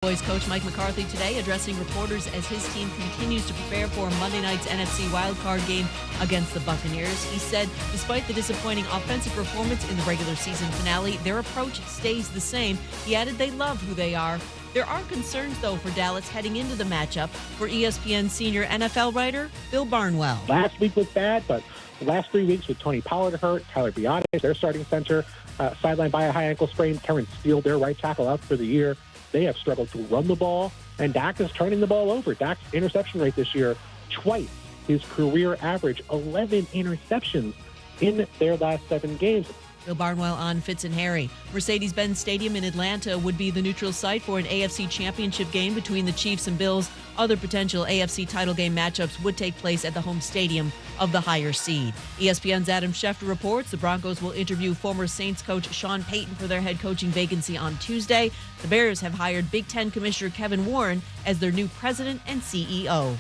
Boys coach Mike McCarthy today addressing reporters as his team continues to prepare for Monday night's NFC wildcard game against the Buccaneers. He said despite the disappointing offensive performance in the regular season finale, their approach stays the same. He added they love who they are. There are concerns, though, for Dallas heading into the matchup for ESPN senior NFL writer Bill Barnwell. Last week was bad, but the last 3 weeks with Tony Pollard hurt, Tyler Bionis, their starting center, sidelined by a high ankle sprain, Terrence Steele, their right tackle, out for the year. They have struggled to run the ball, and Dak is turning the ball over. Dak's interception rate this year, twice his career average, 11 interceptions in their last 7 games. Bill Barnwell on Fitz and Harry. Mercedes-Benz Stadium in Atlanta would be the neutral site for an AFC championship game between the Chiefs and Bills. Other potential AFC title game matchups would take place at the home stadium of the higher seed. ESPN's Adam Schefter reports the Broncos will interview former Saints coach Sean Payton for their head coaching vacancy on Tuesday. The Bears have hired Big Ten Commissioner Kevin Warren as their new president and CEO.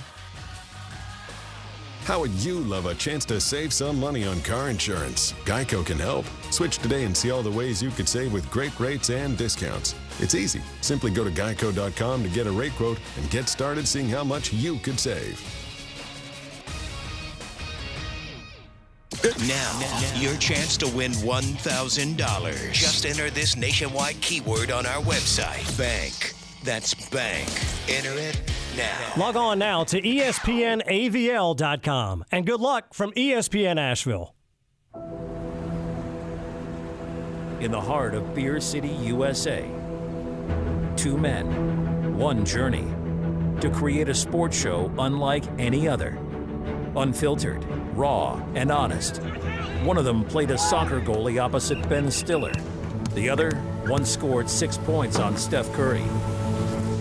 How would you love a chance to save some money on car insurance? Geico can help. Switch today and see all the ways you could save with great rates and discounts. It's easy. Simply go to geico.com to get a rate quote and get started seeing how much you could save. Now, your chance to win $1,000. Just enter this nationwide keyword on our website, bank. That's bank. Enter it now. Log on now to ESPNAVL.com. And good luck from ESPN Asheville. In the heart of Beer City, USA, 2 men, 1 journey to create a sports show unlike any other. Unfiltered, raw, and honest. One of them played a soccer goalie opposite Ben Stiller. The other once scored 6 points on Steph Curry.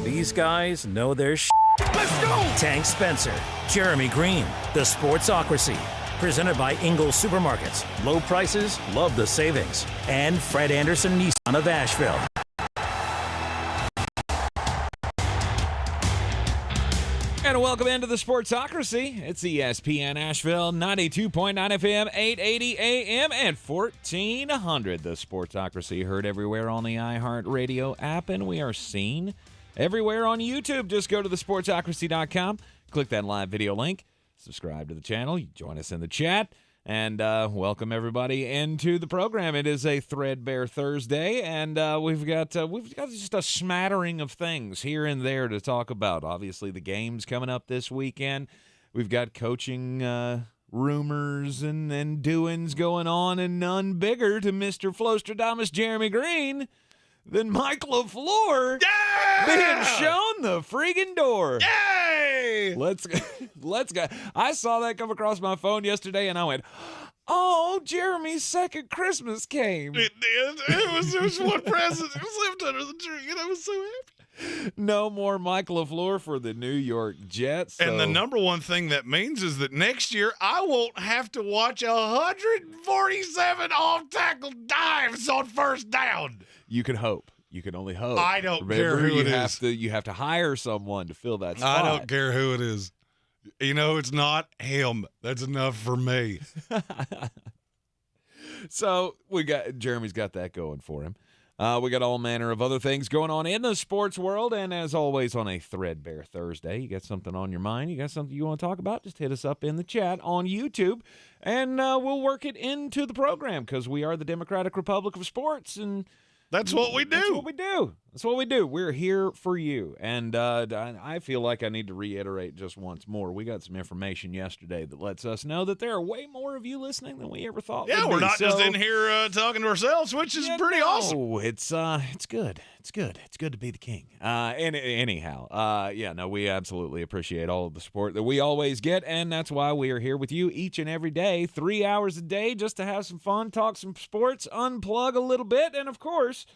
These guys know their shit. Let's go! Tank Spencer, Jeremy Greene, the Sportsocracy. Presented by Ingles Supermarkets. Low prices, love the savings. And Fred Anderson Nissan of Asheville. And welcome into the Sportsocracy. It's ESPN Asheville, 92.9 FM, 880 AM, and 1400. The Sportsocracy heard everywhere on the iHeartRadio app, and we are seen everywhere on YouTube. Just go to thesportsocracy.com, click that live video link, subscribe to the channel, join us in the chat, and welcome everybody into the program. It is a Threadbare Thursday, and we've got just a smattering of things here and there to talk about. Obviously, the game's coming up this weekend. We've got coaching rumors and doings going on, and none bigger to Mr. Flostradamus Jeremy Greene than Mike LaFleur being shown the friggin' door. Yay! Let's go. I saw that come across my phone yesterday, and I went, oh, Jeremy's second Christmas came. It did. It was one present. It was left under the tree, and I was so happy. No more Mike LaFleur for the New York Jets. So. And the number one thing that means is that next year I won't have to watch 147 off-tackle dives on first down. You can hope. You can only hope. I don't care who it is. You have to hire someone to fill that spot. I don't care who it is. You know, it's not him. That's enough for me. So Jeremy's got that going for him. We got all manner of other things going on in the sports world, and as always on a Threadbare Thursday, you got something on your mind, you got something you want to talk about, just hit us up in the chat on YouTube, and we'll work it into the program, because we are the Democratic Republic of Sports, and that's what we do. That's what we do. That's what we do. We're here for you. And I feel like I need to reiterate just once more. We got some information yesterday that lets us know that there are way more of you listening than we ever thought. Yeah, we're not just in here talking to ourselves, which is pretty awesome. Oh, it's good. It's good. It's good to be the king. Anyhow, we absolutely appreciate all of the support that we always get, and that's why we are here with you each and every day, 3 hours a day, just to have some fun, talk some sports, unplug a little bit, and of course,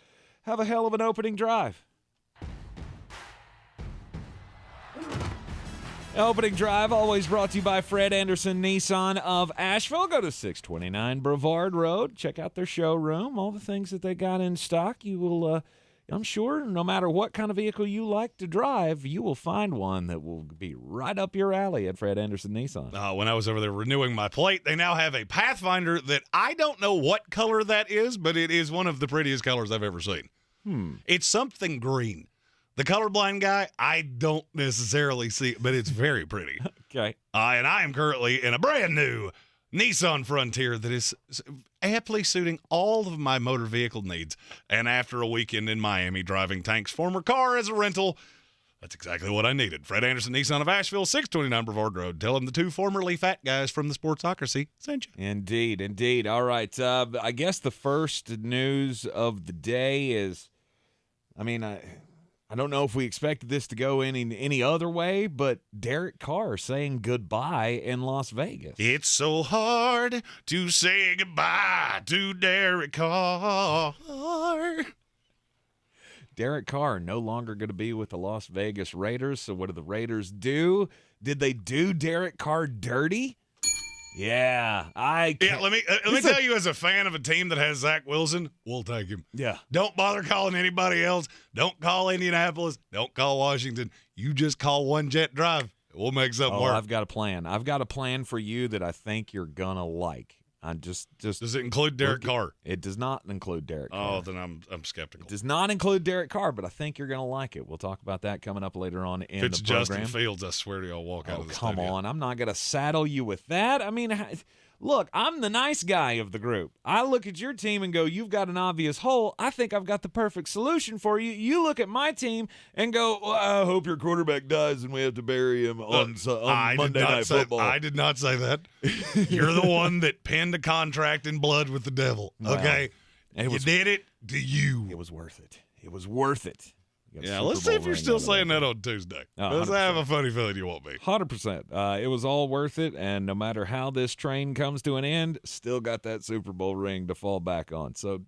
have a hell of an opening drive. Opening drive always brought to you by Fred Anderson Nissan of Asheville. Go to 629 Brevard Road. Check out their showroom. All the things that they got in stock. You will, I'm sure, no matter what kind of vehicle you like to drive, you will find one that will be right up your alley at Fred Anderson Nissan. When I was over there renewing my plate, they now have a Pathfinder that I don't know what color that is, but it is one of the prettiest colors I've ever seen. It's something green. The colorblind guy, I don't necessarily see it, but it's very pretty. Okay. And I am currently in a brand new Nissan Frontier that is aptly suiting all of my motor vehicle needs. And after a weekend in Miami driving Tank's former car as a rental, that's exactly what I needed. Fred Anderson Nissan of Asheville, 629 Brevard Road. Tell him the two formerly fat guys from the Sportsocracy sent you. Indeed. All right. I guess the first news of the day is, I don't know if we expected this to go any other way, but Derek Carr saying goodbye in Las Vegas. It's so hard to say goodbye to Derek Carr. Derek Carr no longer going to be with the Las Vegas Raiders, so what do the Raiders do? Did they do Derek Carr dirty? Yeah, let me tell you, as a fan of a team that has Zach Wilson, we'll take him. Yeah. Don't bother calling anybody else. Don't call Indianapolis. Don't call Washington. You just call One Jet Drive. We'll make something work. I've got a plan. I've got a plan for you that I think you're gonna like. Does it include Derek Carr? It does not include Derek Carr. Oh, then I'm skeptical. It does not include Derek Carr, but I think you're going to like it. We'll talk about that coming up later on in the program. Justin Fields, I swear to you, I'll walk out of the come studio. on. I'm not going to saddle you with that. I mean, look, I'm the nice guy of the group. I look at your team and go, you've got an obvious hole. I think I've got the perfect solution for you. You look at my team and go, well, I hope your quarterback dies and we have to bury him on Monday Night Football. I did not say that. You're the one that penned a contract in blood with the devil, okay? You did it to you. It was worth it. Yeah, let's see if you're still saying that on Tuesday. Because I have a funny feeling you won't be. 100%. It was all worth it, and no matter how this train comes to an end, still got that Super Bowl ring to fall back on. So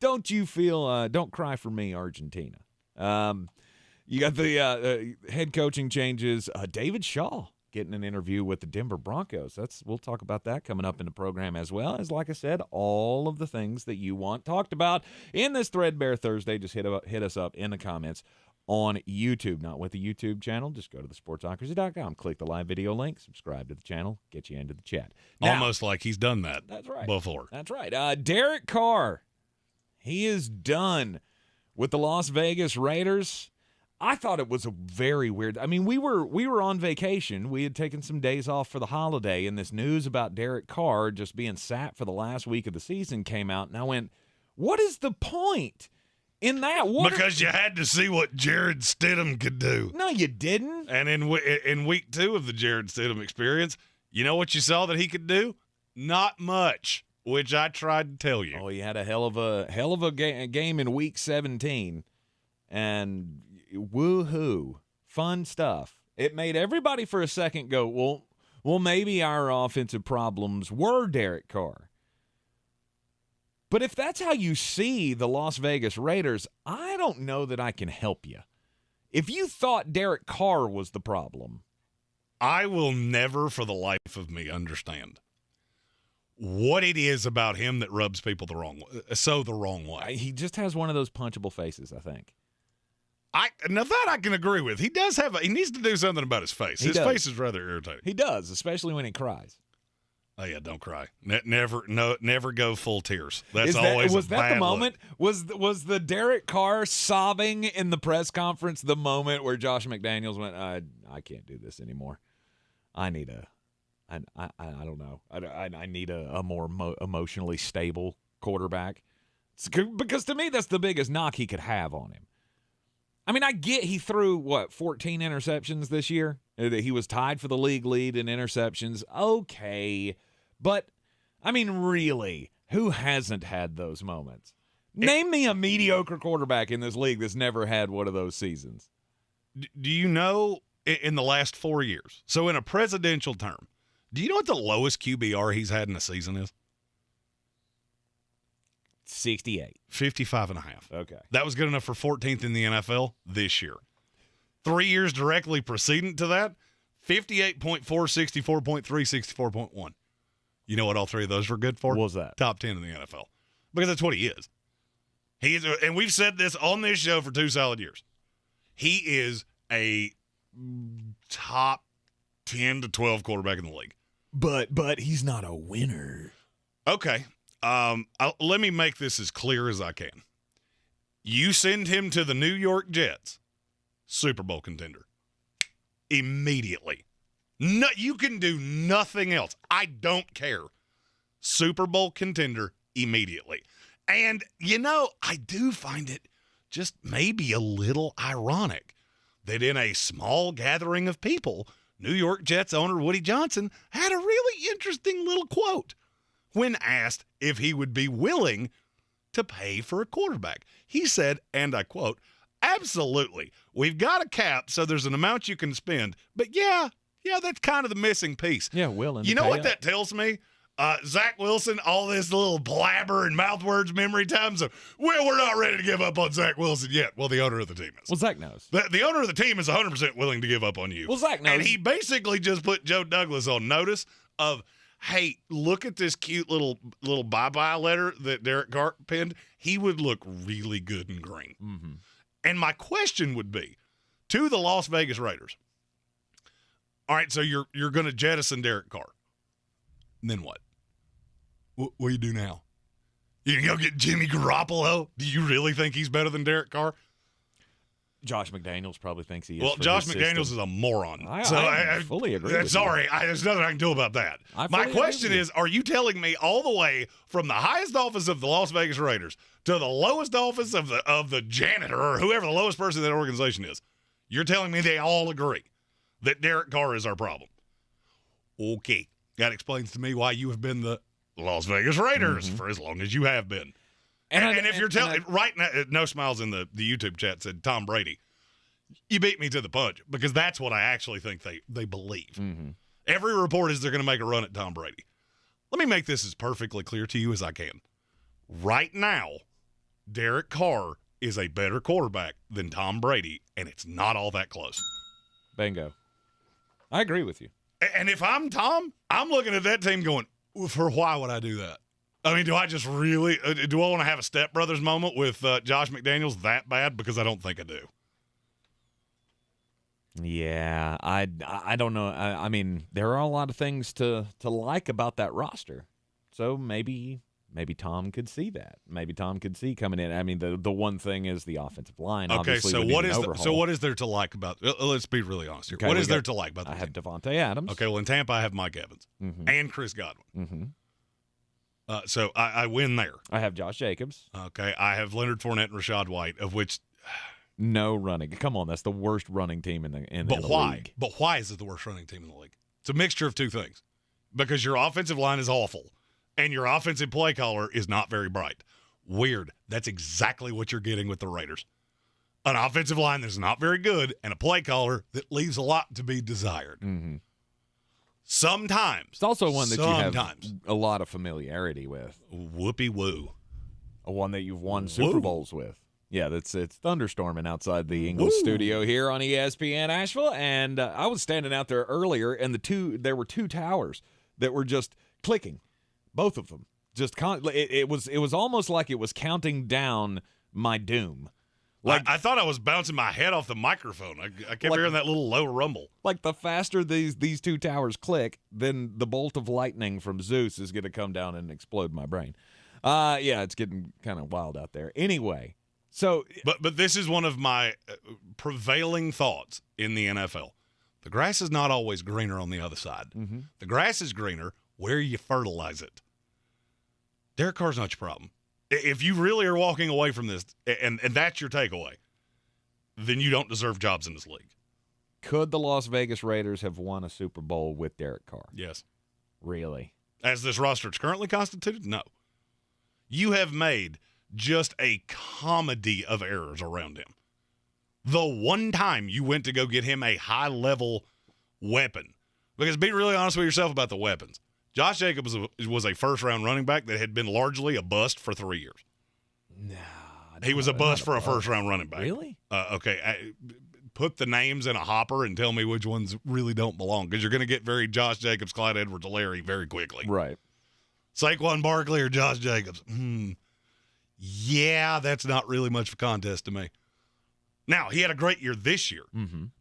don't you feel, don't cry for me, Argentina. You got the head coaching changes. David Shaw getting an interview with the Denver Broncos. We'll talk about that coming up in the program, as well as, like I said, all of the things that you want talked about in this Threadbare Thursday. Just hit us up in the comments on YouTube. Not with the YouTube channel. Just go to thesportsocracy.com, click the live video link, subscribe to the channel, get you into the chat. Now, almost like he's done that. That's right. Before. That's right. Derek Carr, he is done with the Las Vegas Raiders. I thought it was a very weird. I mean, we were on vacation. We had taken some days off for the holiday, and this news about Derek Carr just being sat for the last week of the season came out, and I went, what is the point in that? Because you had to see what Jared Stidham could do. No, you didn't. And in week 2 of the Jared Stidham experience, you know what you saw that he could do? Not much, which I tried to tell you. Oh, he had a hell of a game in week 17, and woohoo, fun stuff. It made everybody for a second go, well, maybe our offensive problems were Derek Carr. But if that's how you see the Las Vegas Raiders, I don't know that I can help you. If you thought Derek Carr was the problem, I will never for the life of me understand what it is about him that rubs people the wrong way. He just has one of those punchable faces, I think. Now that I can agree with. He needs to do something about his face. His face is rather irritating. He does, especially when he cries. Oh yeah, don't cry. Never go full tears. That's always was a that bad the moment? Look. Was the Derek Carr sobbing in the press conference the moment where Josh McDaniels went, I can't do this anymore. I need I don't know. I need a more emotionally stable quarterback. Because to me, that's the biggest knock he could have on him. I mean, I get he threw, 14 interceptions this year? He was tied for the league lead in interceptions. Okay. But, I mean, really, who hasn't had those moments? Name me a mediocre quarterback in this league that's never had one of those seasons. Do you know, in the last 4 years, so in a presidential term, do you know what the lowest QBR he's had in a season is? 68. 55.5. Okay. That was good enough for 14th in the NFL this year. 3 years directly preceding to that, 58.4, 64.3, 64.1. You know what all three of those were good for? What was that? Top 10 in the NFL. Because that's what he is. And we've said this on this show for 2 solid years. He is a top 10 to 12 quarterback in the league. But he's not a winner. Okay. Let me make this as clear as I can. You send him to the New York Jets, Super Bowl contender. Immediately. No, you can do nothing else. I don't care. Super Bowl contender immediately. And, I do find it just maybe a little ironic that in a small gathering of people, New York Jets owner Woody Johnson had a really interesting little quote when asked if he would be willing to pay for a quarterback. He said, and I quote, "Absolutely. We've got a cap, so there's an amount you can spend. But yeah, that's kind of the missing piece." Yeah, willing. You know what that tells me? Zach Wilson, all this little blabber and mouth words memory time. So, we're not ready to give up on Zach Wilson yet. Well, the owner of the team is. Well, Zach knows. The owner of the team is 100% willing to give up on you. Well, Zach knows. And he basically just put Joe Douglas on notice of, hey, look at this cute little bye-bye letter that Derek Carr penned. He would look really good in green. Mm-hmm. And my question would be to the Las Vegas Raiders. All right, so you're going to jettison Derek Carr. And then what? What do you do now? You can go get Jimmy Garoppolo? Do you really think he's better than Derek Carr? Josh McDaniels probably thinks he is. Well, Josh McDaniels is a moron. I fully agree with sorry, you. There's nothing I can do about that. My question is, are you telling me all the way from the highest office of the Las Vegas Raiders to the lowest office of the janitor or whoever the lowest person in that organization is, you're telling me they all agree that Derek Carr is our problem? Okay. That explains to me why you have been the Las Vegas Raiders for as long as you have been. And if you're telling right now, No Smiles in the YouTube chat said Tom Brady. You beat me to the punch because that's what I actually think they believe. Mm-hmm. Every report is they're going to make a run at Tom Brady. Let me make this as perfectly clear to you as I can. Right now, Derek Carr is a better quarterback than Tom Brady, and it's not all that close. Bingo. I agree with you. And if I'm Tom, I'm looking at that team going, for why would I do that? I mean, do I just really do I want to have a stepbrothers moment with Josh McDaniels that bad? Because I don't think I do. Yeah, I don't know. I mean, there are a lot of things to like about that roster. So maybe Tom could see that. Maybe Tom could see coming in. I mean, the one thing is the offensive line. Okay, obviously so what is there to like about? Let's be really honest here. Okay, what is there to like about? I have Devontae Adams. Okay, well in Tampa I have Mike Evans and Chris Godwin. Mm-hmm. So I win there. I have Josh Jacobs. Okay, I have Leonard Fournette and Rashad White, of which no running. Come on, that's the worst running team in the league. But But why is it the worst running team in the league? It's a mixture of two things. Because your offensive line is awful, and your offensive play caller is not very bright. Weird. That's exactly what you're getting with the Raiders. An offensive line that's not very good, and a play caller that leaves a lot to be desired. Mm-hmm. Sometimes. It's also one that you have a lot of familiarity with. Whoopee-woo. A one that you've won Super Bowls with. Yeah, it's thunderstorming outside the Ingles Studio here on ESPN Asheville, and I was standing out there earlier, and there were two towers that were just clicking, both of them. Just it was almost like it was counting down my doom. Like I thought I was bouncing my head off the microphone. I kept hearing that little low rumble. Like the faster these two towers click, then the bolt of lightning from Zeus is going to come down and explode my brain. Yeah, it's getting kind of wild out there. Anyway, so but this is one of my prevailing thoughts in the NFL. The grass is not always greener on the other side. Mm-hmm. The grass is greener where you fertilize it. Derek Carr's not your problem. If you really are walking away from this, and that's your takeaway, then you don't deserve jobs in this league. Could the Las Vegas Raiders have won a Super Bowl with Derek Carr? Yes. Really? As this roster is currently constituted? No. You have made just a comedy of errors around him. The one time you went to go get him a high-level weapon, because be really honest with yourself about the weapons. Josh Jacobs was a first-round running back that had been largely a bust for 3 years. No. He was a bust for a first-round running back. Really? Okay. Put the names in a hopper and tell me which ones really don't belong, because you're going to get very Josh Jacobs, Clyde Edwards-Helaire very quickly. Right. Saquon Barkley or Josh Jacobs? Yeah, that's not really much of a contest to me. Now, he had a great year this year,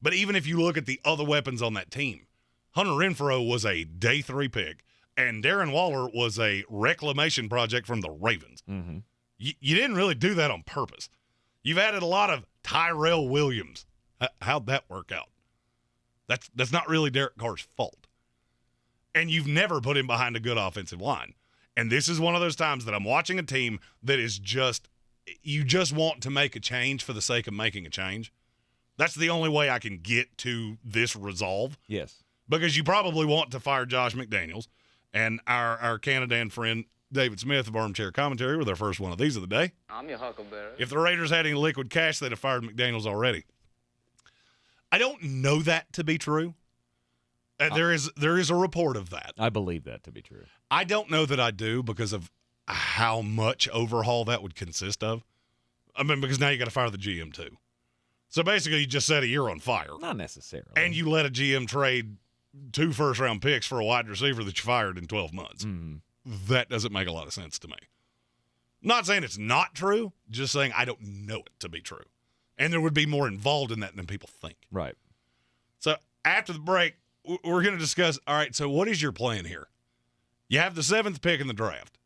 but even if you look at the other weapons on that team, Hunter Renfrow was a day 3 pick, and Darren Waller was a reclamation project from the Ravens. Mm-hmm. You didn't really do that on purpose. You've added a lot of Tyrell Williams How'd that work out? That's not really Derek Carr's fault. And you've never put him behind a good offensive line. And this is one of those times that I'm watching a team that is you just want to make a change for the sake of making a change. That's the only way I can get to this resolve. Yes. Because you probably want to fire Josh McDaniels. And our Canadian friend David Smith of Armchair Commentary with our first one of these of the day. I'm your huckleberry. If the Raiders had any liquid cash, they'd have fired McDaniels already. I don't know that to be true. There is a report of that. I believe that to be true. I don't know that I do because of how much overhaul that would consist of. I mean, because now you got to fire the GM too. So basically, you just set a year on fire. Not necessarily. And you let a GM trade 2 first-round picks for a wide receiver that you fired in 12 months. Mm-hmm. That doesn't make a lot of sense to me. Not saying it's not true, just saying I don't know it to be true. And there would be more involved in that than people think. Right. So after the break, we're going to discuss, all right, so what is your plan here? You have the 7th pick in the draft.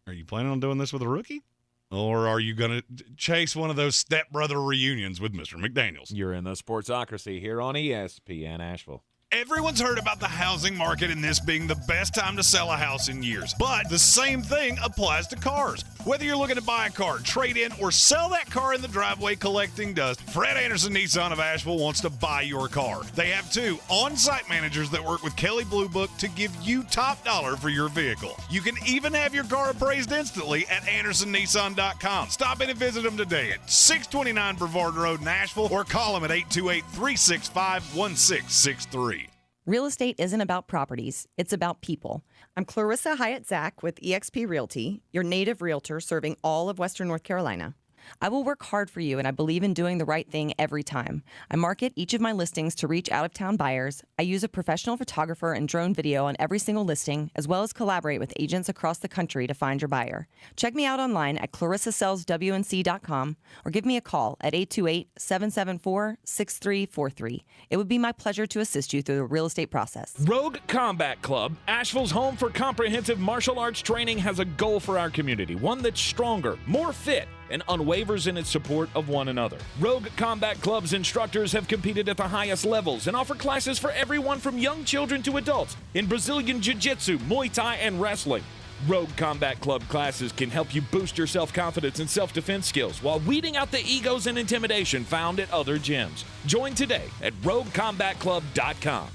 Are you planning on doing this with a rookie? Or are you going to chase one of those stepbrother reunions with Mr. McDaniels? You're in the Sportsocracy here on ESPN Asheville. Everyone's heard about the housing market and this being the best time to sell a house in years. But the same thing applies to cars. Whether you're looking to buy a car, trade in, or sell that car in the driveway collecting dust, Fred Anderson Nissan of Asheville wants to buy your car. They have 2 on-site managers that work with Kelley Blue Book to give you top dollar for your vehicle. You can even have your car appraised instantly at AndersonNissan.com. Stop in and visit them today at 629 Brevard Road in Asheville or call them at 828-365-1663. Real estate isn't about properties, it's about people. I'm Clarissa Hyatt-Zach with eXp Realty, your native realtor serving all of Western North Carolina. I will work hard for you, and I believe in doing the right thing every time. I market each of my listings to reach out-of-town buyers. I use a professional photographer and drone video on every single listing, as well as collaborate with agents across the country to find your buyer. Check me out online at clarissasellswnc.com or give me a call at 828-774-6343. It would be my pleasure to assist you through the real estate process. Rogue Combat Club, Asheville's home for comprehensive martial arts training, has a goal for our community, one that's stronger, more fit, and unwavers in its support of one another. Rogue Combat Club's instructors have competed at the highest levels and offer classes for everyone from young children to adults in Brazilian Jiu-Jitsu, Muay Thai, and wrestling. Rogue Combat Club classes can help you boost your self-confidence and self-defense skills while weeding out the egos and intimidation found at other gyms. Join today at RogueCombatClub.com.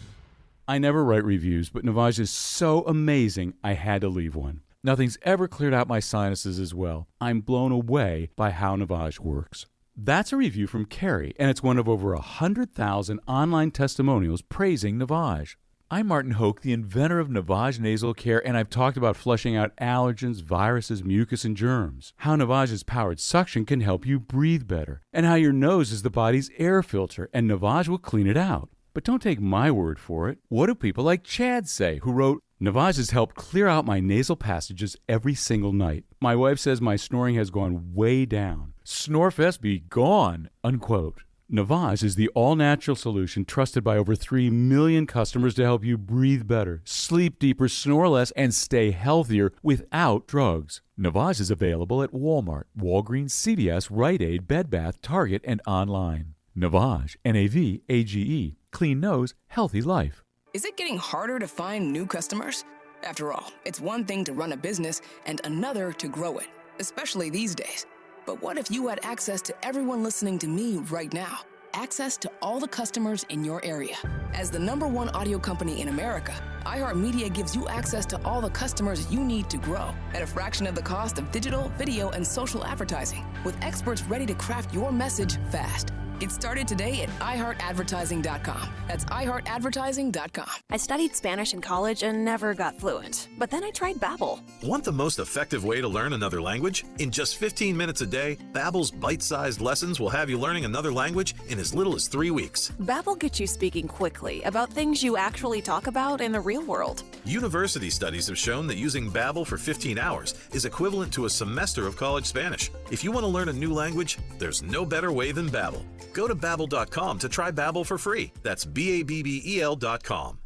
I never write reviews, but Navage is so amazing I had to leave one. Nothing's ever cleared out my sinuses as well. I'm blown away by how Navage works. That's a review from Carrie, and it's one of over 100,000 online testimonials praising Navage. I'm Martin Hoke, the inventor of Navage Nasal Care, and I've talked about flushing out allergens, viruses, mucus, and germs. How Navage's powered suction can help you breathe better, and how your nose is the body's air filter, and Navage will clean it out. But don't take my word for it. What do people like Chad say, who wrote, Navage has helped clear out my nasal passages every single night. My wife says my snoring has gone way down. Snorefest be gone, unquote. Navage is the all-natural solution trusted by over 3 million customers to help you breathe better, sleep deeper, snore less, and stay healthier without drugs. Navage is available at Walmart, Walgreens, CVS, Rite Aid, Bed Bath, Target, and online. Navage, N-A-V-A-G-E. Clean nose, healthy life. Is it getting harder to find new customers? After all, it's one thing to run a business and another to grow it, especially these days. But what if you had access to everyone listening to me right now? Access to all the customers in your area. As the #1 audio company in America, iHeartMedia gives you access to all the customers you need to grow at a fraction of the cost of digital, video, and social advertising, with experts ready to craft your message fast. Get started today at iHeartAdvertising.com. That's iHeartAdvertising.com. I studied Spanish in college and never got fluent. But then I tried Babbel. Want the most effective way to learn another language? In just 15 minutes a day, Babbel's bite-sized lessons will have you learning another language in as little as 3 weeks. Babbel gets you speaking quickly about things you actually talk about in the real world. University studies have shown that using Babbel for 15 hours is equivalent to a semester of college Spanish. If you want to learn a new language, there's no better way than Babbel. Go to Babbel.com to try Babbel for free. That's BABBEL.com.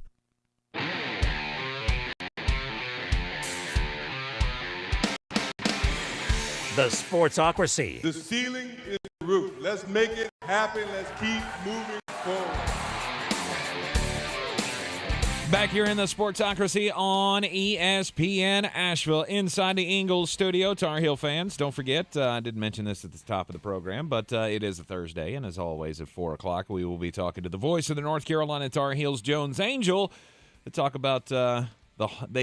The Sportsocracy. The ceiling is group. Let's make it happen. Let's keep moving forward. Back here in the Sportsocracy on ESPN Asheville, inside the Ingles Studio. Tar Heel fans, don't forget, I did mention this at the top of the program, but it is a Thursday, and as always at 4 o'clock, we will be talking to the voice of the North Carolina Tar Heels, Jones Angell, to talk about the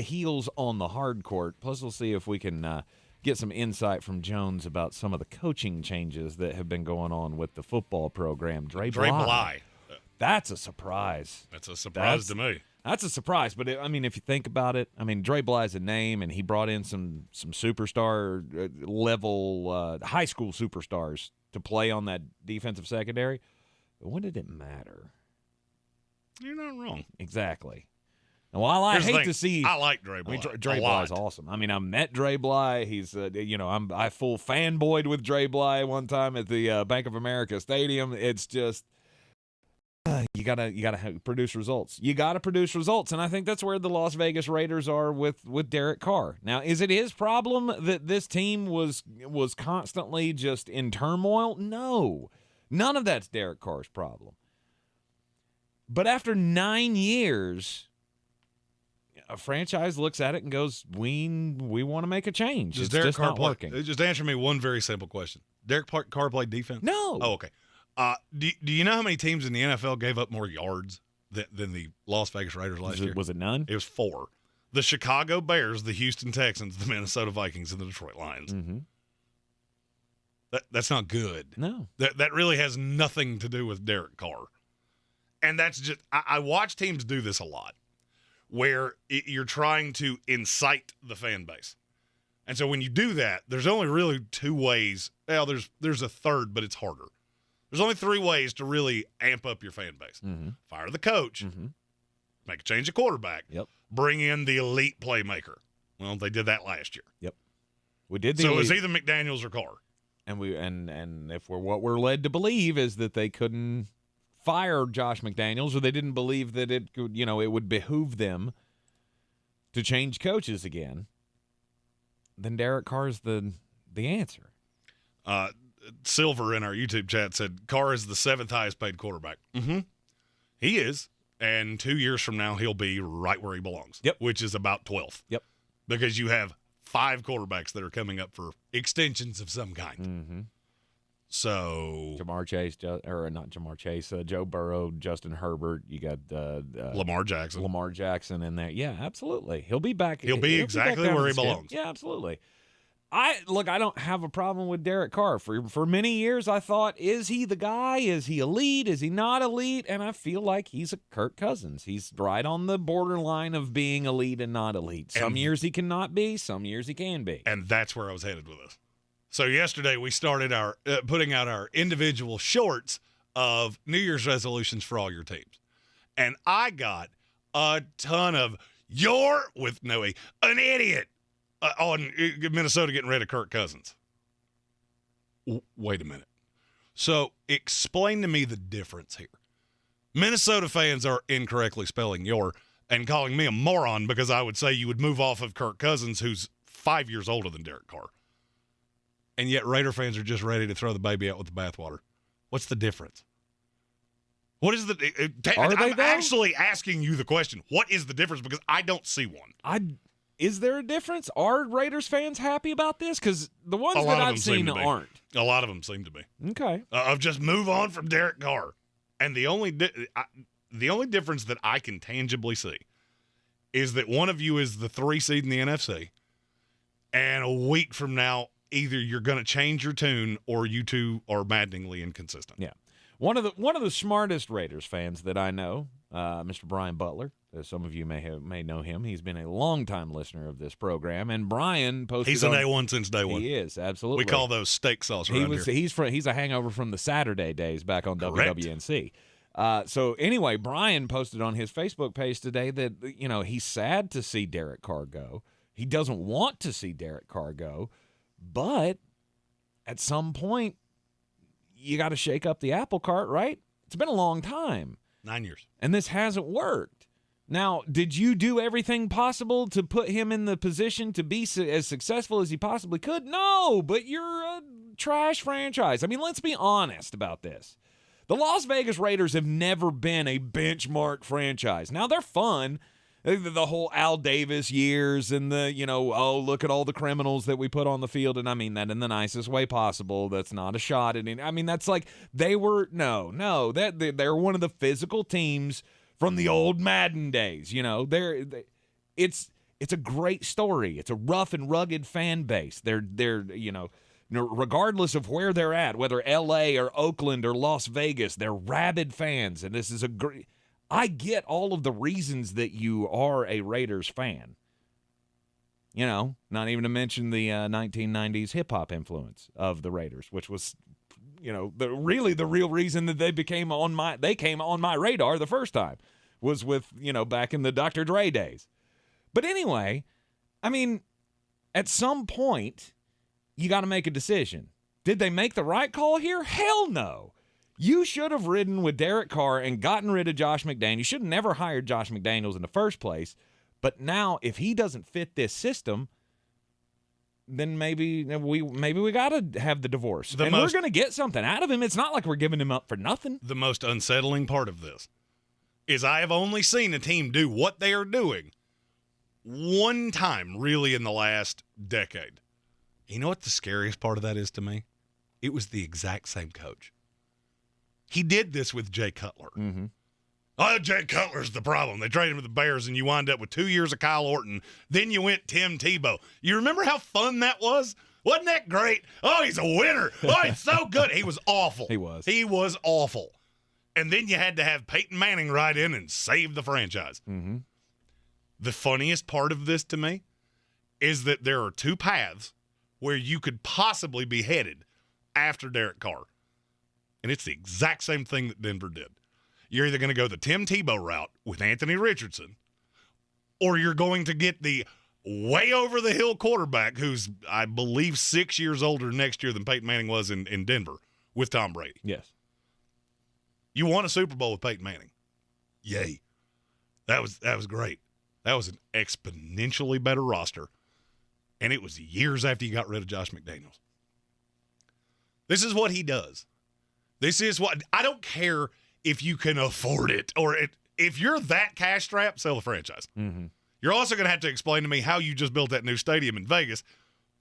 Heels on the hard court. Plus, we'll see if we can get some insight from Jones about some of the coaching changes that have been going on with the football program. Dre Bly. That's a surprise. That's a surprise to me. That's a surprise, but if you think about it, Dre Bly's a name, and he brought in some superstar level high school superstars to play on that defensive secondary. But when did it matter? You're not wrong. Exactly. And while I hate to see, I like Dre Bly. Dre Bly's awesome. I met Dre Bly. He's I full fanboyed with Dre Bly one time at the Bank of America Stadium. It's just. You gotta produce results. You gotta produce results, and I think that's where the Las Vegas Raiders are with Derek Carr. Now, is it his problem that this team was constantly just in turmoil? No, none of that's Derek Carr's problem. But after 9 years, a franchise looks at it and goes, "We want to make a change." It's just not working. Just answer me one very simple question: Derek Carr played defense? No. Oh, okay. Do you know how many teams in the NFL gave up more yards than the Las Vegas Raiders last year? Was it none? It was 4. The Chicago Bears, the Houston Texans, the Minnesota Vikings, and the Detroit Lions. Mm-hmm. That's not good. No. That really has nothing to do with Derek Carr. And that's just – I watch teams do this a lot where you're trying to incite the fan base. And so when you do that, there's only really 2 ways. Well, there's a third, but it's harder. There's only 3 ways to really amp up your fan base. Mm-hmm. Fire the coach, make a change of quarterback, bring in the elite playmaker. Well, they did that last year. Yep, we did. So it's either McDaniels or Carr. And if what we're led to believe is that they couldn't fire Josh McDaniels, or they didn't believe that it could, it would behoove them to change coaches again, then Derek Carr's the answer. Silver in our YouTube chat said Carr is the 7th highest paid quarterback. Mm-hmm. He is. And 2 years from now, he'll be right where he belongs. Yep. Which is about 12th. Yep. Because you have 5 quarterbacks that are coming up for extensions of some kind. Mm-hmm. So Jamar Chase, not Jamar Chase, Joe Burrow, Justin Herbert. You got Lamar Jackson in there. Yeah, absolutely. He'll be back. He'll be exactly where he belongs. Yeah, absolutely. I don't have a problem with Derek Carr. For many years, I thought, is he the guy? Is he elite? Is he not elite? And I feel like he's a Kirk Cousins. He's right on the borderline of being elite and not elite. Some years he cannot be. Some years he can be. And that's where I was headed with this. So yesterday we started our putting out our individual shorts of New Year's resolutions for all your teams. And I got a ton of an idiot. On Minnesota getting rid of Kirk Cousins. Wait a minute. So explain to me the difference here. Minnesota fans are incorrectly spelling and calling me a moron because I would say you would move off of Kirk Cousins, who's 5 years older than Derek Carr. And yet Raider fans are just ready to throw the baby out with the bathwater. What's the difference? What is I'm actually asking you the question. What is the difference? Because I don't see one. Is there a difference? Are Raiders fans happy about this? Because the ones that I've seen aren't. A lot of them seem to be. Okay. Of just move on from Derek Carr. And the only difference that I can tangibly see is that one of you is the 3 seed in the NFC, and a week from now, either you're going to change your tune or you two are maddeningly inconsistent. Yeah. One of the smartest Raiders fans that I know, Mr. Brian Butler. Some of you may know him. He's been a longtime listener of this program, and Brian posted. He's an A1 since day one. He is, absolutely. We call those steak sauce around here. He's a hangover from the Saturday days back on WWNC. So anyway, Brian posted on his Facebook page today that he's sad to see Derek Carr go. He doesn't want to see Derek Carr go, but at some point, you got to shake up the apple cart, right? It's been a long time. 9 years. And this hasn't worked. Now, did you do everything possible to put him in the position to be as successful as he possibly could? No, but you're a trash franchise. I mean, let's be honest about this. The Las Vegas Raiders have never been a benchmark franchise. Now, they're fun. The whole Al Davis years and look at all the criminals that we put on the field. And I mean that in the nicest way possible. That's not a shot at any. I mean, that's like they're one of the physical teams from the old Madden days. It's a great story. It's a rough and rugged fan base. They're regardless of where they're at, whether L.A. or Oakland or Las Vegas, they're rabid fans. And this is a great. I get all of the reasons that you are a Raiders fan. Not even to mention the 1990s hip-hop influence of the Raiders, which was, the real reason that they came on my radar the first time was with, back in the Dr. Dre days. But anyway, I mean, at some point, you got to make a decision. Did they make the right call here? Hell no. You should have ridden with Derek Carr and gotten rid of Josh McDaniels. You should have never hired Josh McDaniels in the first place. But now, if he doesn't fit this system, then maybe we got to have the divorce. We're going to get something out of him. It's not like we're giving him up for nothing. The most unsettling part of this is I have only seen a team do what they are doing one time, really, in the last decade. You know what the scariest part of that is to me? It was the exact same coach. He did this with Jay Cutler. Mm-hmm. Oh, Jay Cutler's the problem. They traded him to the Bears, and you wind up with 2 years of Kyle Orton. Then you went Tim Tebow. You remember how fun that was? Wasn't that great? Oh, he's a winner. Oh, he's so good. He was awful. He was. He was awful. And then you had to have Peyton Manning right in and save the franchise. Mm-hmm. The funniest part of this to me is that there are two paths where you could possibly be headed after Derek Carr. And it's the exact same thing that Denver did. You're either going to go the Tim Tebow route with Anthony Richardson, or you're going to get the way over the hill quarterback who's, I believe, 6 years older next year than Peyton Manning was in Denver with Tom Brady. Yes. You won a Super Bowl with Peyton Manning. Yay. That was great. That was an exponentially better roster. And it was years after you got rid of Josh McDaniels. This is what he does. This is what – I don't care if you can afford it or if you're that cash strapped, sell the franchise. Mm-hmm. You're also going to have to explain to me how you just built that new stadium in Vegas,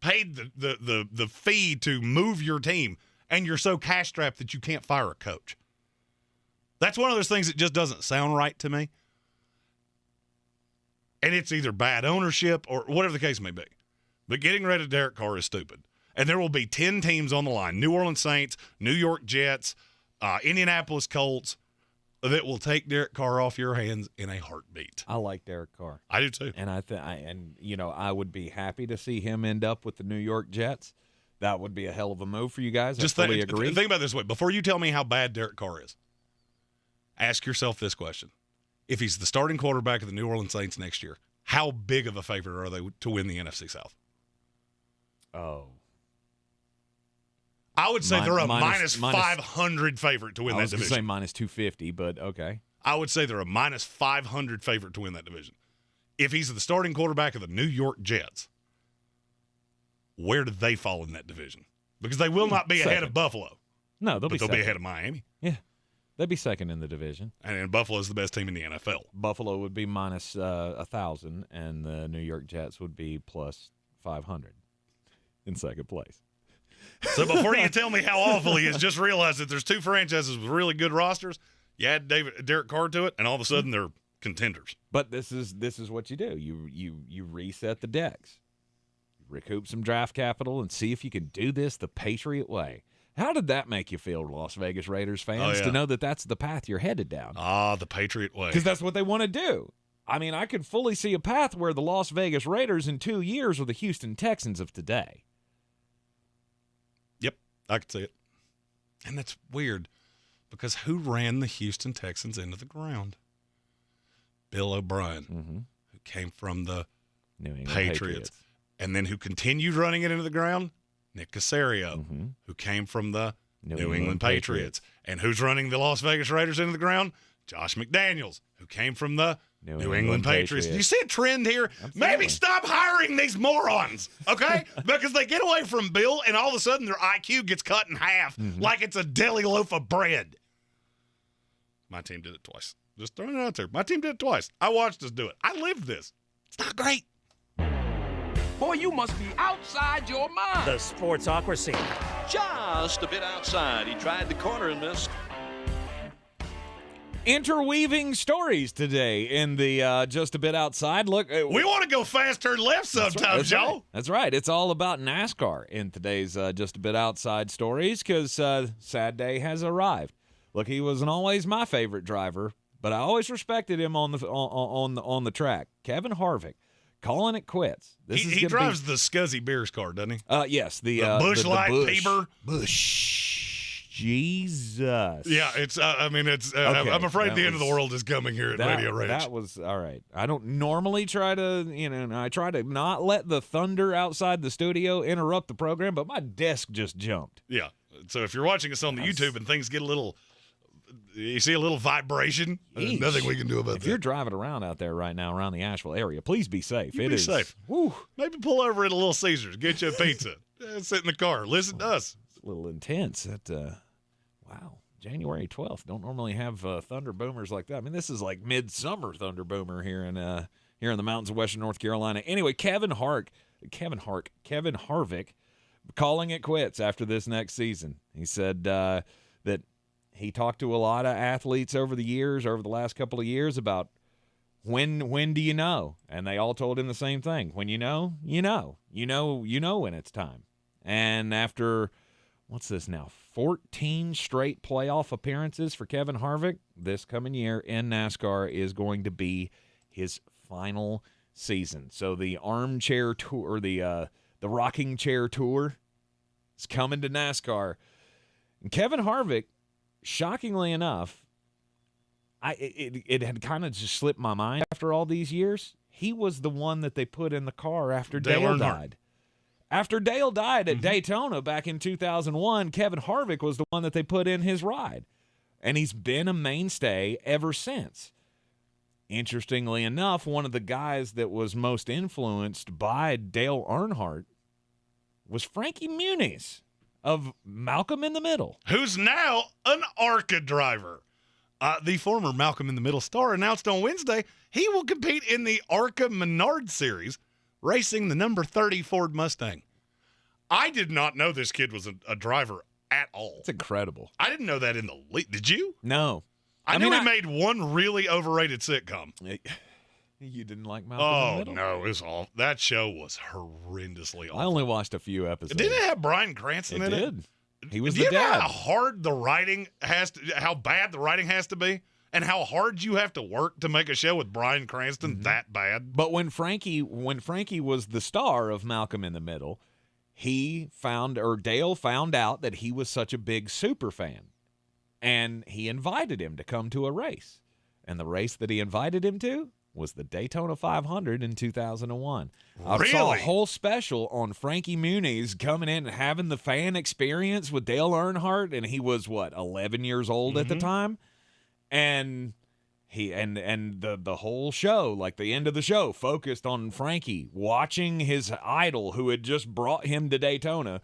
paid the fee to move your team, and you're so cash strapped that you can't fire a coach. That's one of those things that just doesn't sound right to me. And it's either bad ownership or whatever the case may be. But getting rid of Derek Carr is stupid. And there will be 10 teams on the line, New Orleans Saints, New York Jets, Indianapolis Colts, that will take Derek Carr off your hands in a heartbeat. I like Derek Carr. I do too. And I would be happy to see him end up with the New York Jets. That would be a hell of a move for you guys. Just I fully agree. Think about it this way. Before you tell me how bad Derek Carr is, ask yourself this question. If he's the starting quarterback of the New Orleans Saints next year, how big of a favorite are they to win the NFC South? Oh. I would say they're a minus 500 favorite to win that division. I was going to say minus 250, but okay. I would say they're a minus 500 favorite to win that division. If he's the starting quarterback of the New York Jets, where do they fall in that division? Because they will not be ahead of Buffalo. No, they'll be ahead of Miami. Yeah. They'd be second in the division. And Buffalo's the best team in the NFL. Buffalo would be minus 1,000, and the New York Jets would be plus 500 in second place. So before you tell me how awful he is, just realize that there's two franchises with really good rosters. You add Derek Carr to it, and all of a sudden they're contenders. But this is what you do. You reset the decks, recoup some draft capital, and see if you can do this the Patriot way. How did that make you feel, Las Vegas Raiders fans, to know that that's the path you're headed down? The Patriot way. Because that's what they want to do. I mean, I could fully see a path where the Las Vegas Raiders in 2 years are the Houston Texans of today. Yep, I could see it. And that's weird because who ran the Houston Texans into the ground? Bill O'Brien, who came from the New England Patriots. And then who continued running it into the ground? Nick Caserio, who came from the New England Patriots. And who's running the Las Vegas Raiders into the ground? Josh McDaniels, who came from the New England Patriots. Do you see a trend here? Absolutely. Maybe stop hiring these morons, okay? Because they get away from Bill, and all of a sudden their IQ gets cut in half like it's a deli loaf of bread. My team did it twice. Just throwing it out there. My team did it twice. I watched us do it. I lived this. It's not great. Boy, you must be outside your mind. The Sportsocracy. Just a bit outside. He tried the corner and missed. Interweaving stories today in the Just a Bit Outside. Look, we want to go fast turn left sometimes, y'all. Right. That's right. It's all about NASCAR in today's Just a Bit Outside stories because sad day has arrived. Look, he wasn't always my favorite driver, but I always respected him on the track. Kevin Harvick calling it quits. He drives the Scuzzy Beers car, doesn't he? Yes, the Busch Light Busch. Bieber. Busch. Jesus. Yeah, it's. Okay, I'm afraid the end of the world is coming here at Radio Ranch. That was all right. I don't normally try to, I try to not let the thunder outside the studio interrupt the program, but my desk just jumped. Yeah. So if you're watching us on the YouTube and things get you see a little vibration, there's nothing we can do about that. If you're driving around out there right now around the Asheville area, please be safe. Be safe. Whew. Maybe pull over at a Little Caesars, get you a pizza, sit in the car, listen to us. It's a little intense. Wow, January 12th. Don't normally have thunder boomers like that. I mean, this is like midsummer thunder boomer here in the mountains of western North Carolina. Anyway, Kevin Harvick calling it quits after this next season. He said that he talked to a lot of athletes over the last couple of years about when do you know? And they all told him the same thing. When you know, you know. You know when it's time. And after, what's this now, 14 straight playoff appearances for Kevin Harvick this coming year in NASCAR is going to be his final season. So the armchair tour, the rocking chair tour is coming to NASCAR. And Kevin Harvick, shockingly enough, it had kind of just slipped my mind after all these years. He was the one that they put in the car after Dale died. After Dale died at Daytona back in 2001, Kevin Harvick was the one that they put in his ride. And he's been a mainstay ever since. Interestingly enough, one of the guys that was most influenced by Dale Earnhardt was Frankie Muniz of Malcolm in the Middle. Who's now an ARCA driver. The former Malcolm in the Middle star announced on Wednesday he will compete in the ARCA Menard Series, racing the number 30 Ford Mustang. I did not know this kid was a driver at all. It's incredible. I didn't know that in the league. Did you? No. I knew he made one really overrated sitcom. You didn't like Malcolm in the Middle? No, it was awful. That show was horrendously awful. I only watched a few episodes. Didn't it have Bryan Cranston in it? It did. He was Do the you know dad. how hard the writing how bad the writing has to be? And how hard you have to work to make a show with Bryan Cranston that bad? But when Frankie was the star of Malcolm in the Middle, Dale found out that he was such a big super fan. And he invited him to come to a race. And the race that he invited him to was the Daytona 500 in 2001. I saw a whole special on Frankie Muniz coming in and having the fan experience with Dale Earnhardt, and he was, 11 years old at the time? And the whole show, like the end of the show, focused on Frankie watching his idol who had just brought him to Daytona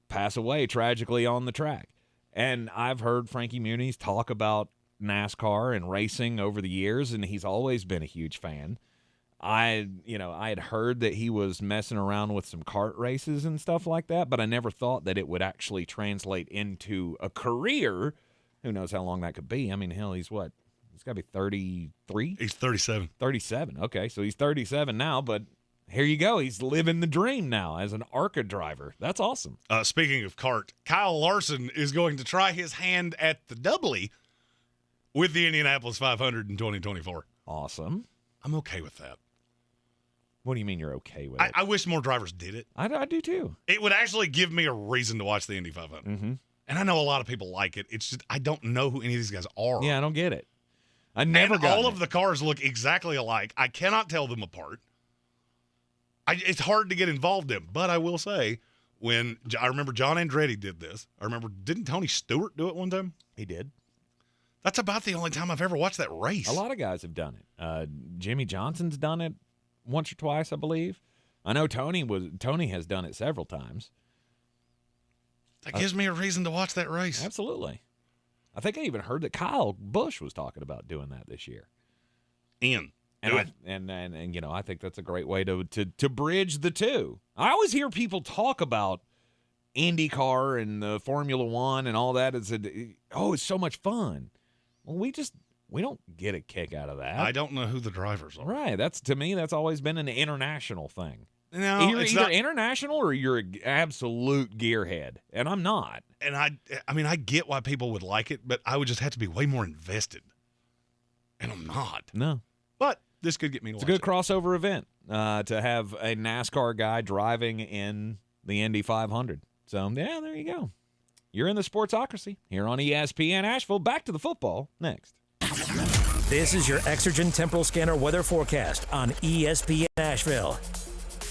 pass away tragically on the track. And I've heard Frankie Muniz talk about NASCAR and racing over the years, and he's always been a huge fan. I had heard that he was messing around with some kart races and stuff like that, but I never thought that it would actually translate into a career. Who knows how long that could be? I mean, hell, he's what? He's got to be 33? He's 37. 37. Okay, so he's 37 now, but here you go. He's living the dream now as an ARCA driver. That's awesome. Speaking of kart, Kyle Larson is going to try his hand at the doubly with the Indianapolis 500 in 2024. Awesome. I'm okay with that. What do you mean you're okay with it? I wish more drivers did it. I do too. It would actually give me a reason to watch the Indy 500. Mm-hmm. And I know a lot of people like it. It's just I don't know who any of these guys are. Yeah, I don't get it. I never got it. All of the cars look exactly alike. I cannot tell them apart. It's hard to get involved in. But I will say, I remember John Andretti did this. I remember, didn't Tony Stewart do it one time? He did. That's about the only time I've ever watched that race. A lot of guys have done it. Jimmy Johnson's done it once or twice, I believe. I know Tony has done it several times. That gives me a reason to watch that race. Absolutely. I think I even heard that Kyle Busch was talking about doing that this year. And you know, I think that's a great way to bridge the two. I always hear people talk about IndyCar and the Formula One and all that. It's so much fun. Well, we don't get a kick out of that. I don't know who the drivers are. Right. To me, that's always been an international thing. No, you're it's either not international or you're an absolute gearhead, and I'm not. And I get why people would like it, but I would just have to be way more invested. And I'm not. No. But this could get me to It's watch a good crossover event to have a NASCAR guy driving in the Indy 500. So, yeah, there you go. You're in the Sportsocracy here on ESPN Asheville. Back to the football next. This is your Exergen Temporal Scanner weather forecast on ESPN Asheville.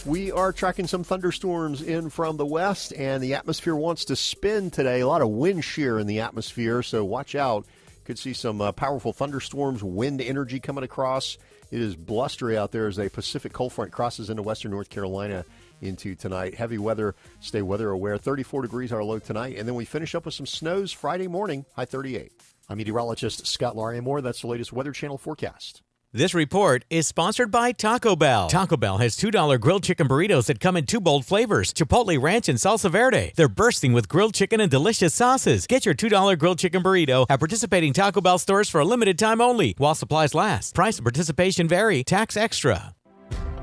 We are tracking some thunderstorms in from the west, and the atmosphere wants to spin today. A lot of wind shear in the atmosphere, so watch out. Could see some powerful thunderstorms, wind energy coming across. It is blustery out there as a Pacific cold front crosses into western North Carolina into tonight. Heavy weather, stay weather aware. 34 degrees our low tonight, and then we finish up with some snows Friday morning, high 38. I'm meteorologist Scott Larimore. That's the latest Weather Channel forecast. This report is sponsored by Taco Bell. Taco Bell has $2 grilled chicken burritos that come in 2 bold flavors, Chipotle Ranch and Salsa Verde. They're bursting with grilled chicken and delicious sauces. Get your $2 grilled chicken burrito at participating Taco Bell stores for a limited time only, while supplies last. Price and participation vary. Tax extra.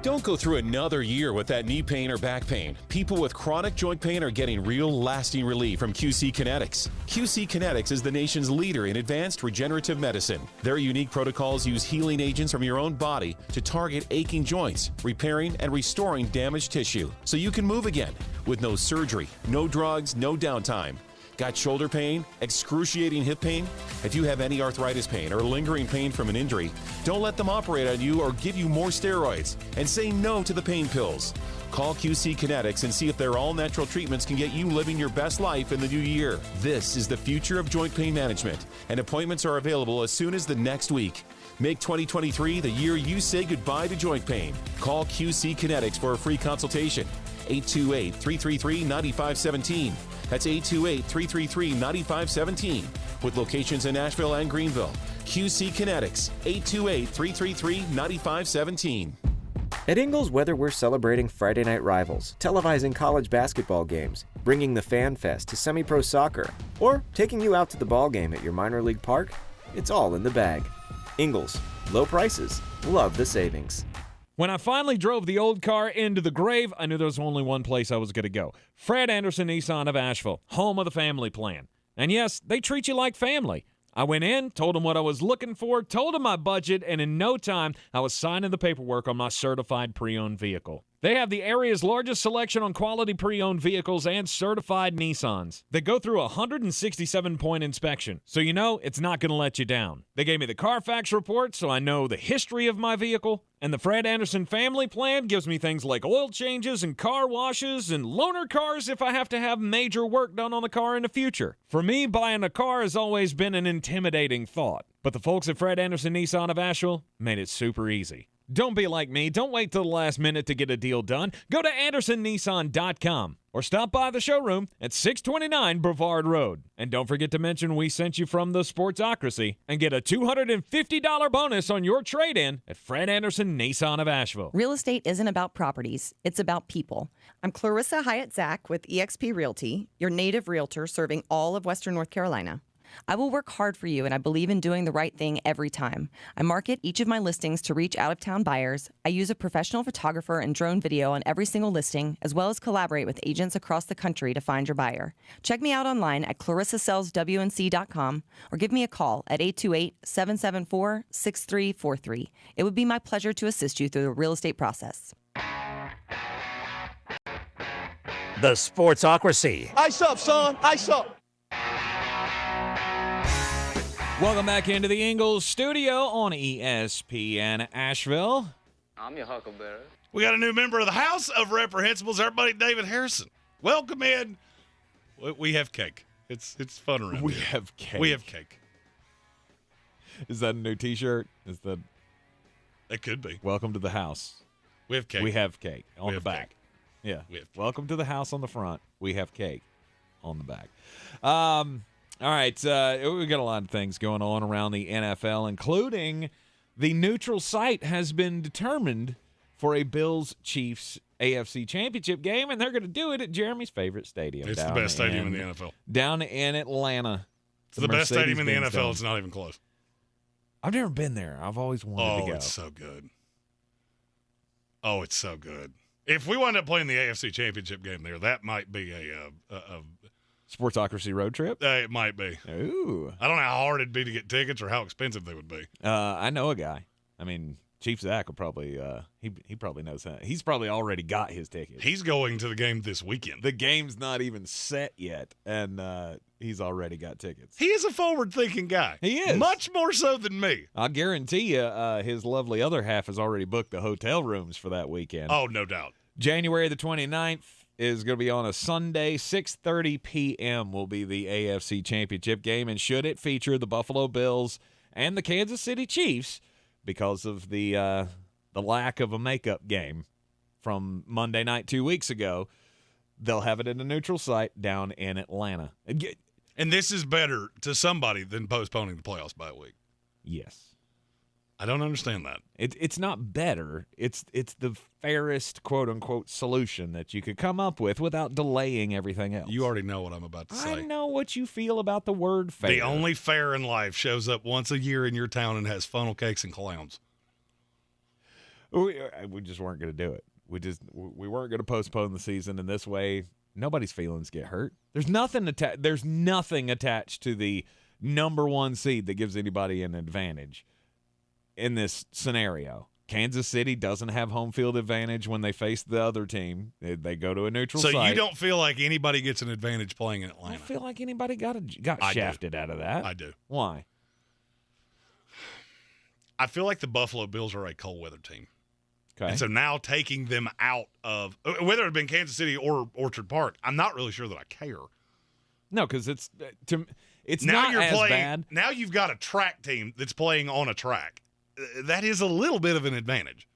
Don't go through another year with that knee pain or back pain. People with chronic joint pain are getting real lasting relief from QC Kinetics. QC Kinetics is the nation's leader in advanced regenerative medicine. Their unique protocols use healing agents from your own body to target aching joints, repairing and restoring damaged tissue so you can move again with no surgery, no drugs, no downtime. Got shoulder pain, excruciating hip pain? If you have any arthritis pain or lingering pain from an injury, don't let them operate on you or give you more steroids, and say no to the pain pills. Call QC Kinetics and see if their all-natural treatments can get you living your best life in the new year. This is the future of joint pain management, and appointments are available as soon as the next week. Make 2023 the year you say goodbye to joint pain. Call QC Kinetics for a free consultation. 828-333-9517. That's 828-333-9517. With locations in Asheville and Greenville. QC Kinetics, 828-333-9517. At Ingles Weather, we're celebrating Friday night rivals, televising college basketball games, bringing the Fan Fest to semi-pro soccer, or taking you out to the ball game at your minor league park. It's all in the bag. Ingles, low prices, love the savings. When I finally drove the old car into the grave, I knew there was only one place I was going to go. Fred Anderson Nissan of Asheville, home of the family plan. And yes, they treat you like family. I went in, told them what I was looking for, told them my budget, and in no time, I was signing the paperwork on my certified pre-owned vehicle. They have the area's largest selection on quality pre-owned vehicles and certified Nissans. They go through a 167-point inspection, so you know it's not going to let you down. They gave me the Carfax report, so I know the history of my vehicle. And the Fred Anderson family plan gives me things like oil changes and car washes and loaner cars if I have to have major work done on the car in the future. For me, buying a car has always been an intimidating thought. But the folks at Fred Anderson Nissan of Asheville made it super easy. Don't be like me. Don't wait till the last minute to get a deal done. Go to AndersonNissan.com or stop by the showroom at 629 Brevard Road. And don't forget to mention we sent you from the Sportsocracy and get a $250 bonus on your trade-in at Fred Anderson Nissan of Asheville. Real estate isn't about properties. It's about people. I'm Clarissa Hyatt-Zach with eXp Realty, your native realtor serving all of Western North Carolina. I will work hard for you, and I believe in doing the right thing every time. I market each of my listings to reach out-of-town buyers. I use a professional photographer and drone video on every single listing, as well as collaborate with agents across the country to find your buyer. Check me out online at clarissasellswnc.com or give me a call at 828-774-6343. It would be my pleasure to assist you through the real estate process. The Sportsocracy. Ice up, son. Ice up. Welcome back into the Ingles Studio on ESPN Asheville. I'm your huckleberry. We got a new member of the House of Reprehensibles, our buddy David Harrison. Welcome in. We have cake. It's fun around here. We have cake. We have cake. Is that a new T-shirt? It could be. Welcome to the house. We have cake. We have cake on the back. Cake. Yeah. We have cake. Welcome to the house on the front. We have cake on the back. All right. We've got a lot of things going on around the NFL, including the neutral site has been determined for a Bills-Chiefs AFC Championship game, and they're going to do it at Jeremy's favorite stadium. It's the best stadium in the NFL. Down in Atlanta. It's the best stadium in the NFL. It's not even close. I've never been there. I've always wanted to go. Oh, it's so good. Oh, it's so good. If we wind up playing the AFC Championship game there, that might be a Sportsocracy road trip? It might be. Ooh. I don't know how hard it'd be to get tickets or how expensive they would be. I know a guy. I mean, Chief Zach will probably he probably knows that. He's probably already got his tickets. He's going to the game this weekend. The game's not even set yet, and he's already got tickets. He is a forward-thinking guy. He is. Much more so than me. I guarantee you his lovely other half has already booked the hotel rooms for that weekend. Oh, no doubt. January the 29th is going to be on a Sunday. 6:30 p.m. will be the AFC Championship game, and should it feature the Buffalo Bills and the Kansas City Chiefs because of the lack of a makeup game from Monday night 2 weeks ago, they'll have it in a neutral site down in Atlanta. And this is better to somebody than postponing the playoffs by a week. Yes. I don't understand that. It's not better. It's the fairest, quote-unquote, solution that you could come up with without delaying everything else. You already know what I'm about to say. I know what you feel about the word fair. The only fair in life shows up once a year in your town and has funnel cakes and clowns. We just weren't going to do it. We weren't going to postpone the season in this way. Nobody's feelings get hurt. There's nothing attached to the number one seed that gives anybody an advantage. In this scenario, Kansas City doesn't have home field advantage when they face the other team. They go to a neutral site. So you don't feel like anybody gets an advantage playing in Atlanta? I don't feel like anybody got shafted out of that. I do. Why? I feel like the Buffalo Bills are a cold weather team. Okay. And so now taking them out of, whether it had been Kansas City or Orchard Park, I'm not really sure that I care. No, because it's now not as playing, bad. Now you've got a track team that's playing on a track. That is a little bit of an advantage.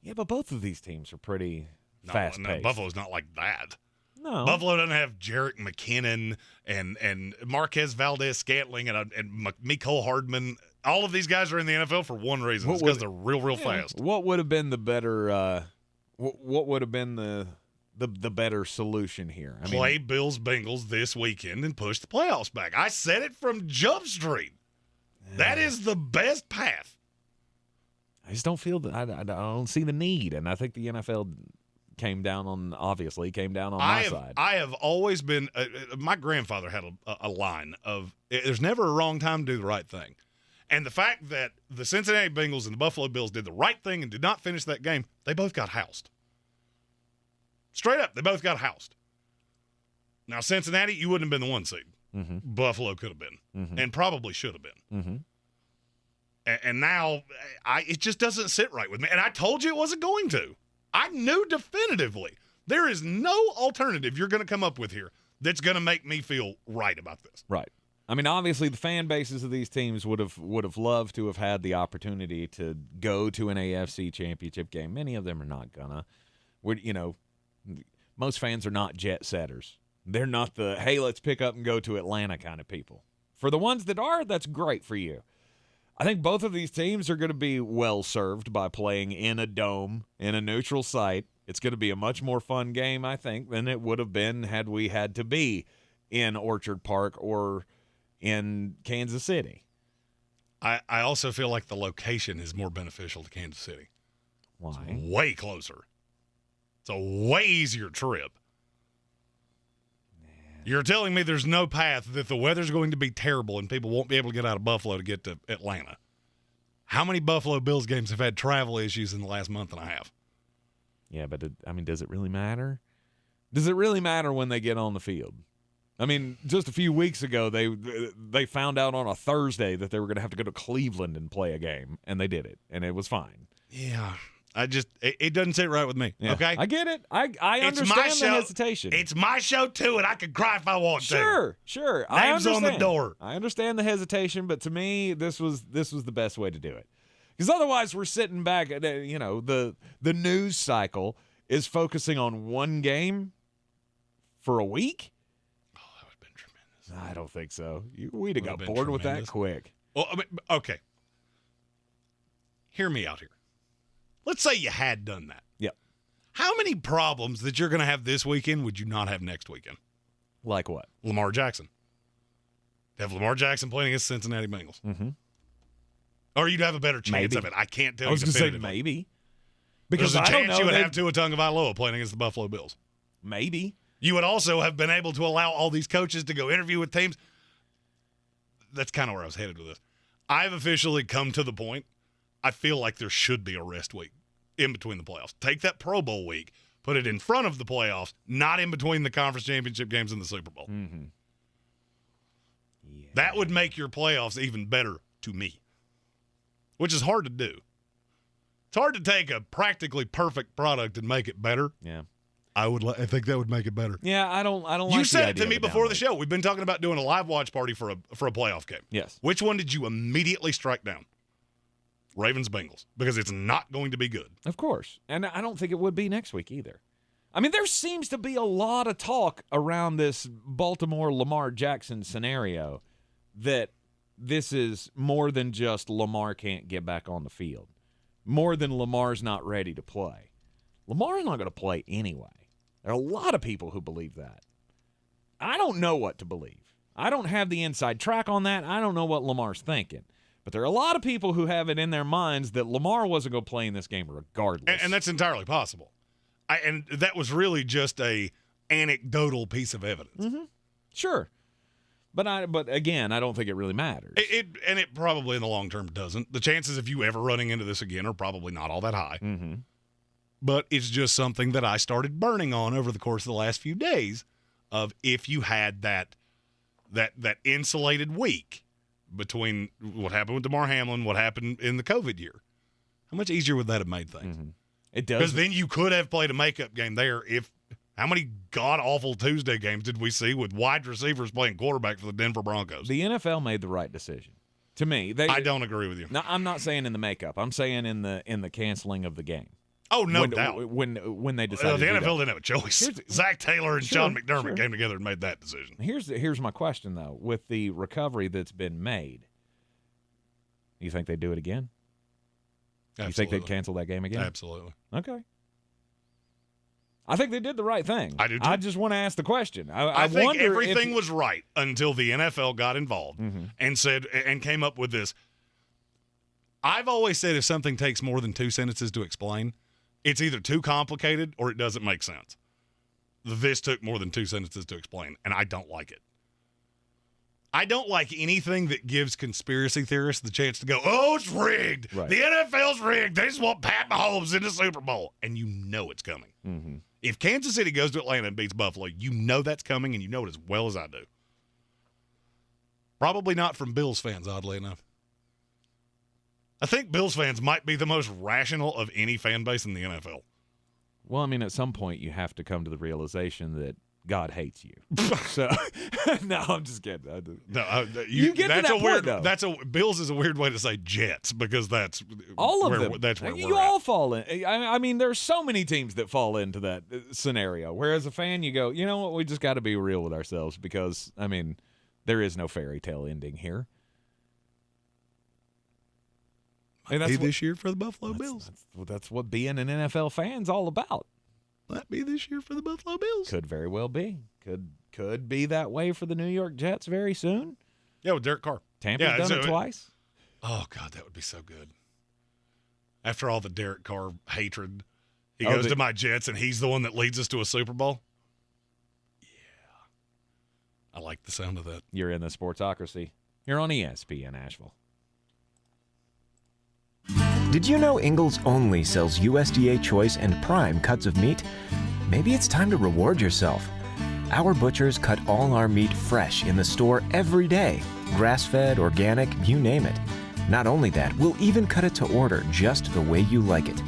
Yeah, but both of these teams are pretty fast-paced. No, Buffalo's not like that. No. Buffalo doesn't have Jerick McKinnon and Marquez Valdez-Scantling and Mecole Hardman. All of these guys are in the NFL for one reason. It's because they're real fast. What would have been the better what would have been the better solution here? Play Bills-Bengals this weekend and push the playoffs back. I said it from Jump Street. That is the best path. I just don't feel that. I don't see the need, and I think the NFL came down on my side. I have always been. My grandfather had a line of, "There's never a wrong time to do the right thing," and the fact that the Cincinnati Bengals and the Buffalo Bills did the right thing and did not finish that game, they both got housed. Straight up, they both got housed. Now, Cincinnati, you wouldn't have been the one seed. Mm-hmm. Buffalo could have been, and probably should have been. Mm-hmm. And now it just doesn't sit right with me. And I told you it wasn't going to. I knew definitively there is no alternative you're going to come up with here that's going to make me feel right about this. Right. I mean, obviously, the fan bases of these teams would have loved to have had the opportunity to go to an AFC Championship game. Many of them are not gonna. Most fans are not jet setters. They're not the, hey, let's pick up and go to Atlanta kind of people. For the ones that are, that's great for you. I think both of these teams are going to be well served by playing in a dome, in a neutral site. It's going to be a much more fun game, I think, than it would have been had we had to be in Orchard Park or in Kansas City. I also feel like the location is more beneficial to Kansas City. Why? It's way closer. It's a way easier trip. You're telling me there's no path that the weather's going to be terrible and people won't be able to get out of Buffalo to get to Atlanta. How many Buffalo Bills games have had travel issues in the last month and a half? Yeah, but does it really matter? Does it really matter when they get on the field? I mean, just a few weeks ago, they found out on a Thursday that they were going to have to go to Cleveland and play a game, and they did it, and it was fine. Yeah. It doesn't sit right with me. Yeah, okay? I get it. I understand the hesitation. It's my show, too, and I can cry if I want to. Sure. Name's on the door. I understand the hesitation, but to me, this was the best way to do it. Because otherwise, we're sitting back at, the news cycle is focusing on one game for a week. Oh, that would have been tremendous. I don't think so. We'd have got bored with that quick. Well, okay. Hear me out here. Let's say you had done that. Yep. How many problems that you're going to have this weekend would you not have next weekend? Like what? Lamar Jackson. Have Lamar Jackson playing against Cincinnati Bengals. Mm-hmm. Or you'd have a better chance of it. I can't tell you. I was going to say definitively. maybe. Because there's a chance you would they'd... have Tua Tagovailoa playing against the Buffalo Bills. Maybe. You would also have been able to allow all these coaches to go interview with teams. That's kind of where I was headed with this. I've officially come to the point. I feel like there should be a rest week in between the playoffs. Take that Pro Bowl week, put it in front of the playoffs, not in between the conference championship games and the Super Bowl. Mm-hmm. Yeah. That would make your playoffs even better to me, which is hard to do. It's hard to take a practically perfect product and make it better. Yeah. I think that would make it better. Yeah, I don't like You said the it to me before the show. We've been talking about doing a live watch party for a playoff game. Yes. Which one did you immediately strike down? Ravens-Bengals, because it's not going to be good. Of course. And I don't think it would be next week either. I mean, there seems to be a lot of talk around this Baltimore-Lamar Jackson scenario that this is more than just Lamar can't get back on the field, more than Lamar's not ready to play. Lamar's not going to play anyway. There are a lot of people who believe that. I don't know what to believe. I don't have the inside track on that. I don't know what Lamar's thinking. But there are a lot of people who have it in their minds that Lamar wasn't going to play in this game regardless. And that's entirely possible. And that was really just a anecdotal piece of evidence. Mm-hmm. Sure. But again, I don't think it really matters. It probably in the long term doesn't. The chances of you ever running into this again are probably not all that high. Mm-hmm. But it's just something that I started burning on over the course of the last few days of if you had that insulated week between what happened with DeMar Hamlin, what happened in the COVID year. How much easier would that have made things? Mm-hmm. It does. Because then you could have played a makeup game there. How many god-awful Tuesday games did we see with wide receivers playing quarterback for the Denver Broncos? The NFL made the right decision. To me. I don't agree with you. No, I'm not saying in the makeup. I'm saying in the canceling of the game. Oh, no doubt. When they decided the to do NFL that. didn't have a choice. Zach Taylor and Sean McDermott came together and made that decision. Here's my question, though. With the recovery that's been made, you think they'd do it again? Absolutely. You think they'd cancel that game again? Absolutely. Okay. I think they did the right thing. I do, too. I just want to ask the question. I think everything was right until the NFL got involved and came up with this. I've always said if something takes more than 2 sentences to explain, it's either too complicated or it doesn't make sense. This took more than 2 sentences to explain, and I don't like it. I don't like anything that gives conspiracy theorists the chance to go, oh, it's rigged. Right. The NFL's rigged. They just want Pat Mahomes in the Super Bowl. And you know it's coming. Mm-hmm. If Kansas City goes to Atlanta and beats Buffalo, you know that's coming, and you know it as well as I do. Probably not from Bills fans, oddly enough. I think Bills fans might be the most rational of any fan base in the NFL. Well, I mean, at some point you have to come to the realization that God hates you. So, no, I'm just kidding. You get to that point, though. Bills is a weird way to say Jets because that's all of them. That's where you all fall in. I mean, there's so many teams that fall into that scenario. Whereas a fan, you go, you know what? We just got to be real with ourselves because, I mean, there is no fairy tale ending here. That's this year for the Buffalo Bills. That's what being an NFL fan's all about. Might be this year for the Buffalo Bills. Could very well be. Could be that way for the New York Jets very soon. Yeah, with Derek Carr. Tampa's done it twice. Oh, God, that would be so good. After all the Derek Carr hatred, he goes to my Jets, and he's the one that leads us to a Super Bowl. Yeah. I like the sound of that. You're in the Sportsocracy. You're on ESPN Asheville. Did you know Ingles only sells USDA Choice and Prime cuts of meat? Maybe it's time to reward yourself. Our butchers cut all our meat fresh in the store every day. Grass-fed, organic, you name it. Not only that, we'll even cut it to order just the way you like it.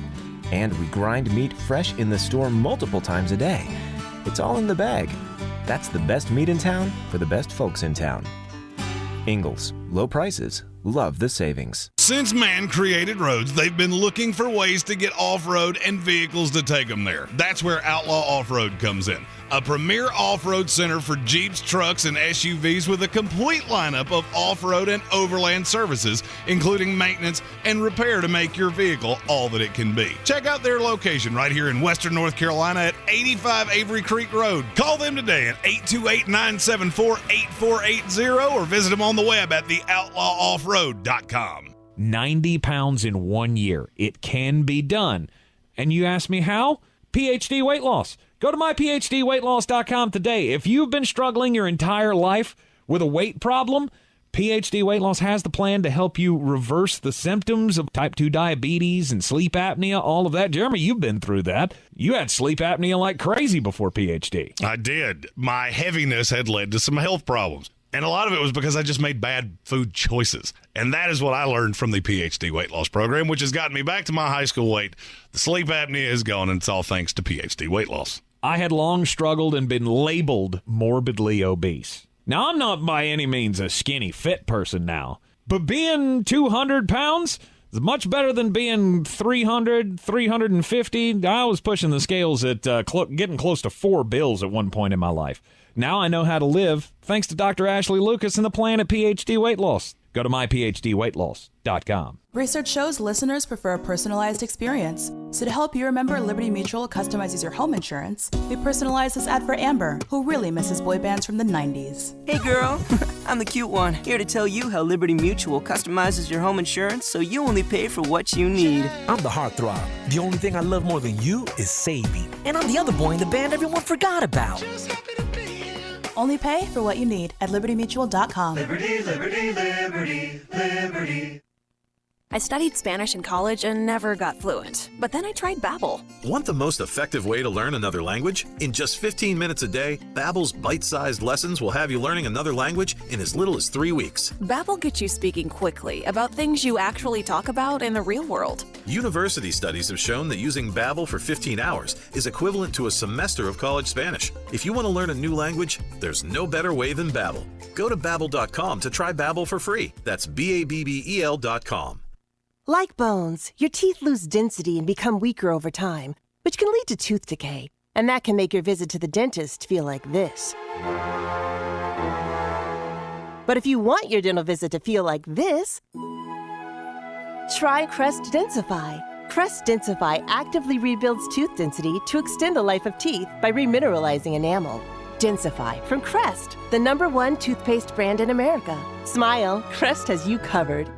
And we grind meat fresh in the store multiple times a day. It's all in the bag. That's the best meat in town for the best folks in town. Ingles, low prices, love the savings. Since man created roads, they've been looking for ways to get off-road and vehicles to take them there. That's where Outlaw Off-Road comes in. A premier off-road center for Jeeps, trucks, and SUVs with a complete lineup of off-road and overland services, including maintenance and repair to make your vehicle all that it can be. Check out their location right here in Western North Carolina at 85 Avery Creek Road. Call them today at 828-974-8480 or visit them on the web at theoutlawoffroad.com. 90 pounds in 1 year. It can be done. And you ask me how? PhD weight loss. Go to myphdweightloss.com today. If you've been struggling your entire life with a weight problem, PhD Weight Loss has the plan to help you reverse the symptoms of type 2 diabetes and sleep apnea, all of that. Jeremy, you've been through that. You had sleep apnea like crazy before PhD. I did. My heaviness had led to some health problems. And a lot of it was because I just made bad food choices. And that is what I learned from the PhD weight loss program, which has gotten me back to my high school weight. The sleep apnea is gone, and it's all thanks to PhD weight loss. I had long struggled and been labeled morbidly obese. Now, I'm not by any means a skinny, fit person now, but being 200 pounds is much better than being 300, 350. I was pushing the scales at getting close to 4 bills at one point in my life. Now I know how to live thanks to Dr. Ashley Lucas and the plan at PhD Weight Loss. Go to myphdweightloss.com. Research shows listeners prefer a personalized experience. So to help you remember, Liberty Mutual customizes your home insurance. We personalized this ad for Amber, who really misses boy bands from the 90s. Hey girl, I'm the cute one, here to tell you how Liberty Mutual customizes your home insurance so you only pay for what you need. I'm the heartthrob. The only thing I love more than you is saving. And I'm the other boy in the band everyone forgot about. Only pay for what you need at libertymutual.com. Liberty, liberty, liberty, liberty. I studied Spanish in college and never got fluent. But then I tried Babbel. Want the most effective way to learn another language? In just 15 minutes a day, Babbel's bite-sized lessons will have you learning another language in as little as 3 weeks. Babbel gets you speaking quickly about things you actually talk about in the real world. University studies have shown that using Babbel for 15 hours is equivalent to a semester of college Spanish. If you want to learn a new language, there's no better way than Babbel. Go to Babbel.com to try Babbel for free. That's BABBEL.com. Like bones, your teeth lose density and become weaker over time, which can lead to tooth decay. And that can make your visit to the dentist feel like this. But if you want your dental visit to feel like this, try Crest Densify. Crest Densify actively rebuilds tooth density to extend the life of teeth by remineralizing enamel. Densify from Crest, the #1 toothpaste brand in America. Smile, Crest has you covered.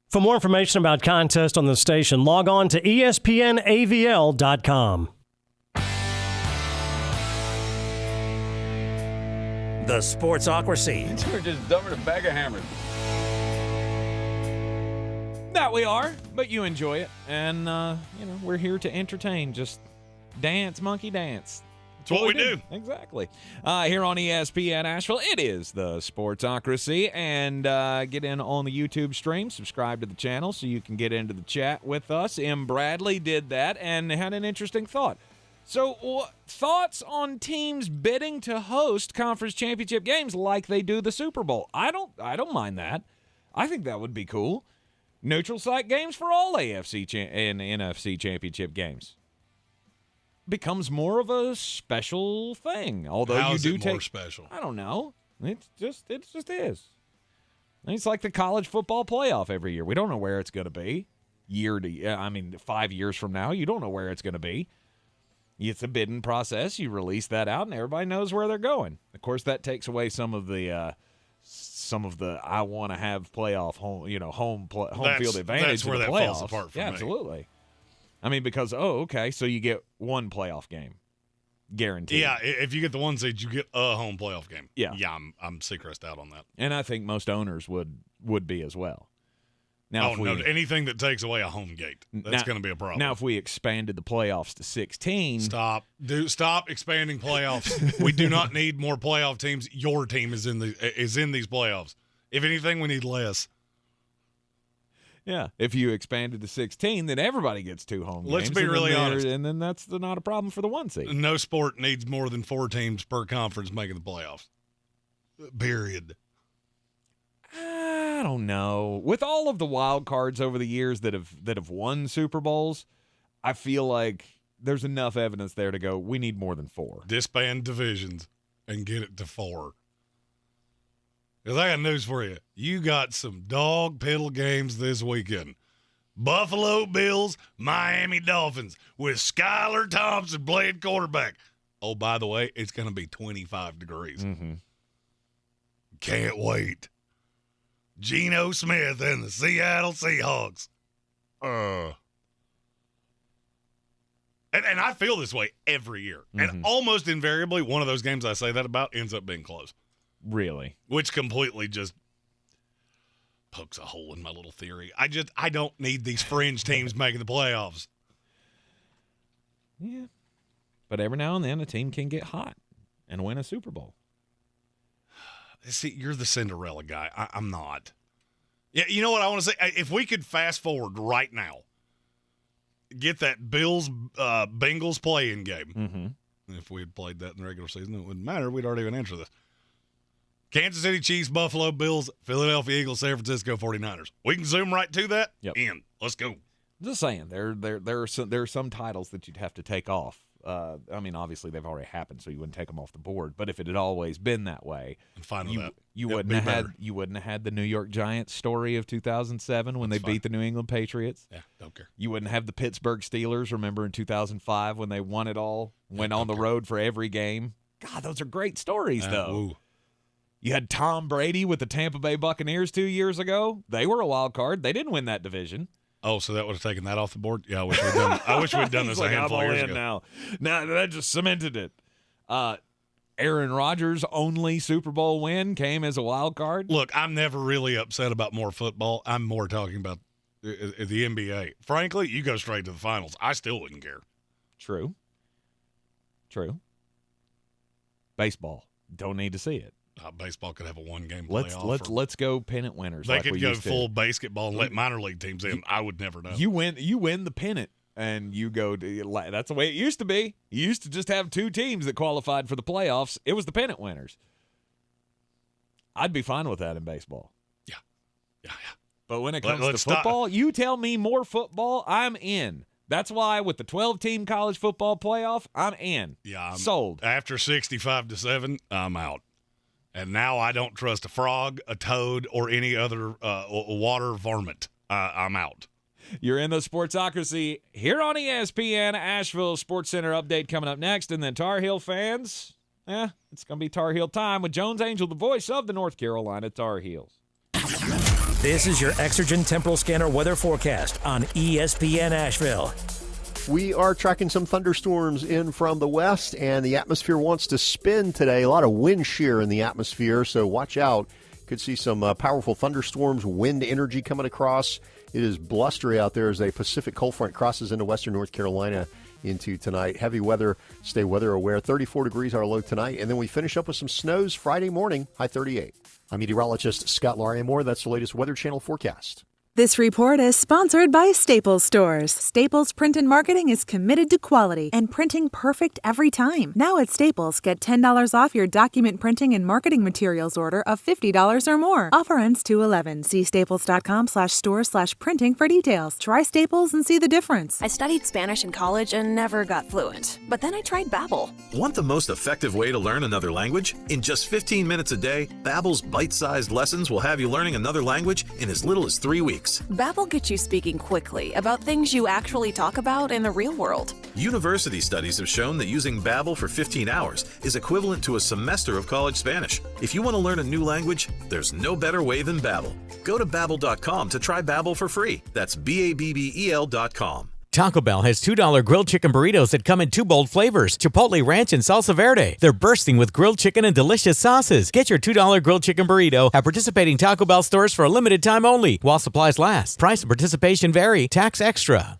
For more information about contests on the station, log on to ESPNAVL.com. The Sportsocracy. We're just dumping a bag of hammers. That we are, but you enjoy it. And, we're here to entertain. Just dance, monkey, dance. That's what we do. Exactly. Here on ESPN Asheville, it is the Sportsocracy. And get in on the YouTube stream. Subscribe to the channel so you can get into the chat with us. M. Bradley did that and had an interesting thought. So, thoughts on teams bidding to host conference championship games like they do the Super Bowl? I don't mind that. I think that would be cool. Neutral site games for all AFC and NFC championship games. Becomes more of a special thing. Although How you is do it take more special? I don't know. It just is. It's like the college football playoff every year. We don't know where it's going to be. 5 years from now, you don't know where it's going to be. It's a bidding process. You release that out, and everybody knows where they're going. Of course, that takes away some of the I want to have playoff home field advantage. That's where in the that playoffs. falls apart for me. Absolutely. I mean, because so you get one playoff game, guaranteed. Yeah, if you get the 1 seed, you get a home playoff game. Yeah, I'm Seacrest out on that. And I think most owners would be as well. Now, anything that takes away a home gate, that's going to be a problem. Now, if we expanded the playoffs to 16, stop expanding playoffs. We do not need more playoff teams. Your team is in these playoffs. If anything, we need less. Yeah, if you expanded to 16, then everybody gets 2 home games. Let's be really honest. And then that's not a problem for the 1 seed. No sport needs more than 4 teams per conference making the playoffs. Period. I don't know. With all of the wild cards over the years that have won Super Bowls, I feel like there's enough evidence there to go, we need more than 4. Disband divisions and get it to 4. Because I got news for you. You got some dog piddle games this weekend. Buffalo Bills, Miami Dolphins with Skylar Thompson playing quarterback. Oh, by the way, it's going to be 25 degrees. Mm-hmm. Can't wait. Geno Smith and the Seattle Seahawks. And I feel this way every year. Mm-hmm. And almost invariably, one of those games I say that about ends up being close. Really? Which completely just pokes a hole in my little theory. I don't need these fringe teams making the playoffs. Yeah. But every now and then a team can get hot and win a Super Bowl. See, you're the Cinderella guy. I'm not. Yeah, you know what I want to say? If we could fast forward right now, get that Bills-Bengals play-in game. Mm-hmm. If we had played that in the regular season, it wouldn't matter. We'd already been answered this. Kansas City Chiefs, Buffalo Bills, Philadelphia Eagles, San Francisco 49ers. We can zoom right to that. Yep. In. Let's go. Just saying, there are some titles that you'd have to take off. I mean, obviously they've already happened, so you wouldn't take them off the board. But if it had always been that way, you wouldn't have had the New York Giants story of 2007 when they beat the New England Patriots. Yeah, don't care. You wouldn't have the Pittsburgh Steelers. Remember in 2005 when they won it all, went on the road for every game. God, those are great stories, though. Ooh. You had Tom Brady with the Tampa Bay Buccaneers 2 years ago. They were a wild card. They didn't win that division. Oh, so that would have taken that off the board? Yeah, I wish we'd done this a handful of years ago. Now that just cemented it. Aaron Rodgers' only Super Bowl win came as a wild card. Look, I'm never really upset about more football. I'm more talking about the NBA. Frankly, you go straight to the finals. I still wouldn't care. True. Baseball. Don't need to see it. Baseball could have a one-game playoff. Let's go pennant winners. They like could we go used full to. basketball and let minor league teams in. I would never know. You win the pennant, and you go to. That's the way it used to be. You used to just have 2 teams that qualified for the playoffs. It was the pennant winners. I'd be fine with that in baseball. Yeah. But when it comes to football, you tell me more football, I'm in. That's why with the 12-team college football playoff, I'm in. Yeah, sold. After 65-7, I'm out. And now I don't trust a frog, a toad, or any other water varmint. I'm out. You're in the Sportsocracy here on ESPN Asheville. Sports Center update coming up next. And then Tar Heel fans, it's going to be Tar Heel time with Jones Angell, the voice of the North Carolina Tar Heels. This is your Exergen Temporal Scanner weather forecast on ESPN Asheville. We are tracking some thunderstorms in from the west, and the atmosphere wants to spin today. A lot of wind shear in the atmosphere, so watch out. Could see some powerful thunderstorms, wind energy coming across. It is blustery out there as a Pacific cold front crosses into western North Carolina into tonight. Heavy weather, stay weather aware. 34 degrees our low tonight, and then we finish up with some snows Friday morning, high 38. I'm meteorologist Scott Larimore. That's the latest Weather Channel forecast. This report is sponsored by Staples Stores. Staples Print and Marketing is committed to quality and printing perfect every time. Now at Staples, get $10 off your document printing and marketing materials order of $50 or more. Offer ends 2/11. See staples.com/store/printing for details. Try Staples and see the difference. I studied Spanish in college and never got fluent. But then I tried Babbel. Want the most effective way to learn another language? In just 15 minutes a day, Babbel's bite-sized lessons will have you learning another language in as little as 3 weeks. Babbel gets you speaking quickly about things you actually talk about in the real world. University studies have shown that using Babbel for 15 hours is equivalent to a semester of college Spanish. If you want to learn a new language, there's no better way than Babbel. Go to Babbel.com to try Babbel for free. That's BABBEL.com. Taco Bell has $2 grilled chicken burritos that come in 2 bold flavors, Chipotle Ranch and Salsa Verde. They're bursting with grilled chicken and delicious sauces. Get your $2 grilled chicken burrito at participating Taco Bell stores for a limited time only, while supplies last. Price and participation vary. Tax extra.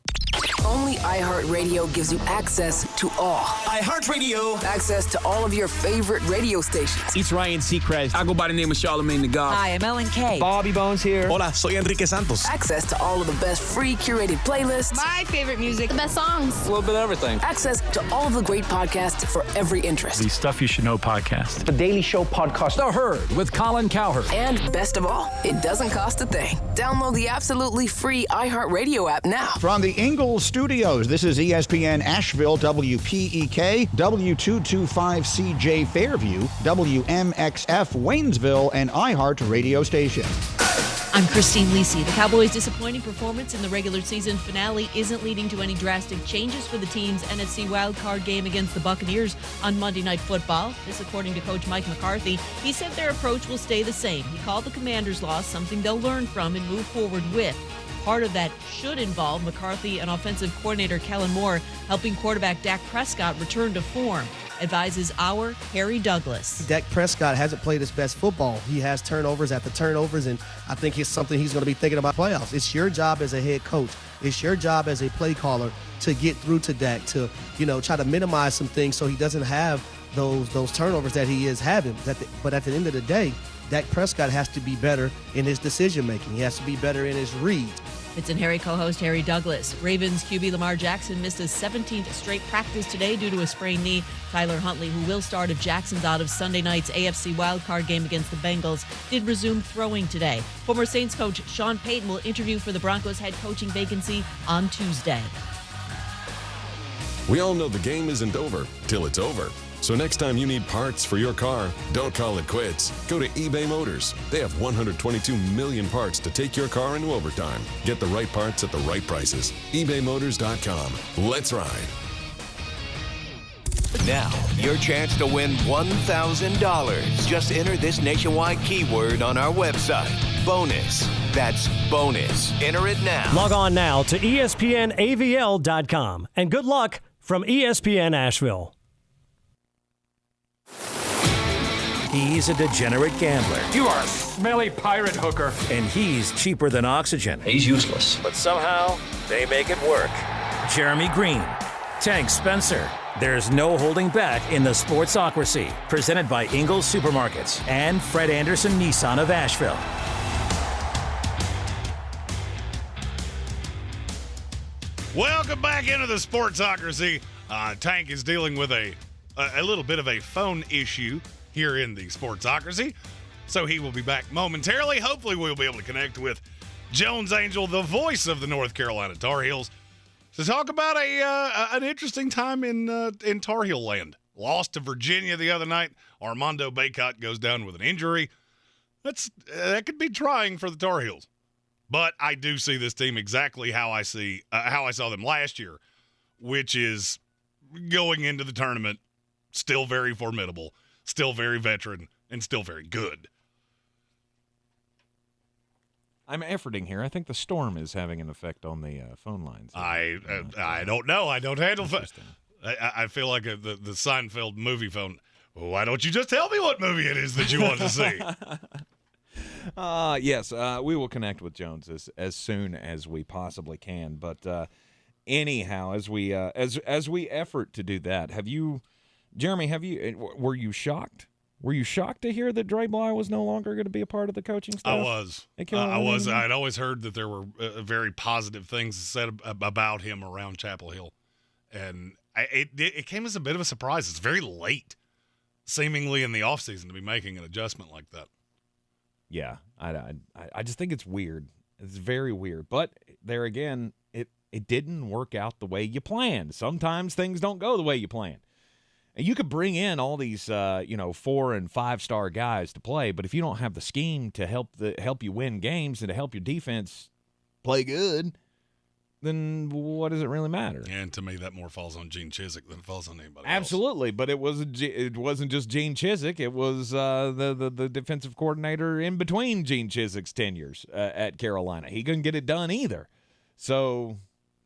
Only Only iHeartRadio gives you access to all. iHeartRadio. Access to all of your favorite radio stations. It's Ryan Seacrest. I go by the name of Charlamagne the God. Hi, I'm Ellen Kay. Bobby Bones here. Hola, soy Enrique Santos. Access to all of the best free curated playlists. My favorite music. The best songs. A little bit of everything. Access to all of the great podcasts for every interest. The Stuff You Should Know podcast. The Daily Show podcast. The Herd with Colin Cowherd. And best of all, it doesn't cost a thing. Download the absolutely free iHeartRadio app now. From the Ingles Studios, this is ESPN Asheville, WPEK, W225CJ Fairview, WMXF Waynesville, and iHeart Radio Station. I'm Christine Lisi. The Cowboys' disappointing performance in the regular season finale isn't leading to any drastic changes for the team's NFC wildcard game against the Buccaneers on Monday Night Football. This according to Coach Mike McCarthy. He said their approach will stay the same. He called the Commanders' loss something they'll learn from and move forward with. Part of that should involve McCarthy and offensive coordinator Kellen Moore helping quarterback Dak Prescott return to form, advises our Harry Douglas. Dak Prescott hasn't played his best football. He has turnovers after turnovers, and I think it's something he's going to be thinking about playoffs. It's your job as a head coach. It's your job as a play caller to get through to Dak, to try to minimize some things so he doesn't have those turnovers that he is having. But at the end of the day, Dak Prescott has to be better in his decision-making. He has to be better in his reads. It's in Harry co-host Harry Douglas. Ravens QB Lamar Jackson missed his 17th straight practice today due to a sprained knee. Tyler Huntley, who will start if Jackson's out of Sunday night's AFC wildcard game against the Bengals, did resume throwing today. Former Saints coach Sean Payton will interview for the Broncos head coaching vacancy on Tuesday. We all know the game isn't over till it's over. So next time you need parts for your car, don't call it quits. Go to eBay Motors. They have 122 million parts to take your car into overtime. Get the right parts at the right prices. ebaymotors.com. Let's ride. Now, your chance to win $1,000. Just enter this nationwide keyword on our website. Bonus. That's bonus. Enter it now. Log on now to ESPNAVL.com. And good luck from ESPN Asheville. He's a degenerate gambler. You are a smelly pirate hooker. And he's cheaper than oxygen. He's useless. But somehow, they make it work. Jeremy Greene, Tank Spencer. There's no holding back in the Sportsocracy. Presented by Ingles Supermarkets and Fred Anderson Nissan of Asheville. Welcome back into the Sportsocracy. Tank is dealing with a little bit of a phone issue here in the Sportsocracy, so he will be back momentarily. Hopefully we'll be able to connect with Jones Angell, the voice of the North Carolina Tar Heels, to talk about an interesting time in Tar Heel land. Lost to Virginia the other night. Armando Bacot goes down with an injury. That could be trying for the Tar Heels. But I do see this team exactly how I saw them last year, which is going into the tournament still very formidable, still very veteran, and still very good. I'm efforting here. I think the storm is having an effect on the phone lines. I don't know. I don't handle phone. I feel like the Seinfeld movie phone. Why don't you just tell me what movie it is that you want to see? Yes, we will connect with Jones as soon as we possibly can. But anyhow, as we effort to do that, Jeremy, were you shocked? Were you shocked to hear that Dre Bly was no longer going to be a part of the coaching staff? I was. I'd always heard that there were very positive things said about him around Chapel Hill, and it came as a bit of a surprise. It's very late, seemingly in the offseason, to be making an adjustment like that. Yeah, I just think it's weird. It's very weird. But there again, it didn't work out the way you planned. Sometimes things don't go the way you plan. And you could bring in all these 4 and 5 star guys to play, but if you don't have the scheme to help you win games and to help your defense play good, then what does it really matter? And to me, that more falls on Gene Chizik than it falls on anybody else. Absolutely, but it wasn't just Gene Chizik. It was the defensive coordinator in between Gene Chizik's tenures at Carolina. He couldn't get it done either. So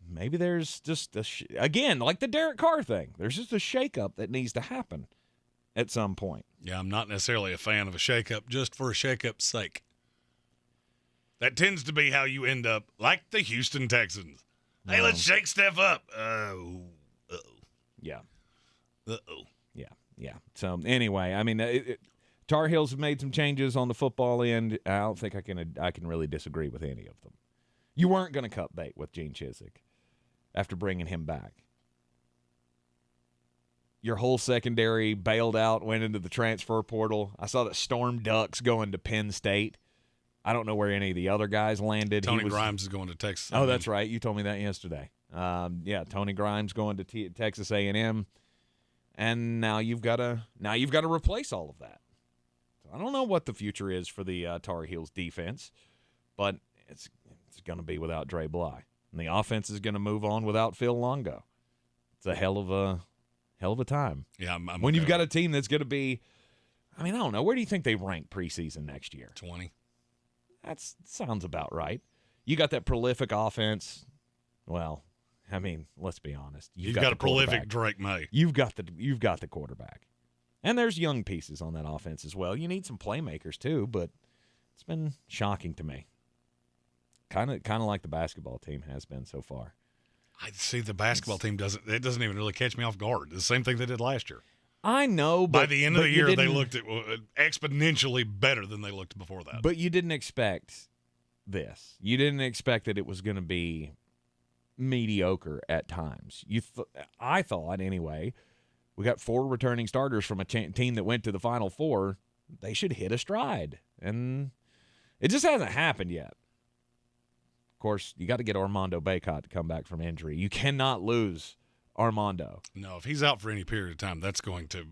maybe there's just again, like the Derek Carr thing, there's just a shakeup that needs to happen at some point. Yeah, I'm not necessarily a fan of a shakeup just for a shakeup's sake. That tends to be how you end up like the Houston Texans. Hey, let's shake Steph up. Yeah. Uh-oh. Yeah. So anyway, I mean, Tar Heels have made some changes on the football end. I don't think I can really disagree with any of them. You weren't going to cut bait with Gene Chizik after bringing him back. Your whole secondary bailed out, went into the transfer portal. I saw that Storm Duck's going to Penn State. I don't know where any of the other guys landed. Tony Grimes is going to Texas. Oh, that's right. You told me that yesterday. Tony Grimes going to Texas A&M, and now you've got to replace all of that. So I don't know what the future is for the Tar Heels defense, but it's going to be without Dre Bly, and the offense is going to move on without Phil Longo. It's a hell of a time. Yeah, I'm when okay you've got a team that's going to be, I mean, I don't know. Where do you think they rank preseason next year? 20. That sounds about right. You got that prolific offense. Well, I mean, let's be honest. You've got a prolific Drake May. You've got the quarterback. And there's young pieces on that offense as well. You need some playmakers too, but it's been shocking to me. Kind of like the basketball team has been so far. I see the basketball team doesn't even really catch me off guard. The same thing they did last year. I know, but by the end of the year, they looked exponentially better than they looked before that. But you didn't expect this. You didn't expect that it was going to be mediocre at times. I thought, anyway, we got 4 returning starters from a team that went to the Final Four. They should hit a stride, and it just hasn't happened yet. Of course, you got to get Armando Bacot to come back from injury. You cannot lose Armando. No, if he's out for any period of time, that's going to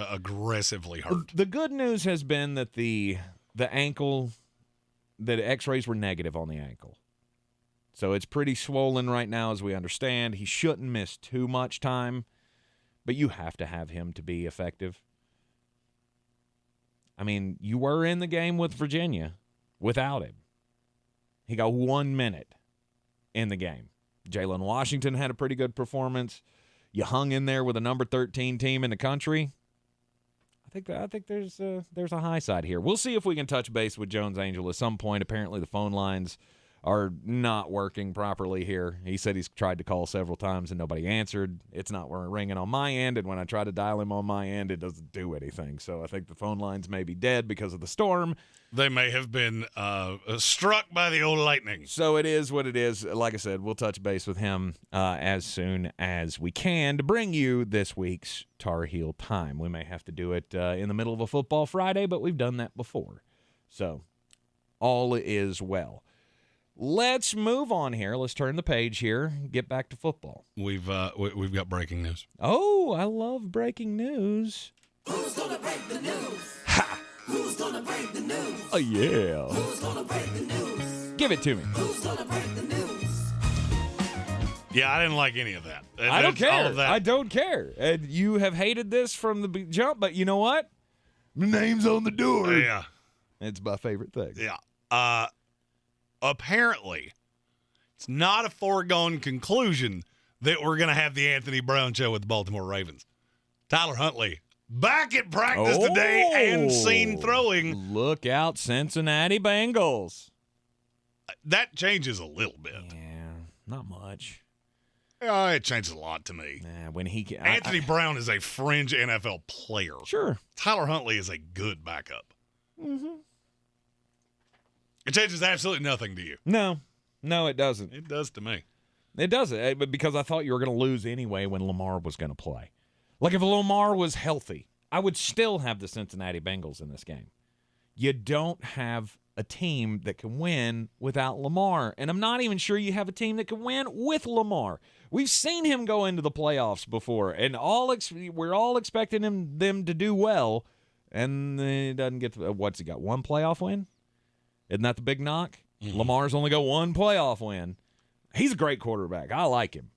aggressively hurt. The good news has been that the ankle, the x-rays were negative on the ankle. So it's pretty swollen right now, as we understand. He shouldn't miss too much time, but you have to have him to be effective. I mean, you were in the game with Virginia without him. He got 1 minute in the game. Jalen Washington had a pretty good performance. You hung in there with a number 13 team in the country. I think there's a high side here. We'll see if we can touch base with Jones Angell at some point. Apparently the phone lines are not working properly here. He said he's tried to call several times and nobody answered. It's not ringing on my end, and when I try to dial him on my end, it doesn't do anything. So I think the phone lines may be dead because of the storm. They may have been struck by the old lightning. So it is what it is. Like I said, we'll touch base with him as soon as we can to bring you this week's Tar Heel Time. We may have to do it in the middle of a football Friday, but we've done that before. So all is well. Let's move on here. Let's turn the page here. Get back to football. We've got breaking news. Oh, I love breaking news. Who's gonna break the news? Ha! Who's gonna break the news? Oh, yeah. Who's gonna break the news? Give it to me. Who's gonna break the news? Yeah, I didn't like any of that. I don't care. All of that. I don't care. And you have hated this from the jump, but you know what? The name's on the door. Yeah. It's my favorite thing. Yeah. Apparently, it's not a foregone conclusion that we're going to have the Anthony Brown show with the Baltimore Ravens. Tyler Huntley back at practice today and seen throwing. Look out, Cincinnati Bengals. That changes a little bit. Yeah, not much. It changes a lot to me. When Anthony Brown is a fringe NFL player. Sure. Tyler Huntley is a good backup. Mm-hmm. It changes absolutely nothing to you. No, it doesn't. It does to me. It doesn't, but because I thought you were going to lose anyway when Lamar was going to play. Like if Lamar was healthy, I would still have the Cincinnati Bengals in this game. You don't have a team that can win without Lamar, and I'm not even sure you have a team that can win with Lamar. We've seen him go into the playoffs before, and we're all expecting them to do well, and he doesn't get to, what's he got, one playoff win? Isn't that the big knock? Mm-hmm. Lamar's only got one playoff win. He's a great quarterback. I like him.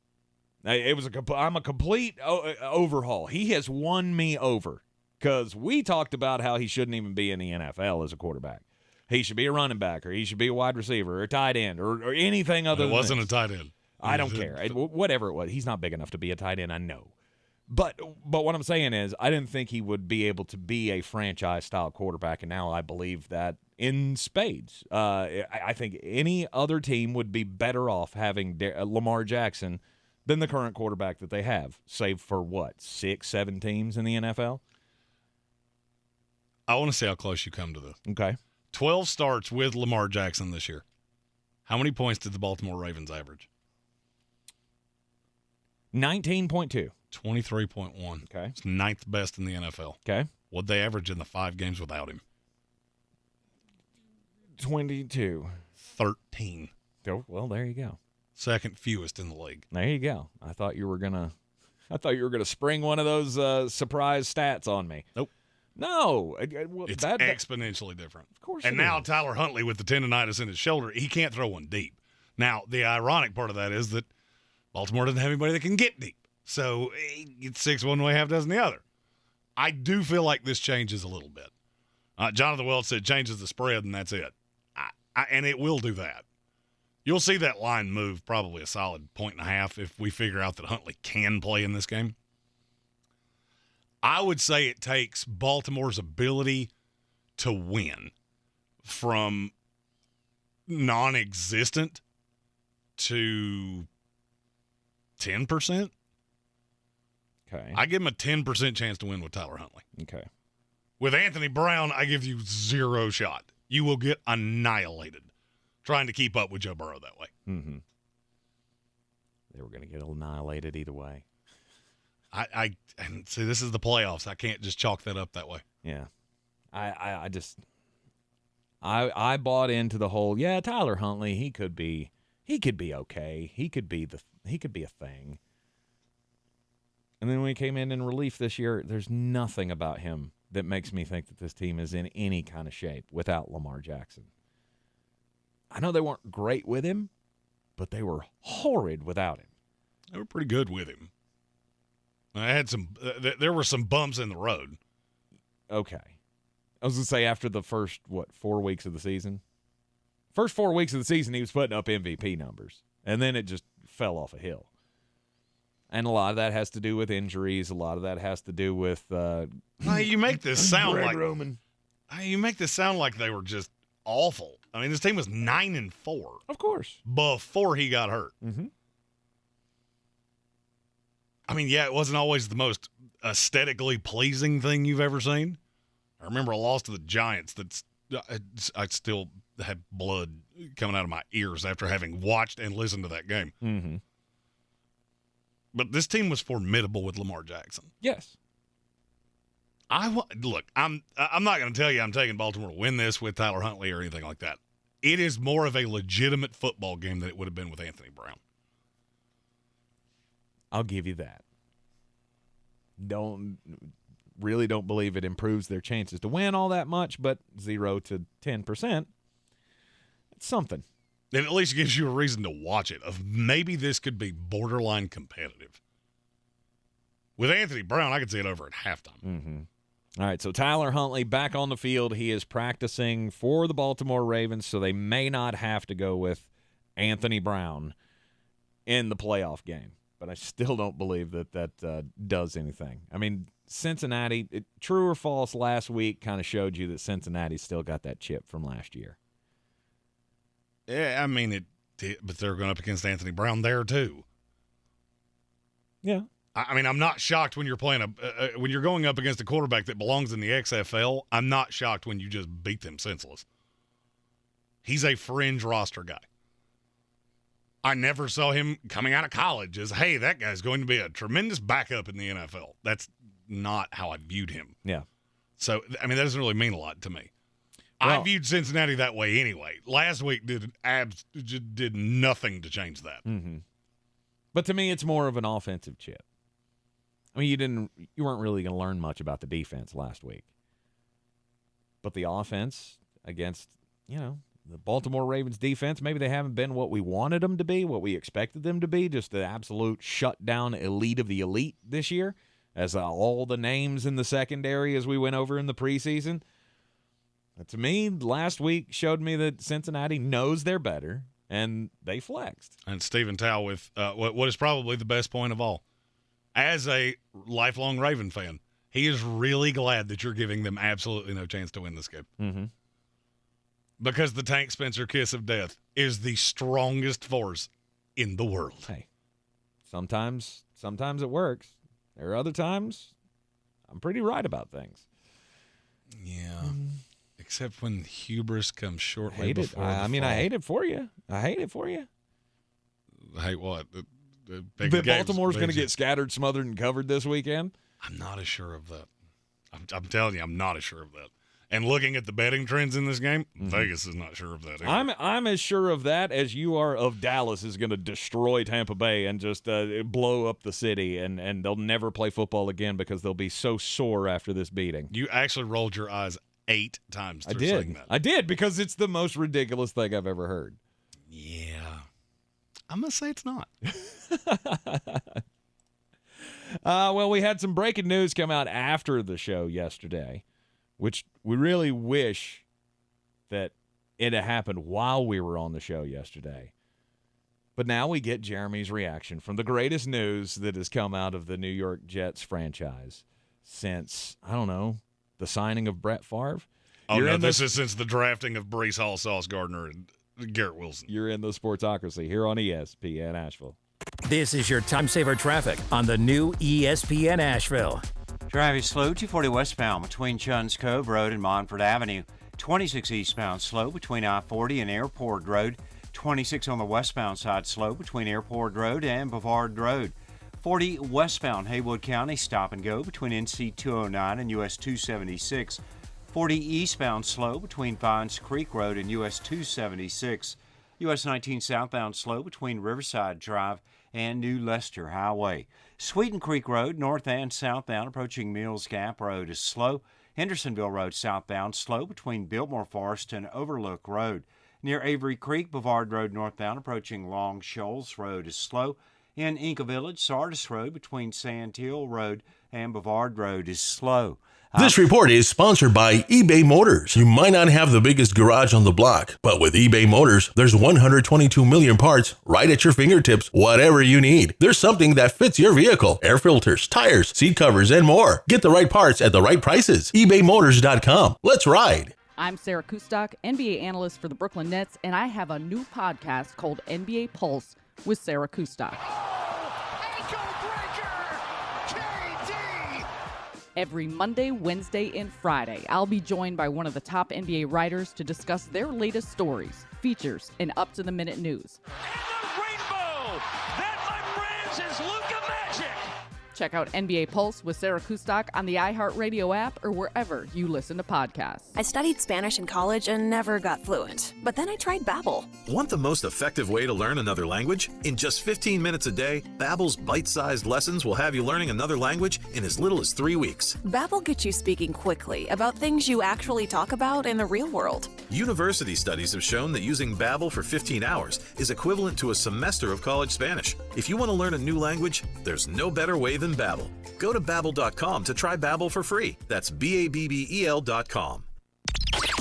I'm a complete overhaul. He has won me over because we talked about how he shouldn't even be in the NFL as a quarterback. He should be a running back, or he should be a wide receiver, or a tight end, or anything other than It wasn't this. a tight end. I don't care. Whatever it was. He's not big enough to be a tight end, I know. But what I'm saying is I didn't think he would be able to be a franchise-style quarterback, and now I believe that in spades. I think any other team would be better off having Lamar Jackson than the current quarterback that they have, save for, 6, 7 teams in the NFL? I want to see how close you come to this. Okay. 12 starts with Lamar Jackson this year. How many points did the Baltimore Ravens average? 19.2. 23.1. Okay. It's 9th best in the NFL. Okay. What'd they average in the 5 games without him? 22. 13. Oh, well, there you go. Second fewest in the league. There you go. I thought you were gonna spring one of those surprise stats on me. Nope. No, It's exponentially different. Of course. And now Tyler Huntley with the tendonitis in his shoulder, he can't throw one deep. Now, the ironic part of that is that Baltimore doesn't have anybody that can get deep. So it's 6 one way, half dozen the other. I do feel like this changes a little bit. Jonathan Welch said changes the spread, and that's it. And it will do that. You'll see that line move probably a solid 1.5 if we figure out that Huntley can play in this game. I would say it takes Baltimore's ability to win from non-existent to 10%. Okay. I give him a 10% chance to win with Tyler Huntley. Okay. With Anthony Brown, I give you 0 shot. You will get annihilated trying to keep up with Joe Burrow that way. Mm-hmm. They were going to get annihilated either way. And see, this is the playoffs. I can't just chalk that up that way. Yeah. I bought into the whole, Tyler Huntley, he could be okay. He could be a thing. And then when he came in relief this year, there's nothing about him that makes me think that this team is in any kind of shape without Lamar Jackson. I know they weren't great with him, but they were horrid without him. They were pretty good with him. I had some. There were some bumps in the road. Okay. I was going to say after the first, 4 weeks of the season? First 4 weeks of the season, he was putting up MVP numbers. And then it just fell off a hill. And a lot of that has to do with injuries. A lot of that has to do with you make this sound Greg like Roman. You make this sound like they were just awful. I mean, this team was 9-4. Of course. Before he got hurt. Mm-hmm. I mean, it wasn't always the most aesthetically pleasing thing you've ever seen. I remember a loss to the Giants that's I still have blood coming out of my ears after having watched and listened to that game. Mm-hmm. But this team was formidable with Lamar Jackson. Yes. Look, I'm not going to tell you I'm taking Baltimore to win this with Tyler Huntley or anything like that. It is more of a legitimate football game than it would have been with Anthony Brown. I'll give you that. Don't believe it improves their chances to win all that much, but 0 to 10%, it's something. It at least gives you a reason to watch it, of maybe this could be borderline competitive. With Anthony Brown, I could see it over at halftime. Mm-hmm. All right, so Tyler Huntley back on the field. He is practicing for the Baltimore Ravens, so they may not have to go with Anthony Brown in the playoff game. But I still don't believe that does anything. I mean, Cincinnati, true or false, last week kind of showed you that Cincinnati's still got that chip from last year. Yeah, I mean, it did, but they're going up against Anthony Brown there, too. Yeah. I mean, I'm not shocked when you're playing when you're going up against a quarterback that belongs in the XFL. I'm not shocked when you just beat them senseless. He's a fringe roster guy. I never saw him coming out of college as, hey, that guy's going to be a tremendous backup in the NFL. That's not how I viewed him. Yeah. So, I mean, that doesn't really mean a lot to me. Well, I viewed Cincinnati that way anyway. Last week did nothing to change that. Mm-hmm. But to me, it's more of an offensive chip. I mean, you weren't really going to learn much about the defense last week. But the offense against, the Baltimore Ravens defense, maybe they haven't been what we wanted them to be, what we expected them to be, just the absolute shutdown elite of the elite this year, as all the names in the secondary as we went over in the preseason. To me, last week showed me that Cincinnati knows they're better, and they flexed. And Stephen Tao with what is probably the best point of all. As a lifelong Raven fan, he is really glad that you're giving them absolutely no chance to win this game. Mm-hmm. Because the Tank Spencer kiss of death is the strongest force in the world. Hey, sometimes it works. There are other times I'm pretty right about things. Yeah. Except when hubris comes shortly hate before it. I hate it for you. I hate it for you. Hate what? That Baltimore's going to get scattered, smothered, and covered this weekend? I'm not as sure of that. I'm telling you, I'm not as sure of that. And looking at the betting trends in this game, Vegas is not sure of that either. I'm as sure of that as you are of Dallas is going to destroy Tampa Bay and just blow up the city, and they'll never play football again because they'll be so sore after this beating. You actually rolled your eyes 8 times through saying that. I did, because it's the most ridiculous thing I've ever heard. Yeah. I'm going to say it's not. Well, we had some breaking news come out after the show yesterday, which we really wish that it had happened while we were on the show yesterday. But now we get Jeremy's reaction from the greatest news that has come out of the New York Jets franchise since, I don't know, the signing of Brett Favre. Oh, no, this is since the drafting of Breece Hall, Sauce Gardner, and Garrett Wilson. You're in the Sportsocracy here on ESPN Asheville. This is your time saver traffic on the new ESPN Asheville. Driving slow, 240 westbound between Chuns Cove Road and Montford Avenue. 26 eastbound slow between I-40 and Airport Road. 26 on the westbound side slow between Airport Road and Bavard Road. 40 westbound Haywood County stop and go between NC 209 and US 276. 40 eastbound slow between Vines Creek Road and US 276. US 19 southbound slow between Riverside Drive and New Leicester Highway. Sweeten Creek Road, north and southbound, approaching Mills Gap Road is slow. Hendersonville Road southbound slow between Biltmore Forest and Overlook Road. Near Avery Creek, Bavard Road northbound, approaching Long Shoals Road is slow. In Inca Village, Sardis Road between Sand Hill Road and Bavard Road is slow. This report is sponsored by eBay Motors. You might not have the biggest garage on the block, but with eBay Motors, there's 122 million parts right at your fingertips, whatever you need. There's something that fits your vehicle. Air filters, tires, seat covers, and more. Get the right parts at the right prices. ebaymotors.com. Let's ride. I'm Sarah Kustok, NBA analyst for the Brooklyn Nets, and I have a new podcast called NBA Pulse with Sarah Kustok. Every Monday, Wednesday, and Friday, I'll be joined by one of the top NBA writers to discuss their latest stories, features, and up-to-the-minute news. Check out NBA Pulse with Sarah Kustok on the iHeartRadio app or wherever you listen to podcasts. I studied Spanish in college and never got fluent, but then I tried Babbel. Want the most effective way to learn another language? In just 15 minutes a day, Babbel's bite-sized lessons will have you learning another language in as little as 3 weeks. Babbel gets you speaking quickly about things you actually talk about in the real world. University studies have shown that using Babbel for 15 hours is equivalent to a semester of college Spanish. If you want to learn a new language, there's no better way than Babbel. Go to Babbel.com to try Babbel for free. That's BABBEL.com.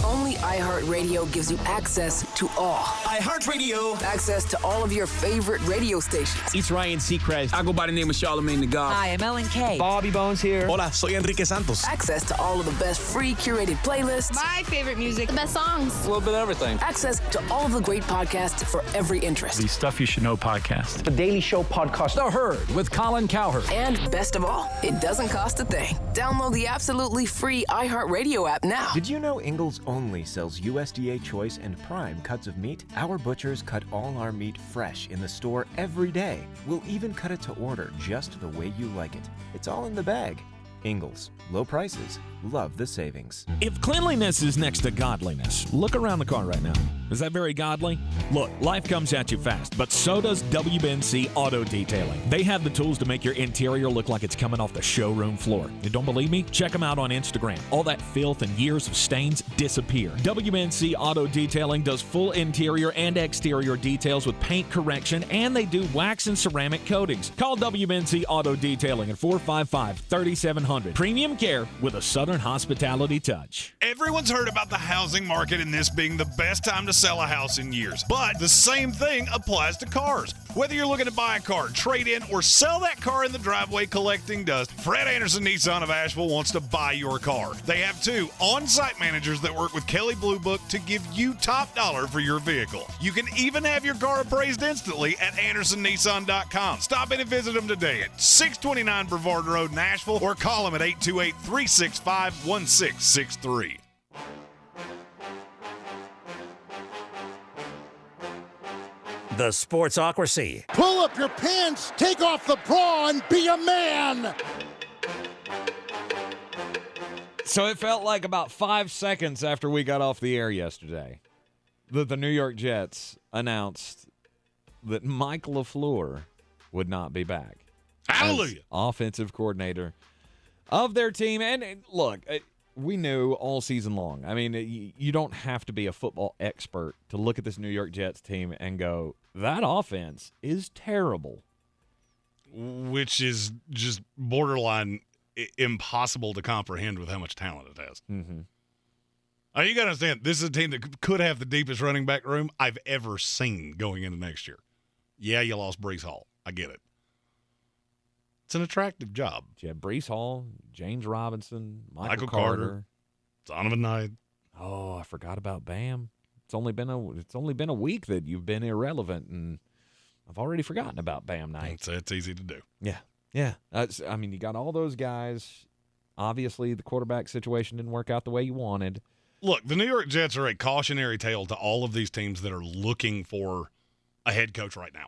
Only iHeartRadio gives you access to all. iHeartRadio. Access to all of your favorite radio stations. It's Ryan Seacrest. I go by the name of Charlamagne the God. Hi, I'm Ellen K. Bobby Bones here. Hola, soy Enrique Santos. Access to all of the best free curated playlists. My favorite music. The best songs. A little bit of everything. Access to all of the great podcasts for every interest. The Stuff You Should Know podcast. The Daily Show podcast. The Herd with Colin Cowherd. And best of all, it doesn't cost a thing. Download the absolutely free iHeartRadio app now. Did you know Ingles only sells USDA Choice and Prime cuts of meat? Our butchers cut all our meat fresh in the store every day. We'll even cut it to order just the way you like it. It's all in the bag. Ingles. Low prices. Love the savings. If cleanliness is next to godliness, look around the car right now. Is that very godly? Look, life comes at you fast, but so does WNC Auto Detailing. They have the tools to make your interior look like it's coming off the showroom floor. You don't believe me? Check them out on Instagram. All that filth and years of stains disappear. WNC Auto Detailing does full interior and exterior details with paint correction, and they do wax and ceramic coatings. Call WNC Auto Detailing at 455-3700. Premium care with a Southern hospitality touch. Everyone's heard about the housing market and this being the best time to sell a house in years. But the same thing applies to cars. Whether you're looking to buy a car, trade in, or sell that car in the driveway collecting dust, Fred Anderson Nissan of Asheville wants to buy your car. They have 2 on-site managers that work with Kelley Blue Book to give you top dollar for your vehicle. You can even have your car appraised instantly at AndersonNissan.com. Stop in and visit them today at 629 Brevard Road in Asheville or call them at 828-365-1663. The Sportsocracy. Pull up your pants, take off the bra, and be a man. So it felt like about 5 seconds after we got off the air yesterday that the New York Jets announced that Mike LaFleur would not be back. Hallelujah. As offensive coordinator of their team. And look, we knew all season long. I mean, you don't have to be a football expert to look at this New York Jets team and go, that offense is terrible. Which is just borderline impossible to comprehend with how much talent it has. Mm-hmm. You got to understand, this is a team that could have the deepest running back room I've ever seen going into next year. Yeah, you lost Breece Hall. I get it. It's an attractive job. You had Breece Hall, James Robinson, Michael Carter, Donovan Knight. Oh, I forgot about Bam. It's only been a week that you've been irrelevant, and I've already forgotten about Bam Knight. It's easy to do. Yeah. I mean, you got all those guys. Obviously, the quarterback situation didn't work out the way you wanted. Look, the New York Jets are a cautionary tale to all of these teams that are looking for a head coach right now,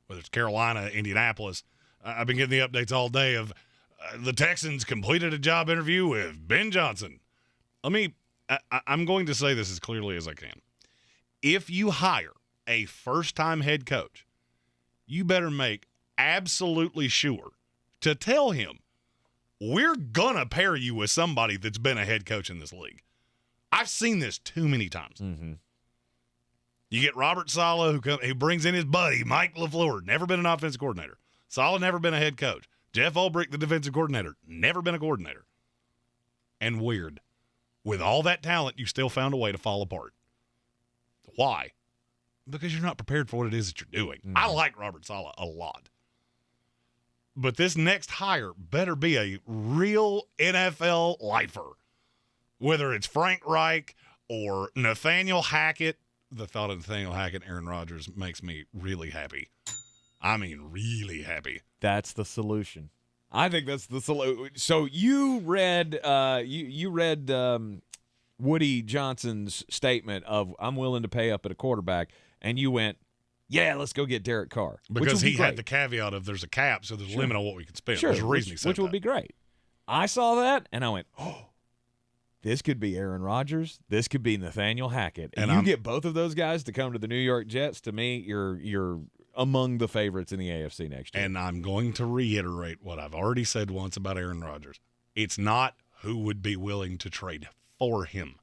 whether it's Carolina, Indianapolis. I've been getting the updates all day of the Texans completed a job interview with Ben Johnson. I'm going to say this as clearly as I can. If you hire a first-time head coach, you better make absolutely sure to tell him, we're going to pair you with somebody that's been a head coach in this league. I've seen this too many times. Mm-hmm. You get Robert Saleh, who brings in his buddy, Mike LaFleur, never been an offensive coordinator. Saleh never been a head coach. Jeff Ulbrich, the defensive coordinator, never been a coordinator. And weird. With all that talent, you still found a way to fall apart. Why? Because you're not prepared for what it is that you're doing. I like Robert Saleh a lot. But this next hire better be a real NFL lifer. Whether it's Frank Reich or Nathaniel Hackett. The thought of Nathaniel Hackett and Aaron Rodgers makes me really happy. I mean, really happy. That's the solution. I think that's the solution. So you read Woody Johnson's statement of, I'm willing to pay up at a quarterback, and you went, yeah, let's go get Derek Carr. Because he had the caveat of there's a cap, so there's a limit on what we can spend. Sure, there's a reason he said which would be great. I saw that, and I went, oh, this could be Aaron Rodgers. This could be Nathaniel Hackett. And you get both of those guys to come to the New York Jets, to me, you're among the favorites in the AFC next year. And I'm going to reiterate what I've already said once about Aaron Rodgers. It's not who would be willing to trade for him.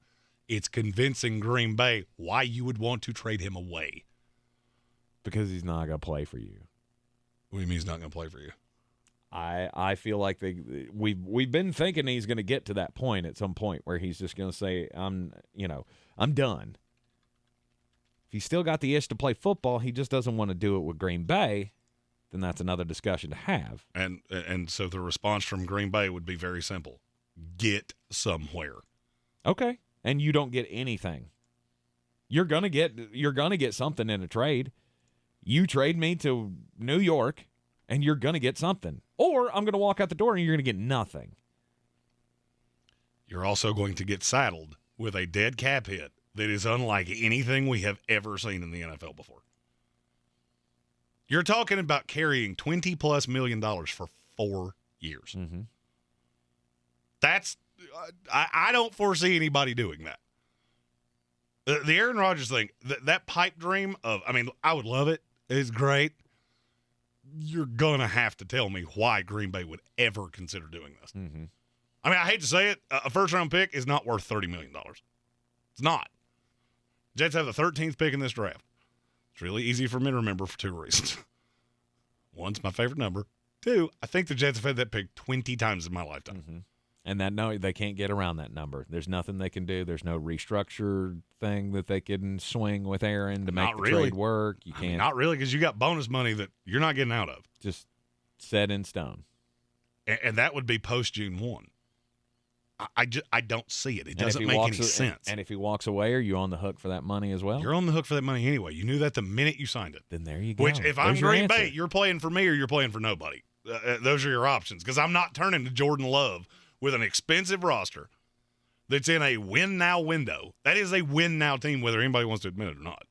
It's convincing Green Bay why you would want to trade him away. Because he's not going to play for you. What do you mean he's not going to play for you? I feel like we've been thinking he's going to get to that point at some point where he's just going to say, I'm done. If he's still got the itch to play football, he just doesn't want to do it with Green Bay, then that's another discussion to have. And so the response from Green Bay would be very simple. Get somewhere. Okay. And you don't get anything. You're gonna get something in a trade. You trade me to New York, and you're gonna get something. Or I'm gonna walk out the door and you're gonna get nothing. You're also going to get saddled with a dead cap hit that is unlike anything we have ever seen in the NFL before. You're talking about carrying $20+ million for 4 years. Mm-hmm. That's I don't foresee anybody doing that. The Aaron Rodgers thing, that pipe dream of, I would love it. It's great. You're going to have to tell me why Green Bay would ever consider doing this. Mm-hmm. I hate to say it, a first-round pick is not worth $30 million. It's not. Jets have the 13th pick in this draft. It's really easy for me to remember for 2 reasons. One, it's my favorite number. 2, I think the Jets have had that pick 20 times in my lifetime. Mm-hmm. And no, they can't get around that number. There's nothing they can do. There's no restructure thing that they can swing with Aaron to make the trade work. You can't. Not really, because you got bonus money that you're not getting out of. Just set in stone. And that would be post June 1. I don't see it. It doesn't make any sense. And if he walks away, are you on the hook for that money as well? You're on the hook for that money anyway. You knew that the minute you signed it. Then there you go. Which, if I'm Green Bay, you're playing for me or you're playing for nobody. Those are your options. Because I'm not turning to Jordan Love with an expensive roster that's in a win-now window. That is a win-now team, whether anybody wants to admit it or not.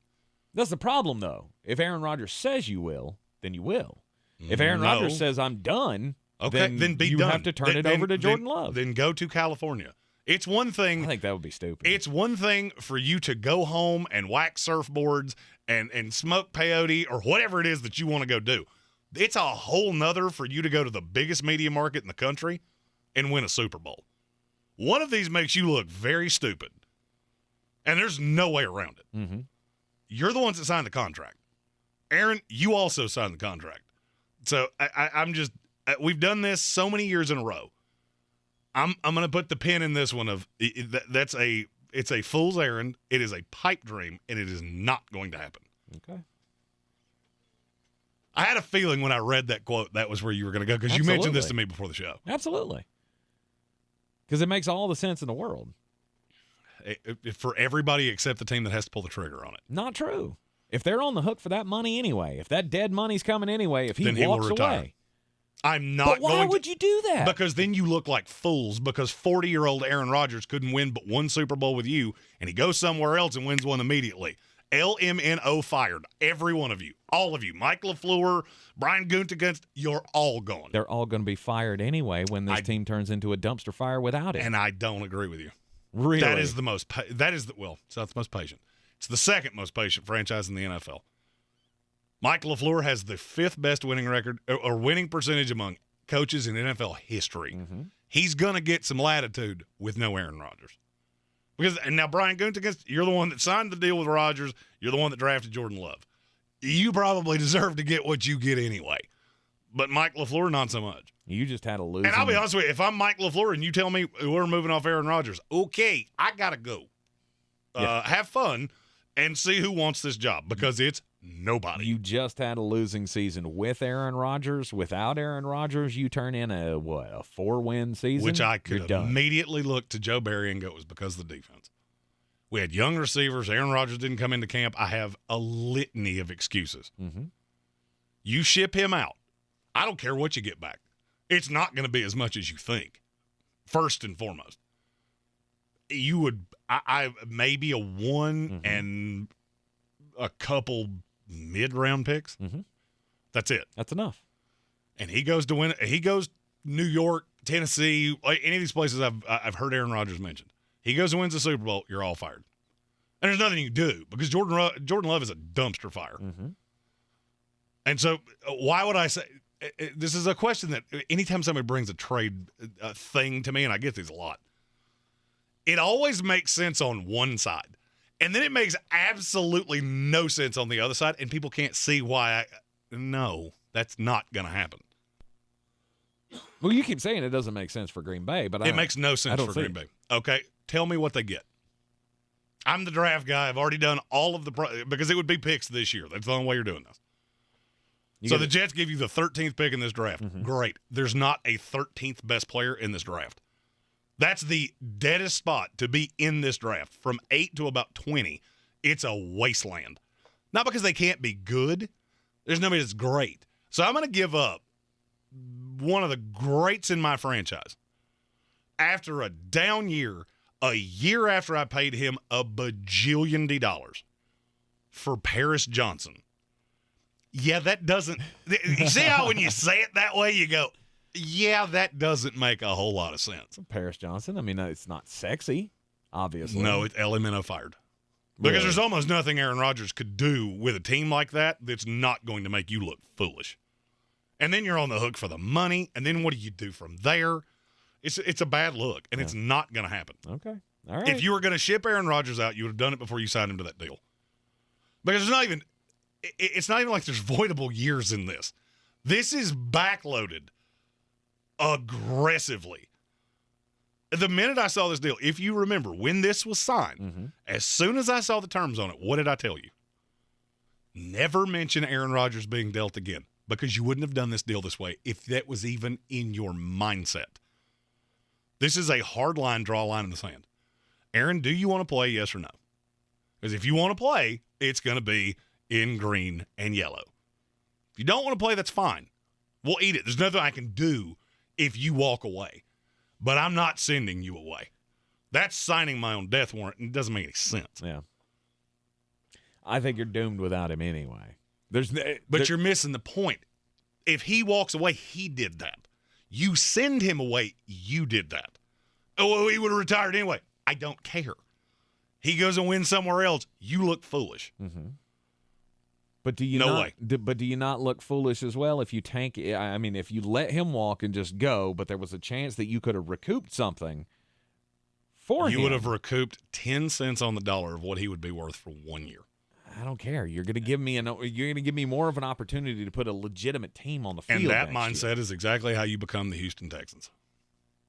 That's the problem, though. If Aaron Rodgers says you will, then you will. If Aaron Rodgers says I'm done, okay, then be you done. have to turn it over to Jordan Love. Then go to California. It's one thing. I think that would be stupid. It's one thing for you to go home and wax surfboards and smoke peyote or whatever it is that you want to go do. It's a whole nother for you to go to the biggest media market in the country and win a Super Bowl. One of these makes you look very stupid, and there's no way around it. Mm-hmm. You're the ones that signed the contract. Aaron, you also signed the contract. So I'm just we've done this so many years in a row. I'm going to put the pin in this one of it's a fool's errand. It is a pipe dream, and it is not going to happen. Okay. I had a feeling when I read that quote that was where you were going to go because you mentioned this to me before the show. Absolutely. Because it makes all the sense in the world. For everybody except the team that has to pull the trigger on it. Not true. If they're on the hook for that money anyway, if that dead money's coming anyway, if he then walks will retire. away. I'm not But why going would you do that? Because then you look like fools because 40-year-old Aaron Rodgers couldn't win but one Super Bowl with you, and he goes somewhere else and wins one immediately. LMNO fired. Every one of you. All of you. Mike LaFleur, Brian Gutekunst, you're all gone. They're all going to be fired anyway when this team turns into a dumpster fire without it. And I don't agree with you. Really? That is the most it's not the most patient. It's the second most patient franchise in the NFL. Mike LaFleur has the fifth best winning record or winning percentage among coaches in NFL history. Mm-hmm. He's going to get some latitude with no Aaron Rodgers. And now Brian Gutekunst, you're the one that signed the deal with Rodgers. You're the one that drafted Jordan Love. You probably deserve to get what you get anyway. But Mike LaFleur, not so much. You just had a losing. And I'll be honest with you, if I'm Mike LaFleur and you tell me we're moving off Aaron Rodgers, okay, I got to go. Have fun and see who wants this job because it's nobody. You just had a losing season with Aaron Rodgers. Without Aaron Rodgers, you turn in a 4-win season? Which I could immediately look to Joe Barry and go, it was because of the defense. We had young receivers. Aaron Rodgers didn't come into camp. I have a litany of excuses. Mm-hmm. You ship him out. I don't care what you get back. It's not going to be as much as you think, first and foremost. You would I maybe a one and a couple mid-round picks. Mm-hmm. That's it. That's enough. And he goes to win. He goes New York, Tennessee, any of these places I've heard Aaron Rodgers mentioned. He goes and wins the Super Bowl. You're all fired. And there's nothing you can do because Jordan Love is a dumpster fire. Mm-hmm. And so why would I say this is a question that anytime somebody brings a trade thing to me, and I get these a lot, it always makes sense on one side. And then it makes absolutely no sense on the other side, and people can't see why. No, that's not going to happen. Well, you keep saying it doesn't make sense for Green Bay, but it makes no sense for Green Bay. Okay, tell me what they get. I'm the draft guy. I've already done all of because it would be picks this year. That's the only way you're doing this. So the Jets give you the 13th pick in this draft. Mm-hmm. Great. There's not a 13th best player in this draft. That's the deadest spot to be in this draft. From 8 to about 20, it's a wasteland. Not because they can't be good. There's nobody that's great. So I'm going to give up one of the greats in my franchise. After a down year, a year after I paid him a bajillion dollars for Paris Johnson. Yeah, that doesn't – you see how when you say it that way, you go, yeah, that doesn't make a whole lot of sense. Paris Johnson, I mean, it's not sexy, obviously. No, it's LMNO fired. Because there's almost nothing Aaron Rodgers could do with a team like that that's not going to make you look foolish. And then you're on the hook for the money, and then what do you do from there? It's a bad look, and it's not going to happen. Okay, all right. If you were going to ship Aaron Rodgers out, you would have done it before you signed him to that deal. Because it's not even like there's voidable years in this. This is backloaded aggressively. The minute I saw this deal, if you remember, when this was signed, as soon as I saw the terms on it, what did I tell you? Never mention Aaron Rodgers being dealt again, because you wouldn't have done this deal this way if that was even in your mindset. This is a hard line, draw a line in the sand. Aaron, do you want to play, yes or no? Because if you want to play, it's going to be in green and yellow. If you don't want to play, that's fine. We'll eat it. There's nothing I can do if you walk away. But I'm not sending you away. That's signing my own death warrant, and it doesn't make any sense. Yeah. I think you're doomed without him anyway. But you're missing the point. If he walks away, he did that. You send him away, you did that. Oh, well, he would have retired anyway. I don't care. He goes and wins somewhere else. You look foolish. But do you But do you not look foolish as well if you tank? I mean, if you let him walk and just go, but there was a chance that you could have recouped something for him. You would have recouped 10 cents on the dollar of what he would be worth for 1 year. I don't care. You're going to give me more of an opportunity to put a legitimate team on the field. And that mindset is exactly how you become the Houston Texans.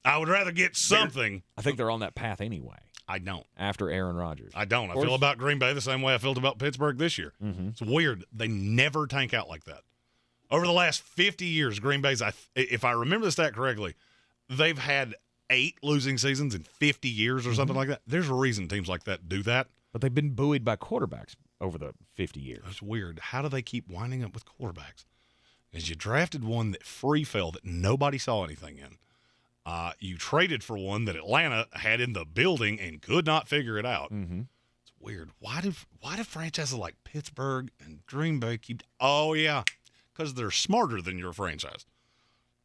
I would rather get something. I think they're on that path anyway. I don't. After Aaron Rodgers. I don't. I feel about Green Bay the same way I felt about Pittsburgh this year. It's weird. They never tank out like that. Over the last 50 years, Green Bay's, if I remember the stat correctly, they've had 8 losing seasons in 50 years or something like that. There's a reason teams like that do that. But they've been buoyed by quarterbacks over the 50 years. It's weird. How do they keep winding up with quarterbacks? Because you drafted one that free fell that nobody saw anything in. You traded for one that Atlanta had in the building and could not figure it out. It's weird. Why do franchises like Pittsburgh and Green Bay keep? Oh yeah, because they're smarter than your franchise.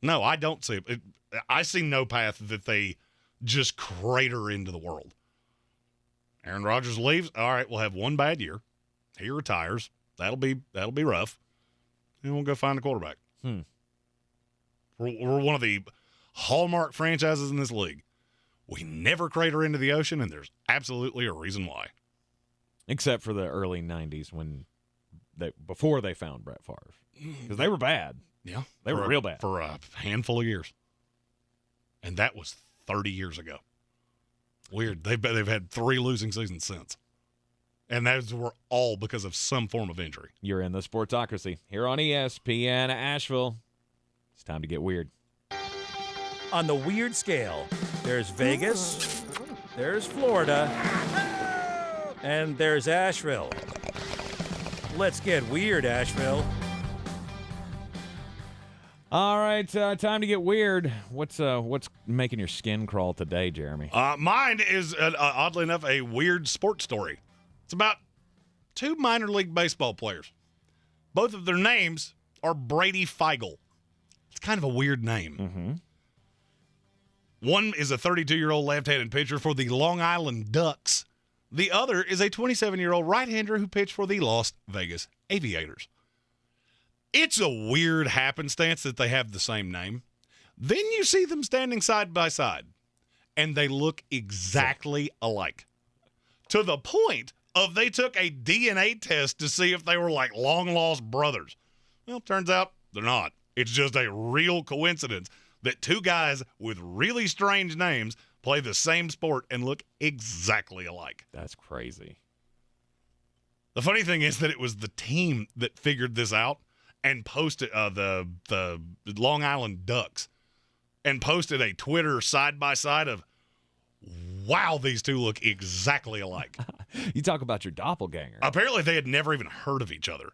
No, I don't see it. I see no path that they just crater into the world. Aaron Rodgers leaves. All right, we'll have one bad year. He retires. That'll be rough. And we'll go find a quarterback. We're one of the hallmark franchises in this league. We never crater into the ocean, and there's absolutely a reason why. Except for the early 90s before they found Brett Favre. Because they were bad. Yeah. They were real bad. For a handful of years. And that was 30 years ago. Weird. They've had 3 losing seasons since. And those were all because of some form of injury. You're in the Sportsocracy here on ESPN Asheville. It's time to get weird. On the weird scale, there's Vegas, there's Florida, and there's Asheville. Let's get weird, Asheville. All right, time to get weird. What's making your skin crawl today, Jeremy? Mine is, oddly enough, a weird sports story. It's about 2 minor league baseball players. Both of their names are Brady Feigl. It's kind of a weird name. One is a 32-year-old left-handed pitcher for the Long Island Ducks. The other is a 27-year-old right-hander who pitched for the Las Vegas Aviators. It's a weird happenstance that they have the same name. Then you see them standing side by side, and they look exactly alike. To the point of they took a DNA test to see if they were like long-lost brothers. Well, turns out they're not. It's just a real coincidence that 2 guys with really strange names play the same sport and look exactly alike. That's crazy. The funny thing is that it was the team that figured this out and posted the Long Island Ducks and posted a Twitter side-by-side of, wow, these 2 look exactly alike. You talk about your doppelganger. Apparently they had never even heard of each other.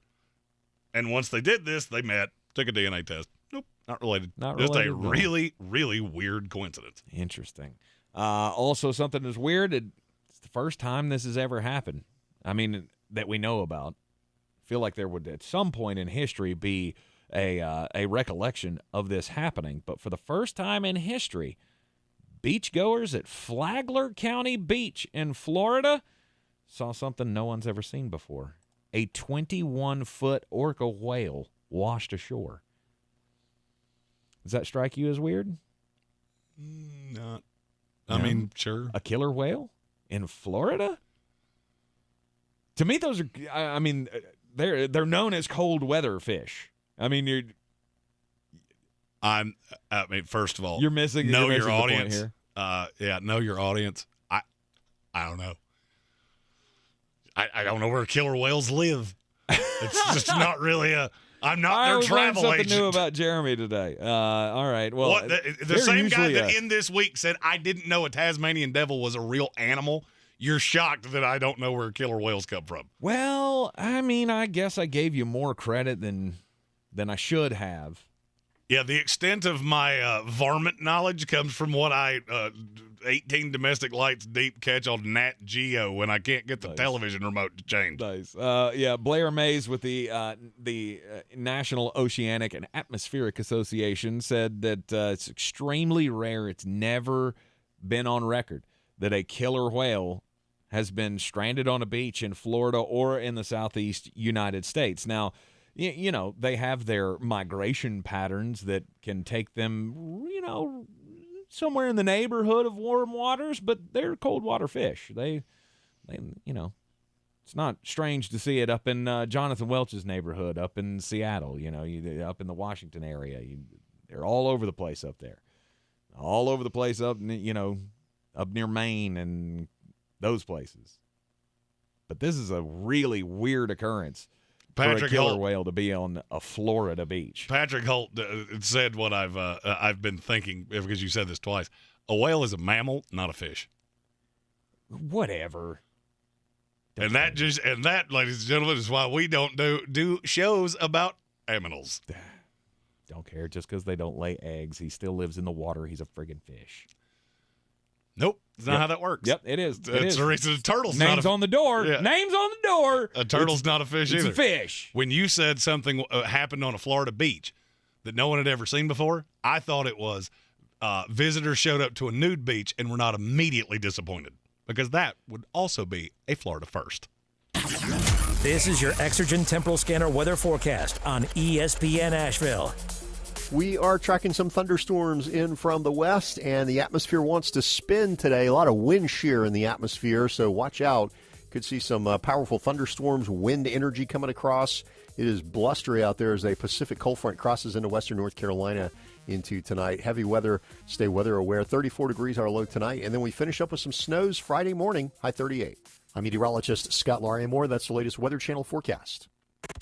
And once they did this, they met, took a DNA test. Nope, not related. Just a really, really weird coincidence. Interesting. Also, something that's weird. It's the first time this has ever happened. I mean, that we know about. I feel like there would, at some point in history, be a recollection of this happening. But for the first time in history, beachgoers at Flagler County Beach in Florida saw something no one's ever seen before. A 21-foot orca whale washed ashore. Does that strike you as weird? Not. I mean, sure. A killer whale in Florida? To me, those are. I mean, they're known as cold weather fish. I mean, first of all, you're missing your the audience. point here. know your audience. I don't know. I don't know where killer whales live. It's just not really I'm not their travel agent. Something new about Jeremy today. All right. Well, the same guy that in this week said I didn't know a Tasmanian devil was a real animal. You're shocked that I don't know where killer whales come from. Well, I mean, I guess I gave you more credit than I should have. Yeah, the extent of my varmint knowledge comes from what I 18 domestic lights deep catch on Nat Geo when I can't get the television remote to change. Nice. Blair Mays with the National Oceanic and Atmospheric Association said that it's extremely rare. It's never been on record that a killer whale has been stranded on a beach in Florida or in the southeast United States. Now, you know, they have their migration patterns that can take them, you know, somewhere in the neighborhood of warm waters, but they're cold water fish. They you know, it's not strange to see it up in Jonathan Welch's neighborhood, up in Seattle, you know, up in the Washington area. They're all over the place up there. All over the place up, you know, up near Maine and those places. But this is a really weird occurrence. Patrick for a killer Holt, whale to be on a Florida beach. Patrick Holt said what I've been thinking, because you said this twice. A whale is a mammal, not a fish. Whatever. And that, ladies and gentlemen, is why we don't do shows about aminals. Don't care. Just because they don't lay eggs, he still lives in the water. He's a friggin' fish. Nope. That's not how that works. Yep, it is. It's the reason a turtle's Name's not on the door. Yeah. Name's on the door. A turtle's not a fish either. It's a fish. When you said something happened on a Florida beach that no one had ever seen before, I thought it was visitors showed up to a nude beach and were not immediately disappointed, because that would also be a Florida first. This is your Exergen Temporal Scanner weather forecast on ESPN Asheville. We are tracking some thunderstorms in from the west, and the atmosphere wants to spin today. A lot of wind shear in the atmosphere, so watch out. Could see some powerful thunderstorms, wind energy coming across. It is blustery out there as a Pacific cold front crosses into western North Carolina into tonight. Heavy weather, stay weather aware. 34 degrees our low tonight, and then we finish up with some snows Friday morning, high 38. I'm meteorologist Scott Larimore. That's the latest Weather Channel forecast.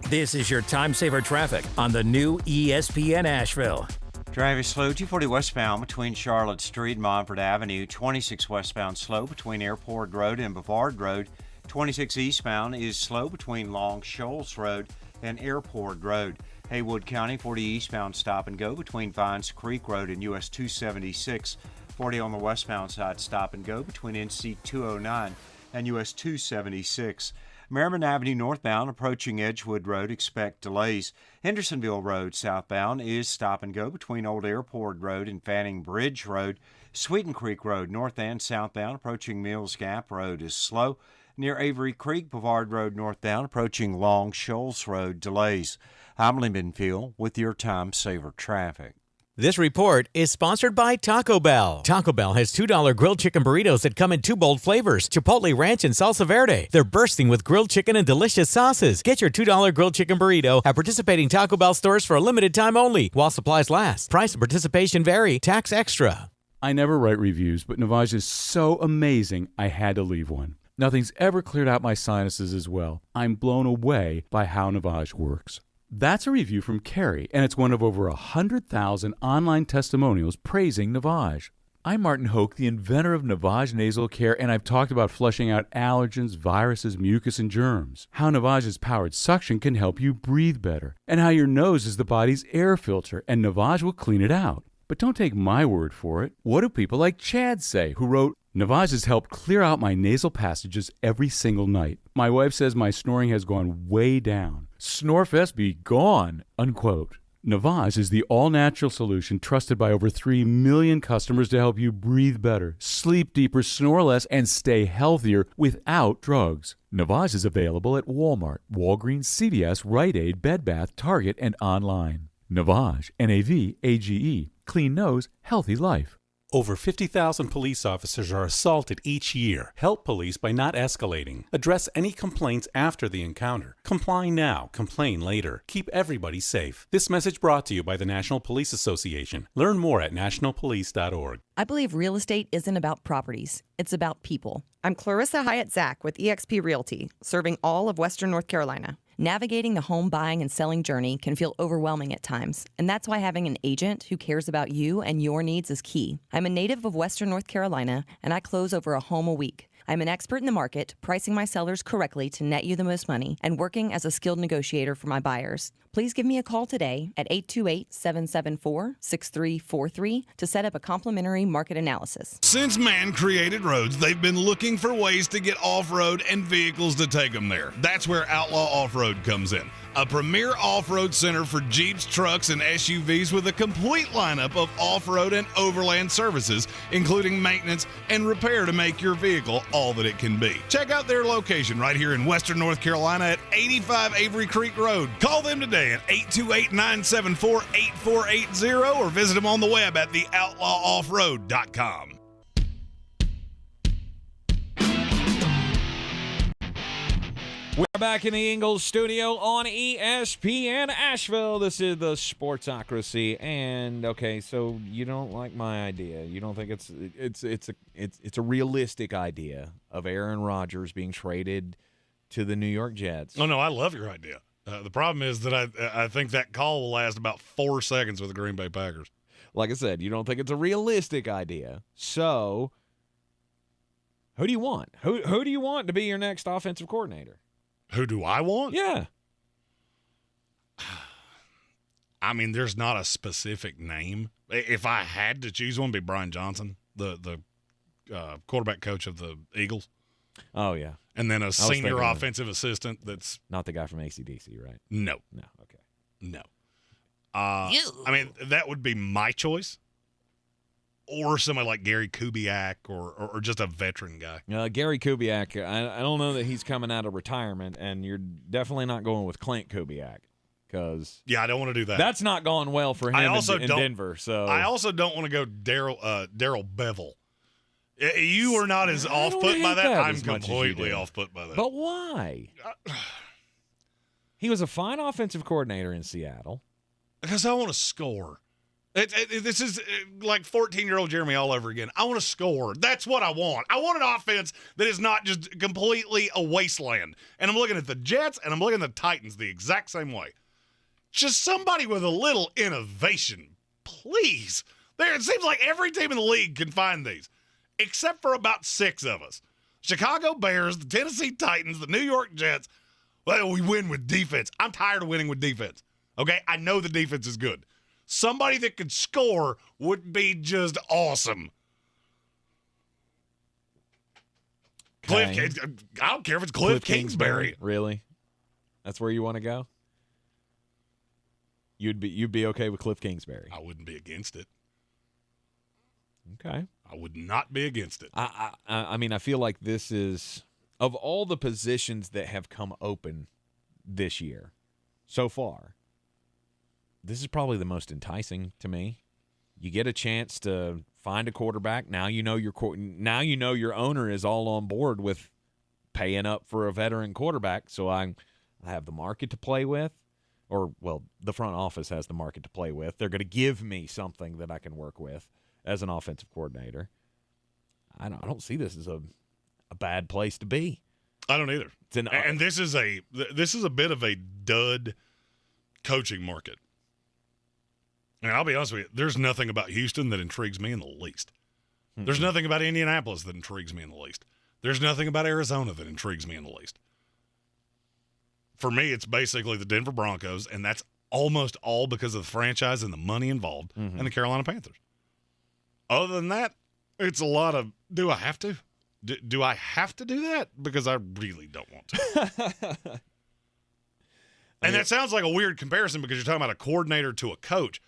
This is your time saver traffic on the new ESPN Asheville. Driving slow, 240 westbound between Charlotte Street and Montford Avenue. 26 westbound slow between Airport Road and Bavard Road. 26 eastbound is slow between Long Shoals Road and Airport Road. Haywood County, 40 eastbound stop and go between Vines Creek Road and US 276. 40 on the westbound side stop and go between NC 209 and US 276. Merriman Avenue northbound approaching Edgewood Road, expect delays. Hendersonville Road southbound is stop and go between Old Airport Road and Fanning Bridge Road. Sweeten Creek Road north and southbound approaching Mills Gap Road is slow. Near Avery Creek, Bavard Road northbound approaching Long Shoals Road, delays. I'm Lyndon Field with your time saver traffic. This report is sponsored by Taco Bell. Taco Bell has $2 grilled chicken burritos that come in two bold flavors, Chipotle Ranch and Salsa Verde. They're bursting with grilled chicken and delicious sauces. Get your $2 grilled chicken burrito at participating Taco Bell stores for a limited time only, while supplies last. Price and participation vary. Tax extra. I never write reviews, but Navage is so amazing, I had to leave one. Nothing's ever cleared out my sinuses as well. I'm blown away by how Navage works. That's a review from Carrie, and it's one of over 100,000 online testimonials praising Navage. I'm Martin Hoke, the inventor of Navage Nasal Care, and I've talked about flushing out allergens, viruses, mucus, and germs. How Navage's powered suction can help you breathe better, and how your nose is the body's air filter, and Navage will clean it out. But don't take my word for it. What do people like Chad say, who wrote, Navage has helped clear out my nasal passages every single night. My wife says my snoring has gone way down. Snorefest be gone, unquote. Navage is the all-natural solution trusted by over 3 million customers to help you breathe better, sleep deeper, snore less, and stay healthier without drugs. Navage is available at Walmart, Walgreens, CVS, Rite Aid, Bed Bath, Target, and online. Navage, N-A-V-A-G-E. Clean nose, healthy life. Over 50,000 police officers are assaulted each year. Help police by not escalating. Address any complaints after the encounter. Comply now, complain later. Keep everybody safe. This message brought to you by the National Police Association. Learn more at nationalpolice.org. I believe real estate isn't about properties. It's about people. I'm Clarissa Hyatt-Zack with eXp Realty, serving all of Western North Carolina. Navigating the home buying and selling journey can feel overwhelming at times, and that's why having an agent who cares about you and your needs is key. I'm a native of Western North Carolina, and I close over a home a week. I'm an expert in the market, pricing my sellers correctly to net you the most money, and working as a skilled negotiator for my buyers. Please give me a call today at 828-774-6343 to set up a complimentary market analysis. Since man created roads, they've been looking for ways to get off-road and vehicles to take them there. That's where Outlaw Off-Road comes in. A premier off-road center for Jeeps, trucks, and SUVs with a complete lineup of off-road and overland services, including maintenance and repair to make your vehicle all that it can be. Check out their location right here in Western North Carolina at 85 Avery Creek Road. Call them today at 828-974-8480 or visit them on the web at theoutlawoffroad.com. We're back in the Ingles studio on ESPN Asheville. This is the Sportsocracy, and okay, so you don't like my idea. You don't think it's a realistic idea of Aaron Rodgers being traded to the New York Jets. Oh no, I love your idea. The problem is that I think that call will last about 4 seconds with the Green Bay Packers. Like I said, you don't think it's a realistic idea. So, who do you want? Who do you want to be your next offensive coordinator? Who do I want? Yeah. I mean, there's not a specific name. If I had to choose one, it'd be Brian Johnson, the quarterback coach of the Eagles. Oh, yeah. And then a senior offensive assistant that's... Not the guy from AC/DC, right? No. No, okay. No. I mean, that would be my choice. Or somebody like Gary Kubiak or just a veteran guy. Gary Kubiak, I don't know that he's coming out of retirement, and you're definitely not going with Clint Kubiak. Yeah, I don't want to do that. That's not going well for him in Denver. So I also don't want to go Daryl Bevel. You are not as off-put by that. I'm completely off-put by that. But why? He was a fine offensive coordinator in Seattle. Because I want to score. This is like 14-year-old Jeremy all over again. I want to score. That's what I want. I want an offense that is not just completely a wasteland. And I'm looking at the Jets and I'm looking at the Titans the exact same way. Just somebody with a little innovation, please. It seems like every team in the league can find these, except for about 6 of us. Chicago Bears, the Tennessee Titans, the New York Jets. Well, we win with defense. I'm tired of winning with defense. Okay, I know the defense is good. Somebody that could score would be just awesome. Okay. I don't care if it's Cliff Kingsbury. Really? That's where you want to go? You'd be okay with Cliff Kingsbury? I wouldn't be against it. Okay. I would not be against it. I mean, I feel like this is, of all the positions that have come open this year so far, this is probably the most enticing to me. You get a chance to find a quarterback. Now you know your owner is all on board with paying up for a veteran quarterback. So I have the market to play with, or well, the front office has the market to play with. They're going to give me something that I can work with as an offensive coordinator. I don't see this as a bad place to be. I don't either. And this is a bit of a dud coaching market. And I'll be honest with you, there's nothing about Houston that intrigues me in the least. Mm-hmm. There's nothing about Indianapolis that intrigues me in the least. There's nothing about Arizona that intrigues me in the least. For me, it's basically the Denver Broncos, and that's almost all because of the franchise and the money involved, and the Carolina Panthers. Other than that, it's a lot of, do I have to? Do I have to do that? Because I really don't want to. And that sounds like a weird comparison because you're talking about a coordinator to a coach.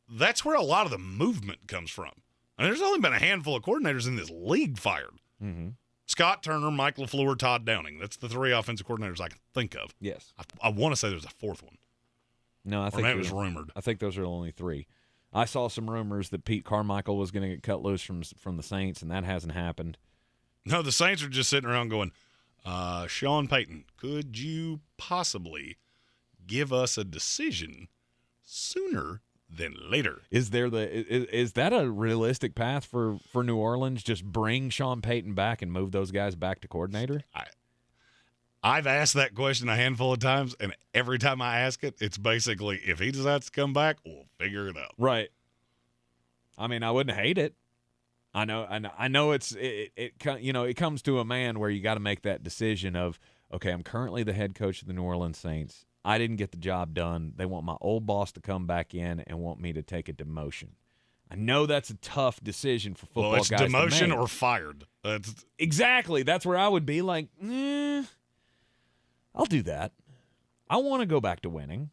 That's where a lot of the movement comes from. I mean, there's only been a handful of coordinators in this league fired. Mm-hmm. Scott Turner, Mike LaFleur, Todd Downing. That's the 3 offensive coordinators I can think of. Yes. I want to say there's a 4th one. No, I think it was rumored. I think those are the only 3. I saw some rumors that Pete Carmichael was going to get cut loose from the Saints, and that hasn't happened. No, the Saints are just sitting around going, Sean Payton, could you possibly give us a decision sooner than later? Is that a realistic path for New Orleans? Just bring Sean Payton back and move those guys back to coordinator? I've asked that question a handful of times, and every time I ask it, it's basically, if he decides to come back, we'll figure it out. Right. I mean, I wouldn't hate it. I know it comes to a man where you got to make that decision of, okay, I'm currently the head coach of the New Orleans Saints. I didn't get the job done. They want my old boss to come back in and want me to take a demotion. I know that's a tough decision for football guys to make. Well, it's demotion or fired. Exactly. That's where I would be like, I'll do that. I want to go back to winning,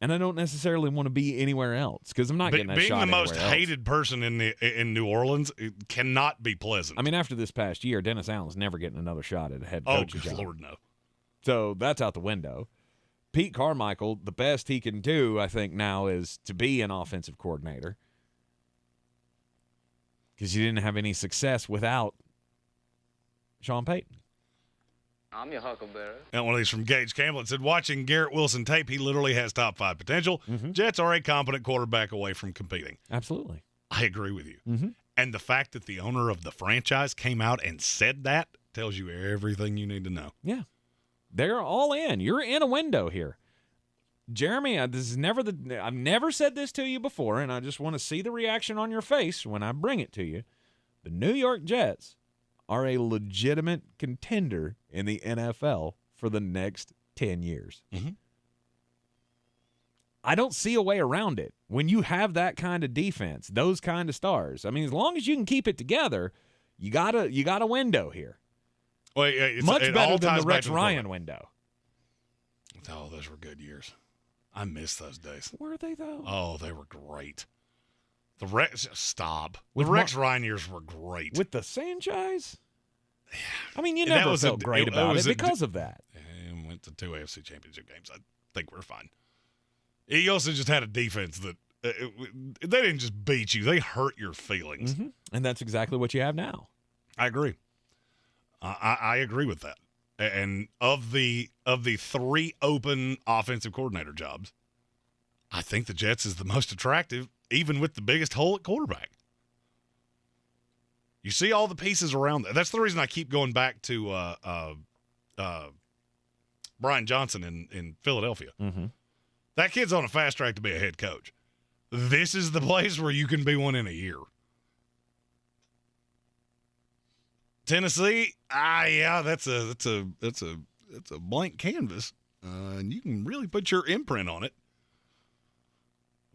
and I don't necessarily want to be anywhere else because I'm not getting that shot being the most else. hated person in New Orleans, it cannot be pleasant. I mean, after this past year, Dennis Allen's never getting another shot at a head coaching job. Oh, Lord, no. So that's out the window. Pete Carmichael, the best he can do, I think, now is to be an offensive coordinator because you didn't have any success without Sean Payton. I'm your huckleberry. And one of these from Gage Campbell. It said, watching Garrett Wilson tape, he literally has top 5 potential. Mm-hmm. Jets are a competent quarterback away from competing. Absolutely. I agree with you. Mm-hmm. And the fact that the owner of the franchise came out and said that tells you everything you need to know. Yeah. They're all in. You're in a window here. Jeremy, I've never said this to you before, and I just want to see the reaction on your face when I bring it to you. The New York Jets are a legitimate contender in the NFL for the next 10 years. Mm-hmm. I don't see a way around it. When you have that kind of defense, those kind of stars, I mean, as long as you can keep it together, you got a window here. Well, much it better all than ties the back Rex to the Ryan program. window. Oh, those were good years. I miss those days. Were they, though? Oh, they were great. The Rex With Rex Ryan years were great. With the Sanchez? I mean, you never felt great about it because of that. And went to 2 AFC Championship games. I think we're fine. He also just had a defense that they didn't just beat you; they hurt your feelings. Mm-hmm. And that's exactly what you have now. I agree. I agree with that. And of the 3 open offensive coordinator jobs, I think the Jets is the most attractive, even with the biggest hole at quarterback. You see all the pieces around that. That's the reason I keep going back to Brian Johnson in Philadelphia. Mm-hmm. That kid's on a fast track to be a head coach. This is the place where you can be one in a year. Tennessee, yeah, that's a blank canvas, and you can really put your imprint on it.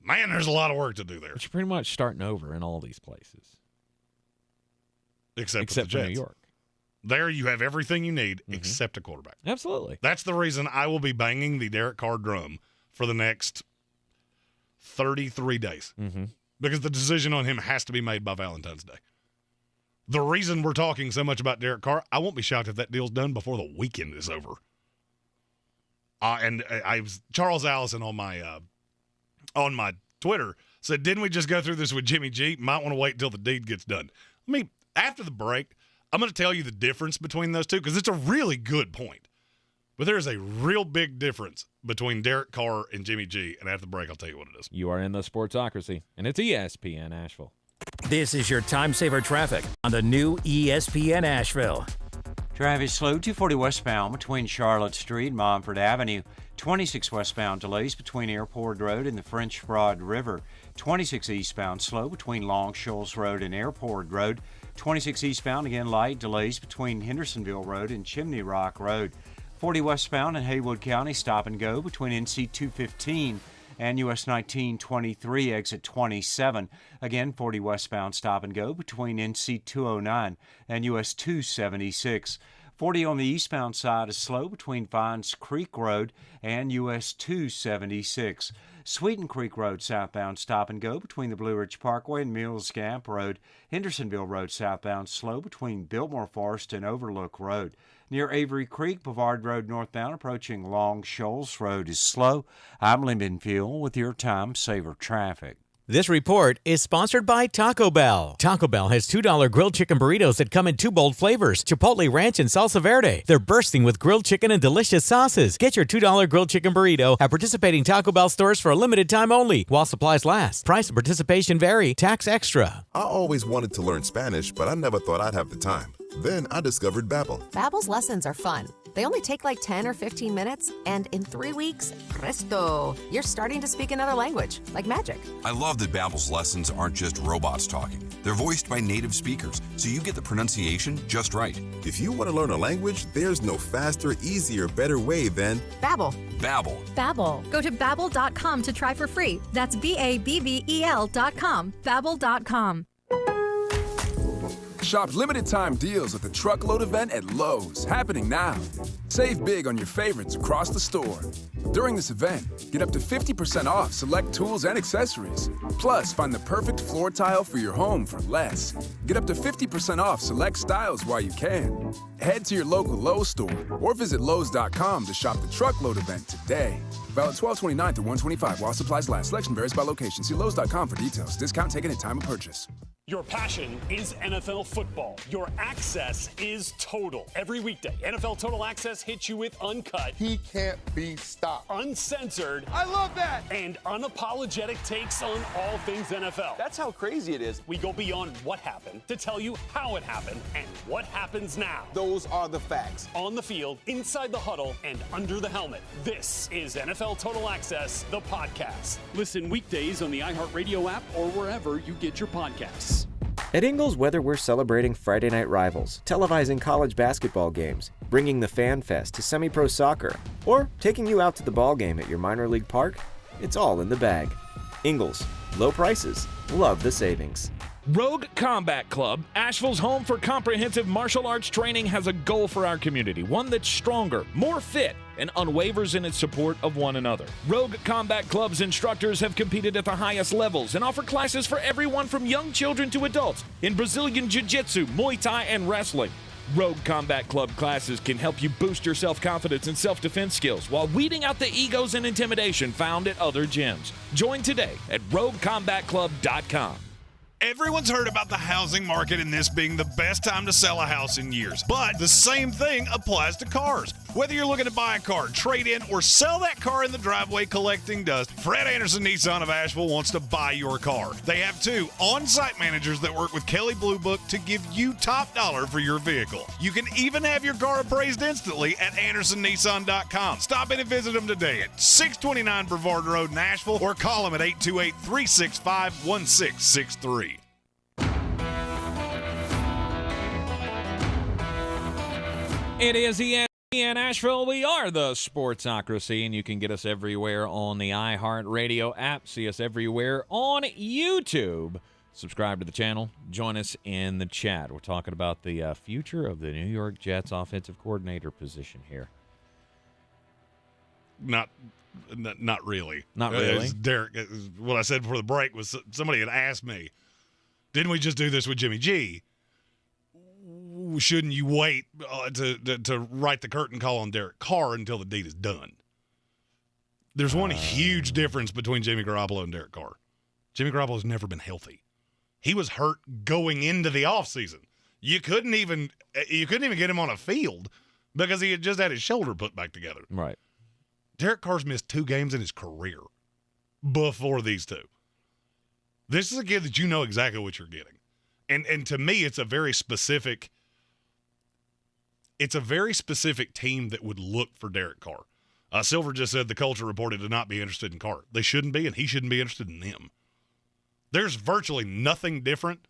Man, there's a lot of work to do there. But you're pretty much starting over in all these places. Except for New York. There you have everything you need except a quarterback. Absolutely. That's the reason I will be banging the Derek Carr drum for the next 33 days. Mm-hmm. Because the decision on him has to be made by Valentine's Day. The reason we're talking so much about Derek Carr, I won't be shocked if that deal's done before the weekend is over. And I was Charles Allison on my Twitter said, didn't we just go through this with Jimmy G? Might want to wait until the deed gets done. I mean, after the break, I'm going to tell you the difference between those two because it's a really good point. But there is a real big difference between Derek Carr and Jimmy G. And after the break, I'll tell you what it is. You are in the Sportsocracy, and it's ESPN Asheville. This is your time saver traffic on the new ESPN Asheville. Traffic slow 240 westbound between Charlotte Street and Montford Avenue. 26 westbound delays between Airport Road and the French Broad River. 26 eastbound slow between Long Shoals Road and Airport Road. 26 eastbound, again light delays between Hendersonville Road and Chimney Rock Road. 40 westbound in Haywood County, stop and go between NC 215 and US 1923 exit 27. Again, 40 westbound, stop and go between NC 209 and US 276. 40 on the eastbound side is slow between Fines Creek Road and US 276. Sweeten Creek Road southbound, stop and go between the Blue Ridge Parkway and Mills Gap Road. Hendersonville Road southbound, slow between Biltmore Forest and Overlook Road. Near Avery Creek, Bavard Road northbound approaching Long Shoals Road is slow. I'm Lindenfield with your time saver traffic. This report is sponsored by Taco Bell. Taco Bell has $2 grilled chicken burritos that come in 2 bold flavors, Chipotle Ranch and Salsa Verde. They're bursting with grilled chicken and delicious sauces. Get your $2 grilled chicken burrito at participating Taco Bell stores for a limited time only while supplies last. Price and participation vary. Tax extra. I always wanted to learn Spanish, but I never thought I'd have the time. Then I discovered Babbel. Babbel's lessons are fun. They only take like 10 or 15 minutes, and in 3 weeks, presto, you're starting to speak another language, like magic. I love that Babbel's lessons aren't just robots talking. They're voiced by native speakers, so you get the pronunciation just right. If you want to learn a language, there's no faster, easier, better way than Babbel. Babbel. Babbel. Go to Babbel.com to try for free. That's BABBEL.com. Babbel.com. Shop limited time deals at the Truckload event at Lowe's, happening now. Save big on your favorites across the store. During this event, get up to 50% off select tools and accessories. Plus, find the perfect floor tile for your home for less. Get up to 50% off select styles while you can. Head to your local Lowe's store or visit Lowes.com to shop the Truckload event today. Valid 12/29 through 1/25 while supplies last. Selection varies by location. See Lowes.com for details. Discount taken at time of purchase. Your passion is NFL football. Your access is total. Every weekday, NFL Total Access hits you with uncut. He can't be stopped. Uncensored. I love that. And unapologetic takes on all things NFL. That's how crazy it is. We go beyond what happened to tell you how it happened and what happens now. Those are the facts. On the field, inside the huddle, and under the helmet. This is NFL Total Access, the podcast. Listen weekdays on the iHeartRadio app or wherever you get your podcasts. At Ingles, whether we're celebrating Friday night rivals, televising college basketball games, bringing the Fan Fest to semi-pro soccer, or taking you out to the ball game at your minor league park, it's all in the bag. Ingles, low prices, love the savings. Rogue Combat Club, Asheville's home for comprehensive martial arts training, has a goal for our community, one that's stronger, more fit, and unwavers in its support of one another. Rogue Combat Club's instructors have competed at the highest levels and offer classes for everyone from young children to adults in Brazilian Jiu-Jitsu, Muay Thai, and wrestling. Rogue Combat Club classes can help you boost your self-confidence and self-defense skills while weeding out the egos and intimidation found at other gyms. Join today at RogueCombatClub.com. Everyone's heard about the housing market and this being the best time to sell a house in years. But the same thing applies to cars. Whether you're looking to buy a car, trade in, or sell that car in the driveway collecting dust, Fred Anderson Nissan of Asheville wants to buy your car. They have 2 on-site managers that work with Kelley Blue Book to give you top dollar for your vehicle. You can even have your car appraised instantly at AndersonNissan.com. Stop in and visit them today at 629 Brevard Road in Asheville or call them at 828-365-1663. It is ESPN Asheville. We are the Sportsocracy, and you can get us everywhere on the iHeartRadio app. See us everywhere on YouTube. Subscribe to the channel. Join us in the chat. We're talking about the future of the New York Jets offensive coordinator position here. Not really. Not really. Derek, what I said before the break was somebody had asked me, didn't we just do this with Jimmy G? Shouldn't you wait to write the curtain call on Derek Carr until the deed is done? There's one huge difference between Jimmy Garoppolo and Derek Carr. Jimmy Garoppolo's never been healthy. He was hurt going into the offseason. You couldn't even get him on a field because he had just had his shoulder put back together. Right. Derek Carr's missed 2 games in his career before these 2. This is a kid that you know exactly what you're getting. And to me, it's a very specific team that would look for Derek Carr. Silver just said the culture reported to not be interested in Carr. They shouldn't be, and he shouldn't be interested in them. There's virtually nothing different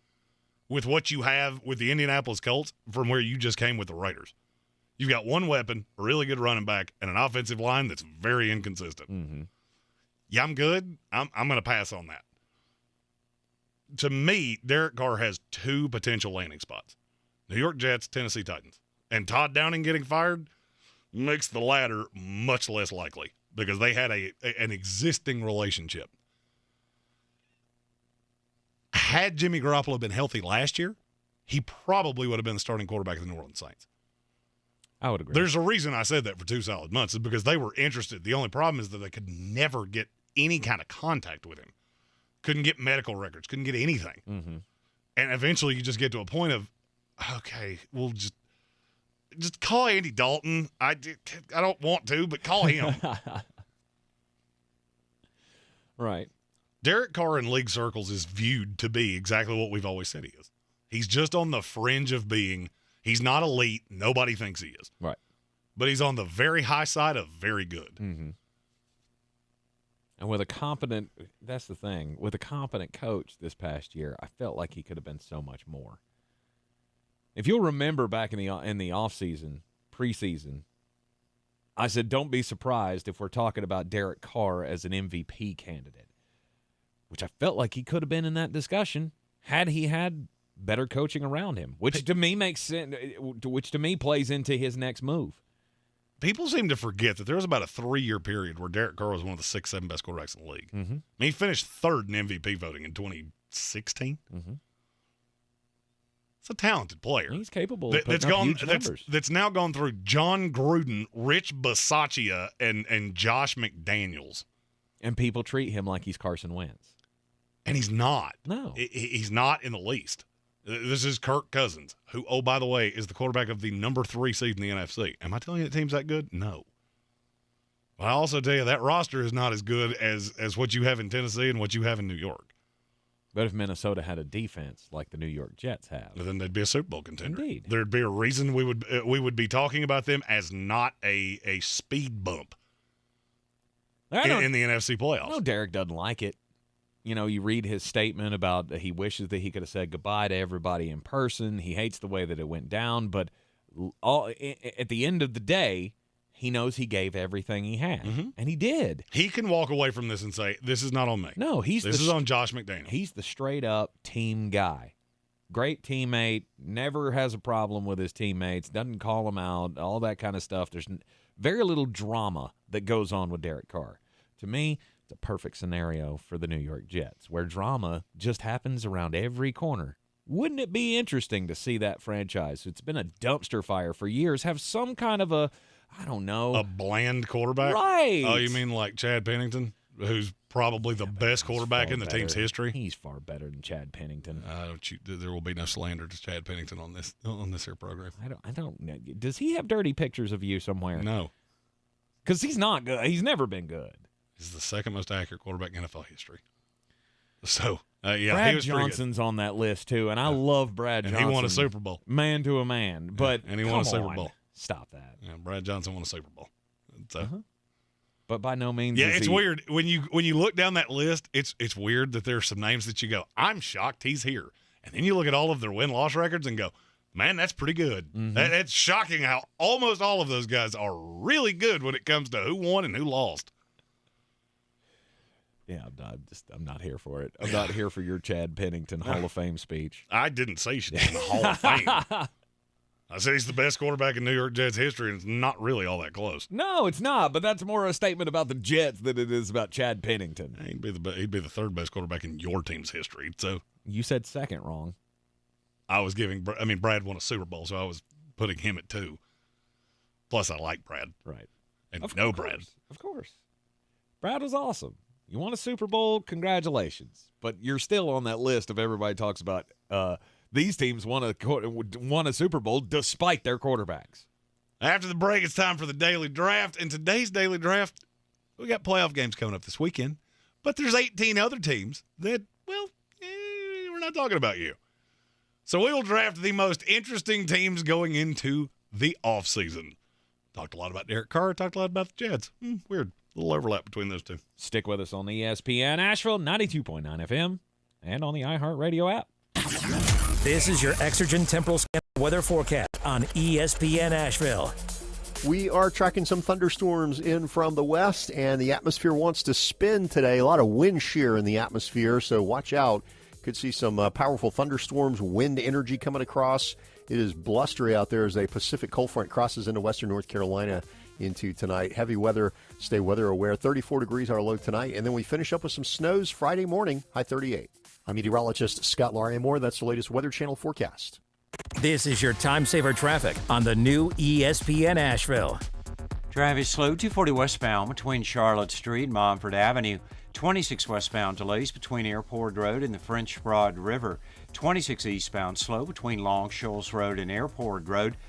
with what you have with the Indianapolis Colts from where you just came with the Raiders. You've got one weapon, a really good running back, and an offensive line that's very inconsistent. Mm-hmm. Yeah, I'm good. I'm going to pass on that. To me, Derek Carr has 2 potential landing spots. New York Jets, Tennessee Titans. And Todd Downing getting fired makes the latter much less likely because they had an existing relationship. Had Jimmy Garoppolo been healthy last year, he probably would have been the starting quarterback of the New Orleans Saints. I would agree. There's a reason I said that for 2 solid months is because they were interested. The only problem is that they could never get any kind of contact with him. couldn't get medical records, couldn't get anything. Mm-hmm. And eventually you just get to a point of, okay, we'll just call Andy Dalton. I don't want to, but call him. Right. Derek Carr in league circles is viewed to be exactly what we've always said he is. He's just on the fringe of being, he's not elite. Nobody thinks he is. Right. But he's on the very high side of very good. Mm-hmm. And with a competent, that's the thing, with a competent coach this past year, I felt like he could have been so much more. If you'll remember back in the offseason, preseason, I said don't be surprised if we're talking about Derek Carr as an MVP candidate, which I felt like he could have been in that discussion had he had better coaching around him, which to me makes sense, which to me plays into his next move. People seem to forget that there was about a 3-year period where Derek Carr was one of the 6, 7 best quarterbacks in the league. Mm-hmm. I mean, he finished third in MVP voting in 2016. Mm-hmm. It's a talented player. He's capable of putting up huge numbers. That's now gone through John Gruden, Rich Bisaccia, and Josh McDaniels. And people treat him like he's Carson Wentz. And he's not. No. He's not in the least. This is Kirk Cousins, who, oh, by the way, is the quarterback of the number 3 seed in the NFC. Am I telling you the team's that good? No. But I also tell you that roster is not as good as what you have in Tennessee and what you have in New York. But if Minnesota had a defense like the New York Jets have, then they'd be a Super Bowl contender. Indeed. There'd be a reason we would be talking about them as not a speed bump in the NFC playoffs. No, Derek doesn't like it. You know, you read his statement about he wishes that he could have said goodbye to everybody in person. He hates the way that it went down. But at the end of the day, he knows he gave everything he had. Mm-hmm. And he did. He can walk away from this and say, this is not on me. No, this is on Josh McDaniels. He's the straight-up team guy. Great teammate, never has a problem with his teammates, doesn't call them out, all that kind of stuff. There's very little drama that goes on with Derek Carr. To me, it's a perfect scenario for the New York Jets, where drama just happens around every corner. Wouldn't it be interesting to see that franchise, it's been a dumpster fire for years, have some kind of a, I don't know. A bland quarterback? Right. Oh, you mean like Chad Pennington, who's probably the best quarterback in the team's history? He's far better than Chad Pennington. There will be no slander to Chad Pennington on this here program. I don't know. Does he have dirty pictures of you somewhere? No. Because he's not good. He's never been good. He's the second most accurate quarterback in NFL history. So, yeah, Brad he was Johnson's on that list, too, and I love Brad Johnson. And he won a Super Bowl. Man to a man. But and he won a Super Bowl. Stop that. Yeah, Brad Johnson won a Super Bowl. So. But by no means Yeah, it's weird. When you look down that list, it's weird that there's some names that you go, I'm shocked he's here. And then you look at all of their win-loss records and go, man, that's pretty good. Mm-hmm. That's shocking how almost all of those guys are really good when it comes to who won and who lost. Yeah, I'm not here for it. I'm not here for your Chad Pennington Hall of Fame speech. I didn't say he should be in the Hall of Fame. I said he's the best quarterback in New York Jets history, and it's not really all that close. No, it's not, but that's more a statement about the Jets than it is about Chad Pennington. He'd be the third best quarterback in your team's history. So you said second wrong. Brad won a Super Bowl, so I was putting him at 2. Plus, I like Brad. Right. And Brad. Of course. Brad was awesome. You won a Super Bowl, congratulations. But you're still on that list of everybody talks about these teams won a Super Bowl despite their quarterbacks. After the break, it's time for the Daily Draft. In today's Daily Draft, we got playoff games coming up this weekend. But there's 18 other teams that, we're not talking about you. So we will draft the most interesting teams going into the offseason. Talked a lot about Derek Carr, talked a lot about the Jets. Weird. A little overlap between those two. Stick with us on ESPN Asheville, 92.9 FM, and on the iHeartRadio app. This is your Exergen Temporal Scan weather forecast on ESPN Asheville. We are tracking some thunderstorms in from the west, and the atmosphere wants to spin today. A lot of wind shear in the atmosphere, so watch out. Could see some powerful thunderstorms, wind energy coming across. It is blustery out there as a Pacific cold front crosses into western North Carolina into tonight. Heavy weather, stay weather aware. 34 degrees our low tonight, and then we finish up with some snows Friday morning, high 38. I'm meteorologist Scott Larimore. That's the latest Weather Channel forecast. This is your time saver traffic on the new ESPN Asheville. Traffic slow 240 westbound between Charlotte Street and Montford Avenue. 26 westbound delays between Airport Road and the French Broad River. 26 eastbound slow between Long Shoals Road and Airport Road.